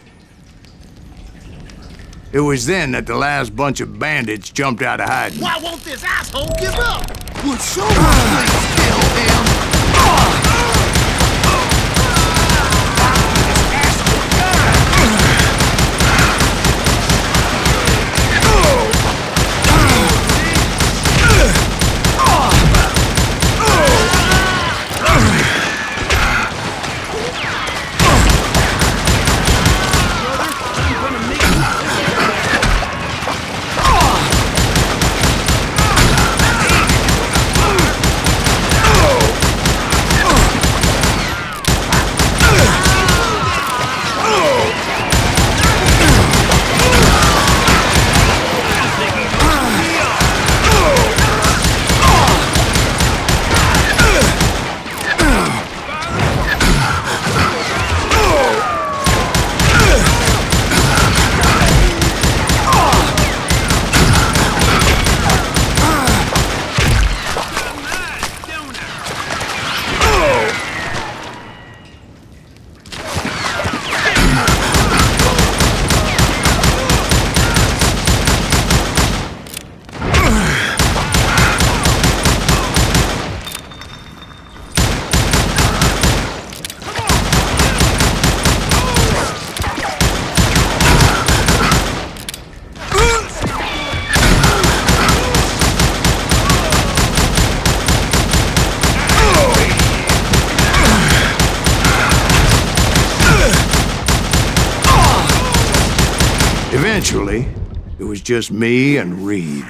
It was then that the last bunch of bandits jumped out of hiding. Why won't this asshole give up? Would show my kill him! It was just me and Reed.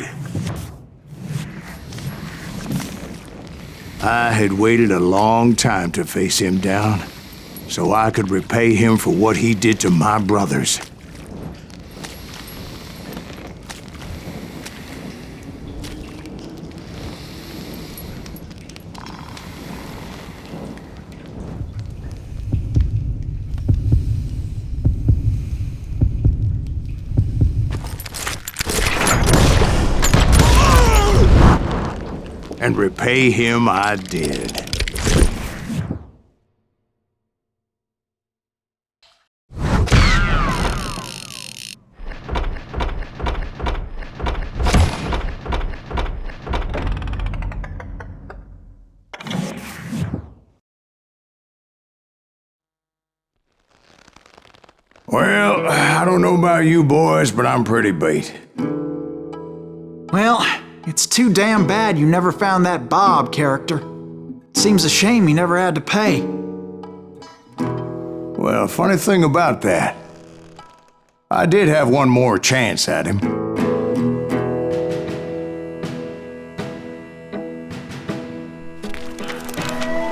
I had waited a long time to face him down, so I could repay him for what he did to my brothers. And repay him I did. Well, I don't know about you boys, but I'm pretty beat. Well, it's too damn bad you never found that Bob character. Seems a shame he never had to pay. Well, funny thing about that, I did have one more chance at him.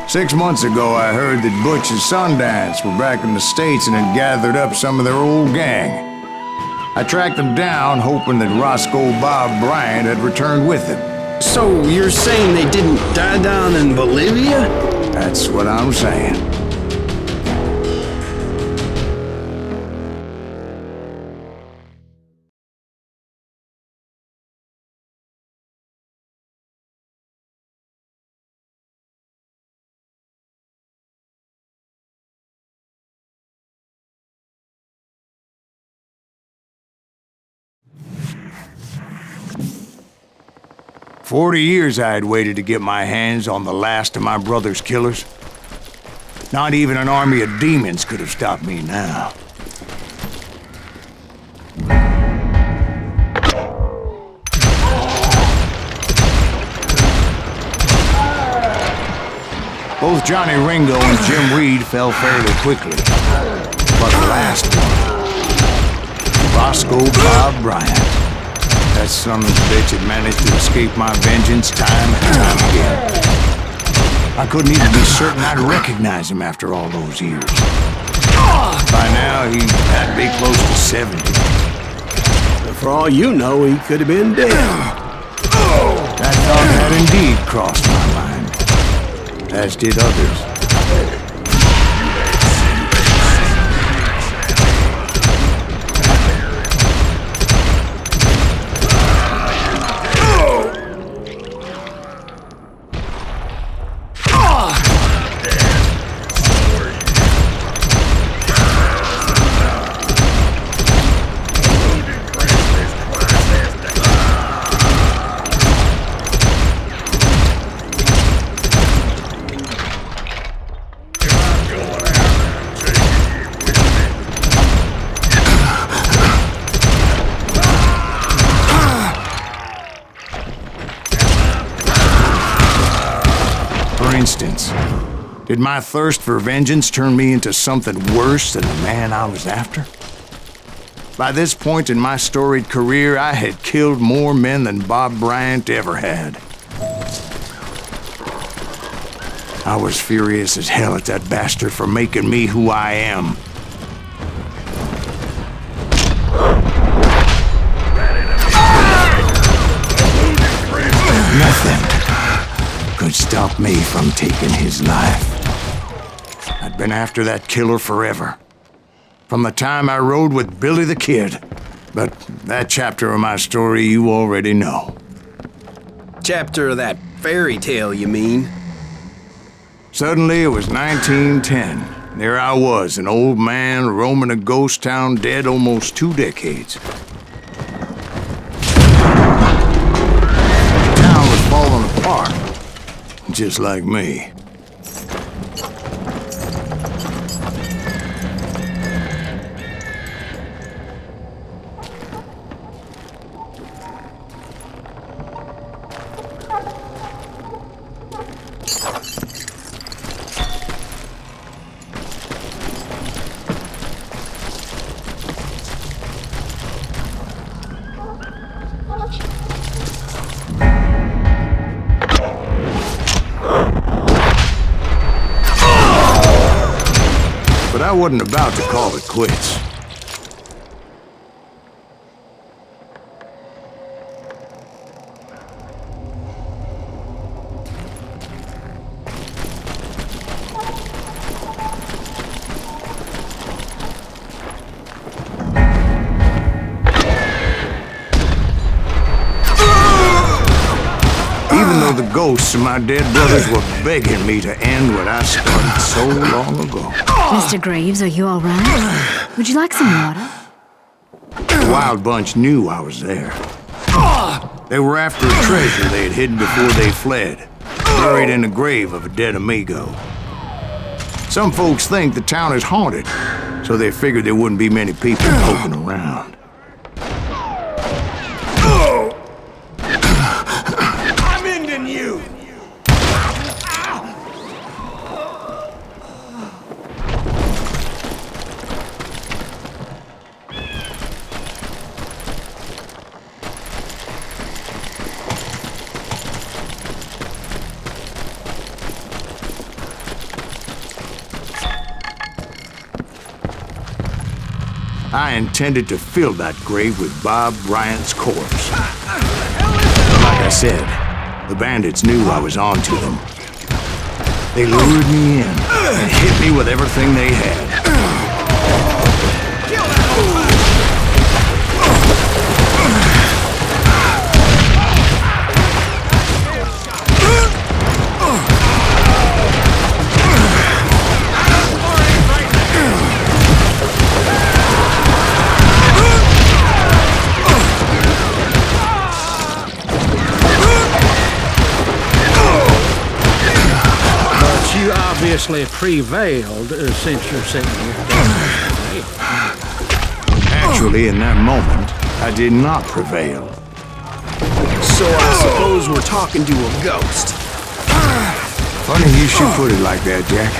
Six months ago, I heard that Butch and Sundance were back in the States and had gathered up some of their old gang. I tracked them down, hoping that Roscoe Bob Bryant had returned with them. So you're saying they didn't die down in Bolivia? That's what I'm saying. "40 years I had waited to get my hands on the last of my brother's killers. Not even an army of demons could have stopped me now. Both Johnny Ringo and Jim Reed fell fairly quickly. But the last one, Roscoe Bob Bryant, that son of a bitch had managed to escape my vengeance time and time again. I couldn't even be certain I'd recognize him after all those years. By now, he had to be close to 70. But for all you know, he could have been dead. That thought had indeed crossed my mind, as did others. Did my thirst for vengeance turn me into something worse than the man I was after? By this point in my storied career, I had killed more men than Bob Bryant ever had. I was furious as hell at that bastard for making me who I am. Nothing could stop me from taking his life. I'd been after that killer forever. From the time I rode with Billy the Kid. But that chapter of my story you already know. Chapter of that fairy tale, you mean? Suddenly it was 1910. There I was, an old man roaming a ghost town dead almost 2 decades. The town was falling apart, just like me. But I wasn't about to call it quits. Even though the ghosts of my dead brothers were begging me to end what I started so long ago. Mr. Graves, are you all right? Would you like some water? The Wild Bunch knew I was there. They were after a treasure they had hidden before they fled, buried in the grave of a dead amigo. Some folks think the town is haunted, so they figured there wouldn't be many people poking around. I'm ending you! I intended to fill that grave with Bob Bryant's corpse. Like I said, the bandits knew I was on to them. They lured me in and hit me with everything they had. You obviously prevailed since you're sitting here. Actually, in that moment, I did not prevail. So I suppose we're talking to a ghost. Funny you should put it like that, Jack.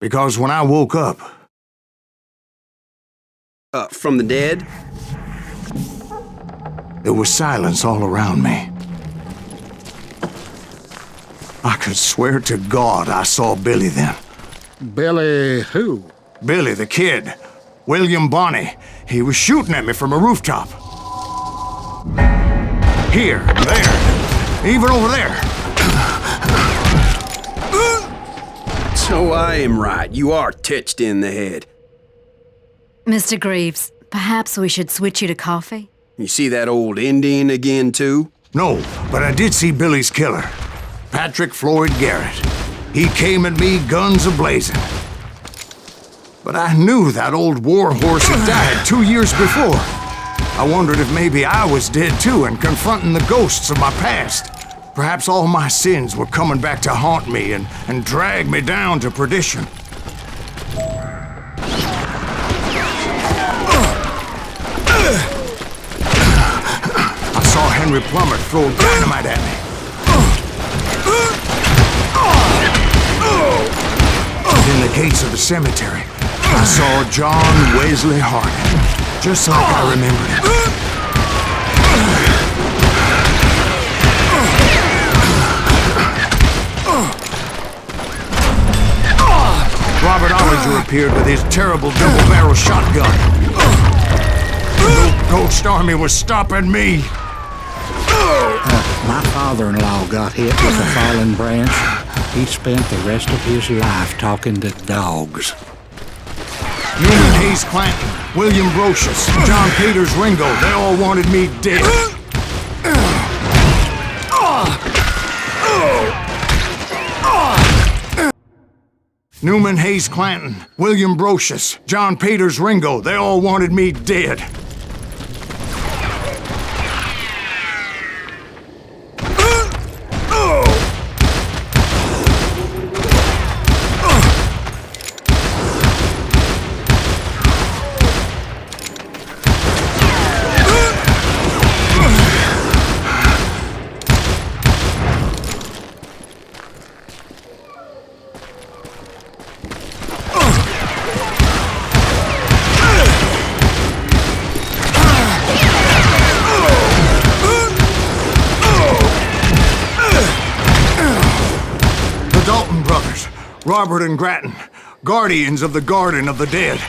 Because when I woke up... From the dead? There was silence all around me. I could swear to God I saw Billy then. Billy who? Billy, the kid. William Bonney. He was shooting at me from a rooftop. Here, there, even over there. So I am right. You are touched in the head. Mr. Graves, perhaps we should switch you to coffee? You see that old Indian again, too? No, but I did see Billy's killer. Patrick Floyd Garrett. He came at me guns a-blazing. But I knew that old war horse had died 2 years before. I wondered if maybe I was dead too and confronting the ghosts of my past. Perhaps all my sins were coming back to haunt me and drag me down to perdition. I saw Henry Plummer throw dynamite at me. In the gates of the cemetery, I saw John Wesley Hardin, just like I remembered him. Robert Ollinger appeared with his terrible double-barrel shotgun. No ghost army was stopping me. My father-in-law got hit with a fallen branch. He spent the rest of his life talking to dogs. Newman Hayes Clanton, William Brocious, John Peters Ringo, they all wanted me dead. Newman Hayes Clanton, William Brocious, John Peters Ringo, they all wanted me dead. Robert and Grattan, guardians of the Garden of the Dead.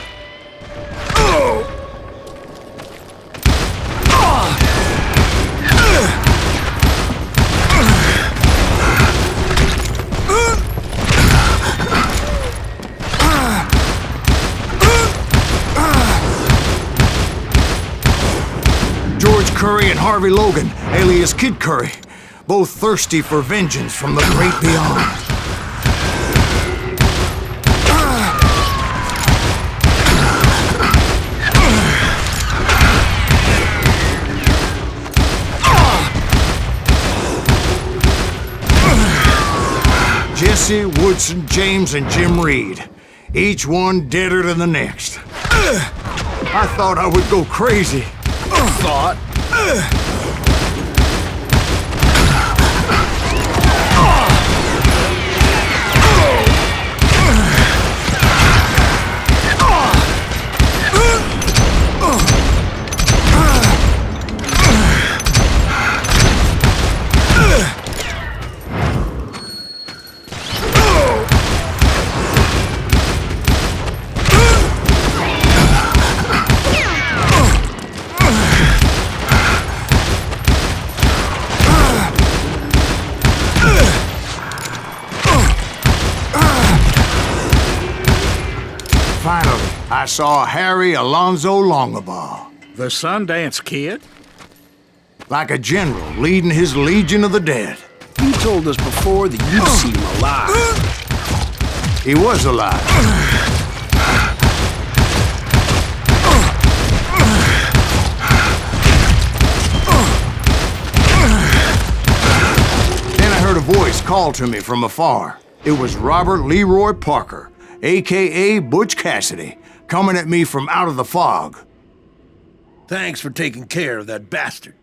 George Curry and Harvey Logan, alias Kid Curry, both thirsty for vengeance from the great beyond. Jesse, Woodson, James, and Jim Reed. Each one deader than the next. I thought I would go crazy. Thought? Finally, I saw Harry Alonzo Longabaugh. The Sundance Kid? Like a general leading his legion of the dead. You told us before that you've seen him alive. He was alive. Then I heard a voice call to me from afar. It was Robert Leroy Parker, a.k.a. Butch Cassidy, coming at me from out of the fog. Thanks for taking care of that bastard.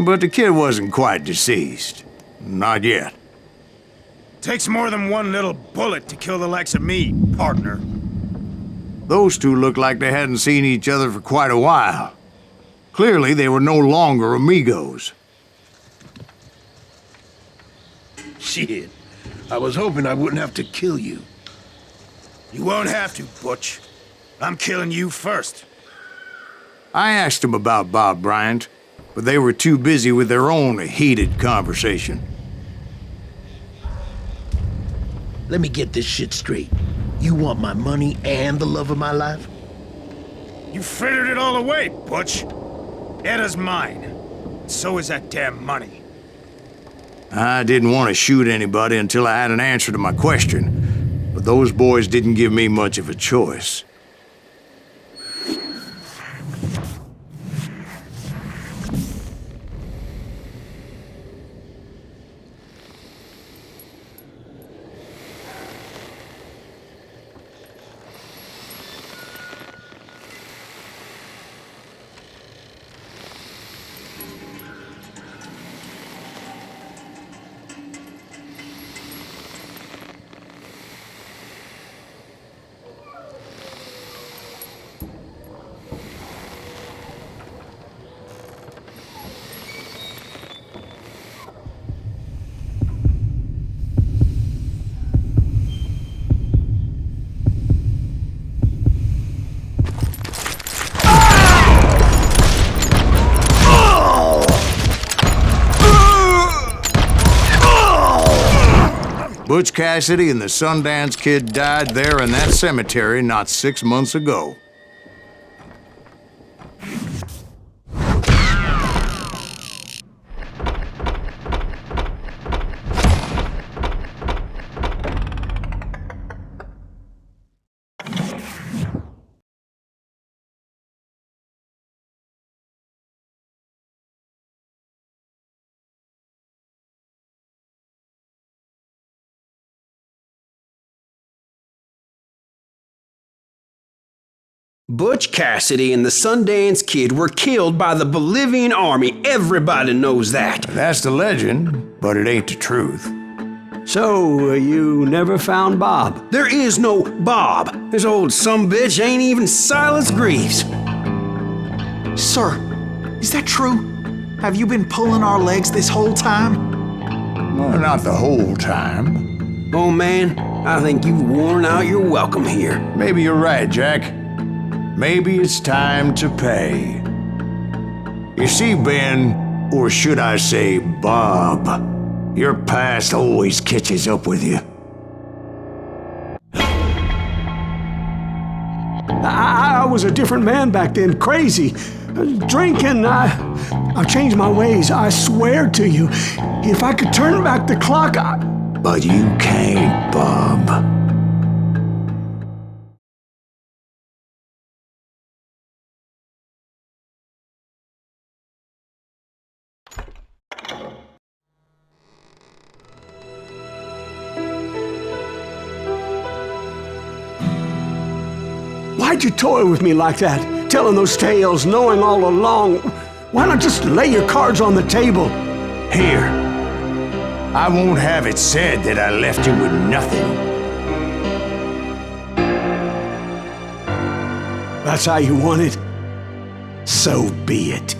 But the kid wasn't quite deceased. Not yet. Takes more than one little bullet to kill the likes of me, partner. Those two looked like they hadn't seen each other for quite a while. Clearly, they were no longer amigos. Shit. I was hoping I wouldn't have to kill you. You won't have to, Butch. I'm killing you first. I asked them about Bob Bryant, but they were too busy with their own heated conversation. Let me get this shit straight. You want my money and the love of my life? You frittered it all away, Butch. Eda's mine. So is that damn money. I didn't want to shoot anybody until I had an answer to my question, but those boys didn't give me much of a choice. Butch Cassidy and the Sundance Kid died there in that cemetery not 6 months ago. Butch Cassidy and the Sundance Kid were killed by the Bolivian army. Everybody knows that. That's the legend, but it ain't the truth. So, you never found Bob? There is no Bob. This old sumbitch ain't even Silas Greaves. Sir, is that true? Have you been pulling our legs this whole time? Well, not the whole time. Oh man, I think you've worn out your welcome here. Maybe you're right, Jack. Maybe it's time to pay. You see, Ben, or should I say Bob, your past always catches up with you. I was a different man back then, crazy. Drinking, I've changed my ways, I swear to you. If I could turn back the clock, But you can't, Bob. Why'd you toy with me like that? Telling those tales, knowing all along. Why not just lay your cards on the table? Here. I won't have it said that I left you with nothing. That's how you want it? So be it.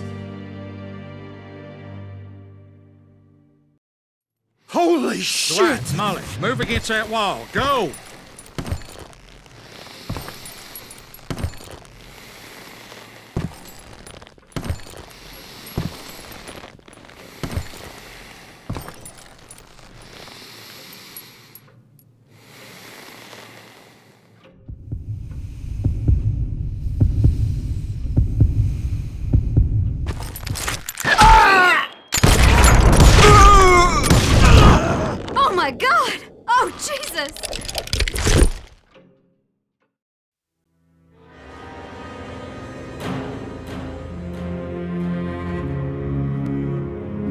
Holy shit! Dwight, Molly, move against that wall. Go! Oh my God! Oh, Jesus!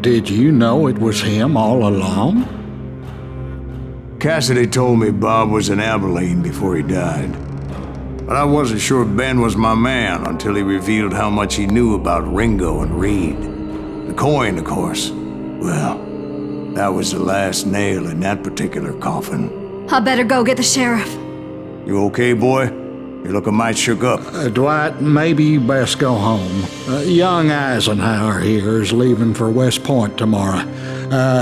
Did you know it was him all along? Cassidy told me Bob was in Abilene before he died. But I wasn't sure Ben was my man until he revealed how much he knew about Ringo and Reed. The coin, of course. Well, that was the last nail in that particular coffin. I better go get the sheriff. You okay, boy? You're looking mighty shook up. Dwight, maybe you best go home. Young Eisenhower here is leaving for West Point tomorrow.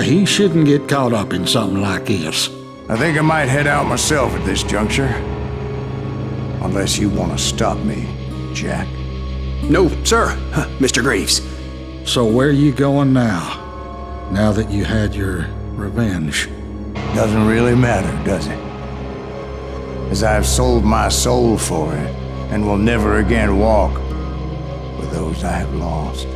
He shouldn't get caught up in something like this. I think I might head out myself at this juncture. Unless you want to stop me, Jack. No, sir, Mr. Greaves. So where you going now? Now that you had your revenge? Doesn't really matter, does it? As I've sold my soul for it, and will never again walk with those I have lost.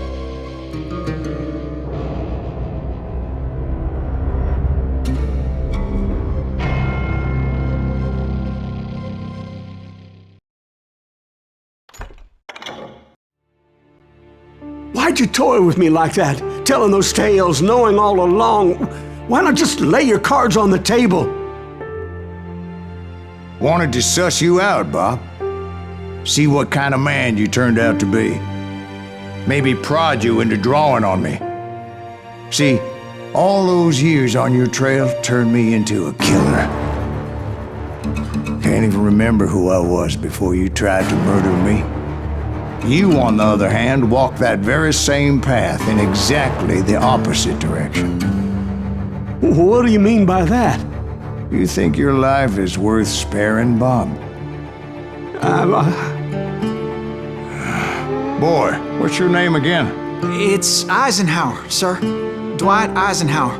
Why'd you toy with me like that? Telling those tales, knowing all along. Why not just lay your cards on the table? Wanted to suss you out, Bob. See what kind of man you turned out to be. Maybe prod you into drawing on me. See, all those years on your trail turned me into a killer. Can't even remember who I was before you tried to murder me. You, on the other hand, walked that very same path in exactly the opposite direction. What do you mean by that? You think your life is worth sparing, Bob? Boy, what's your name again? It's Eisenhower, sir. Dwight Eisenhower.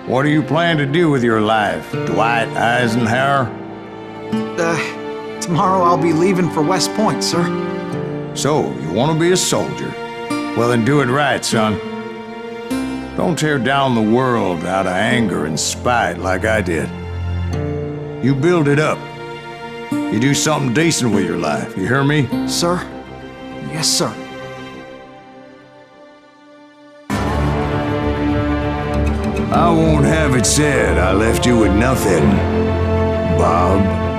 What do you plan to do with your life, Dwight Eisenhower? Tomorrow I'll be leaving for West Point, sir. So, you want to be a soldier? Well, then do it right, son. Don't tear down the world out of anger and spite like I did. You build it up. You do something decent with your life, you hear me? Sir? Yes, sir. I won't have it said I left you with nothing, Bob.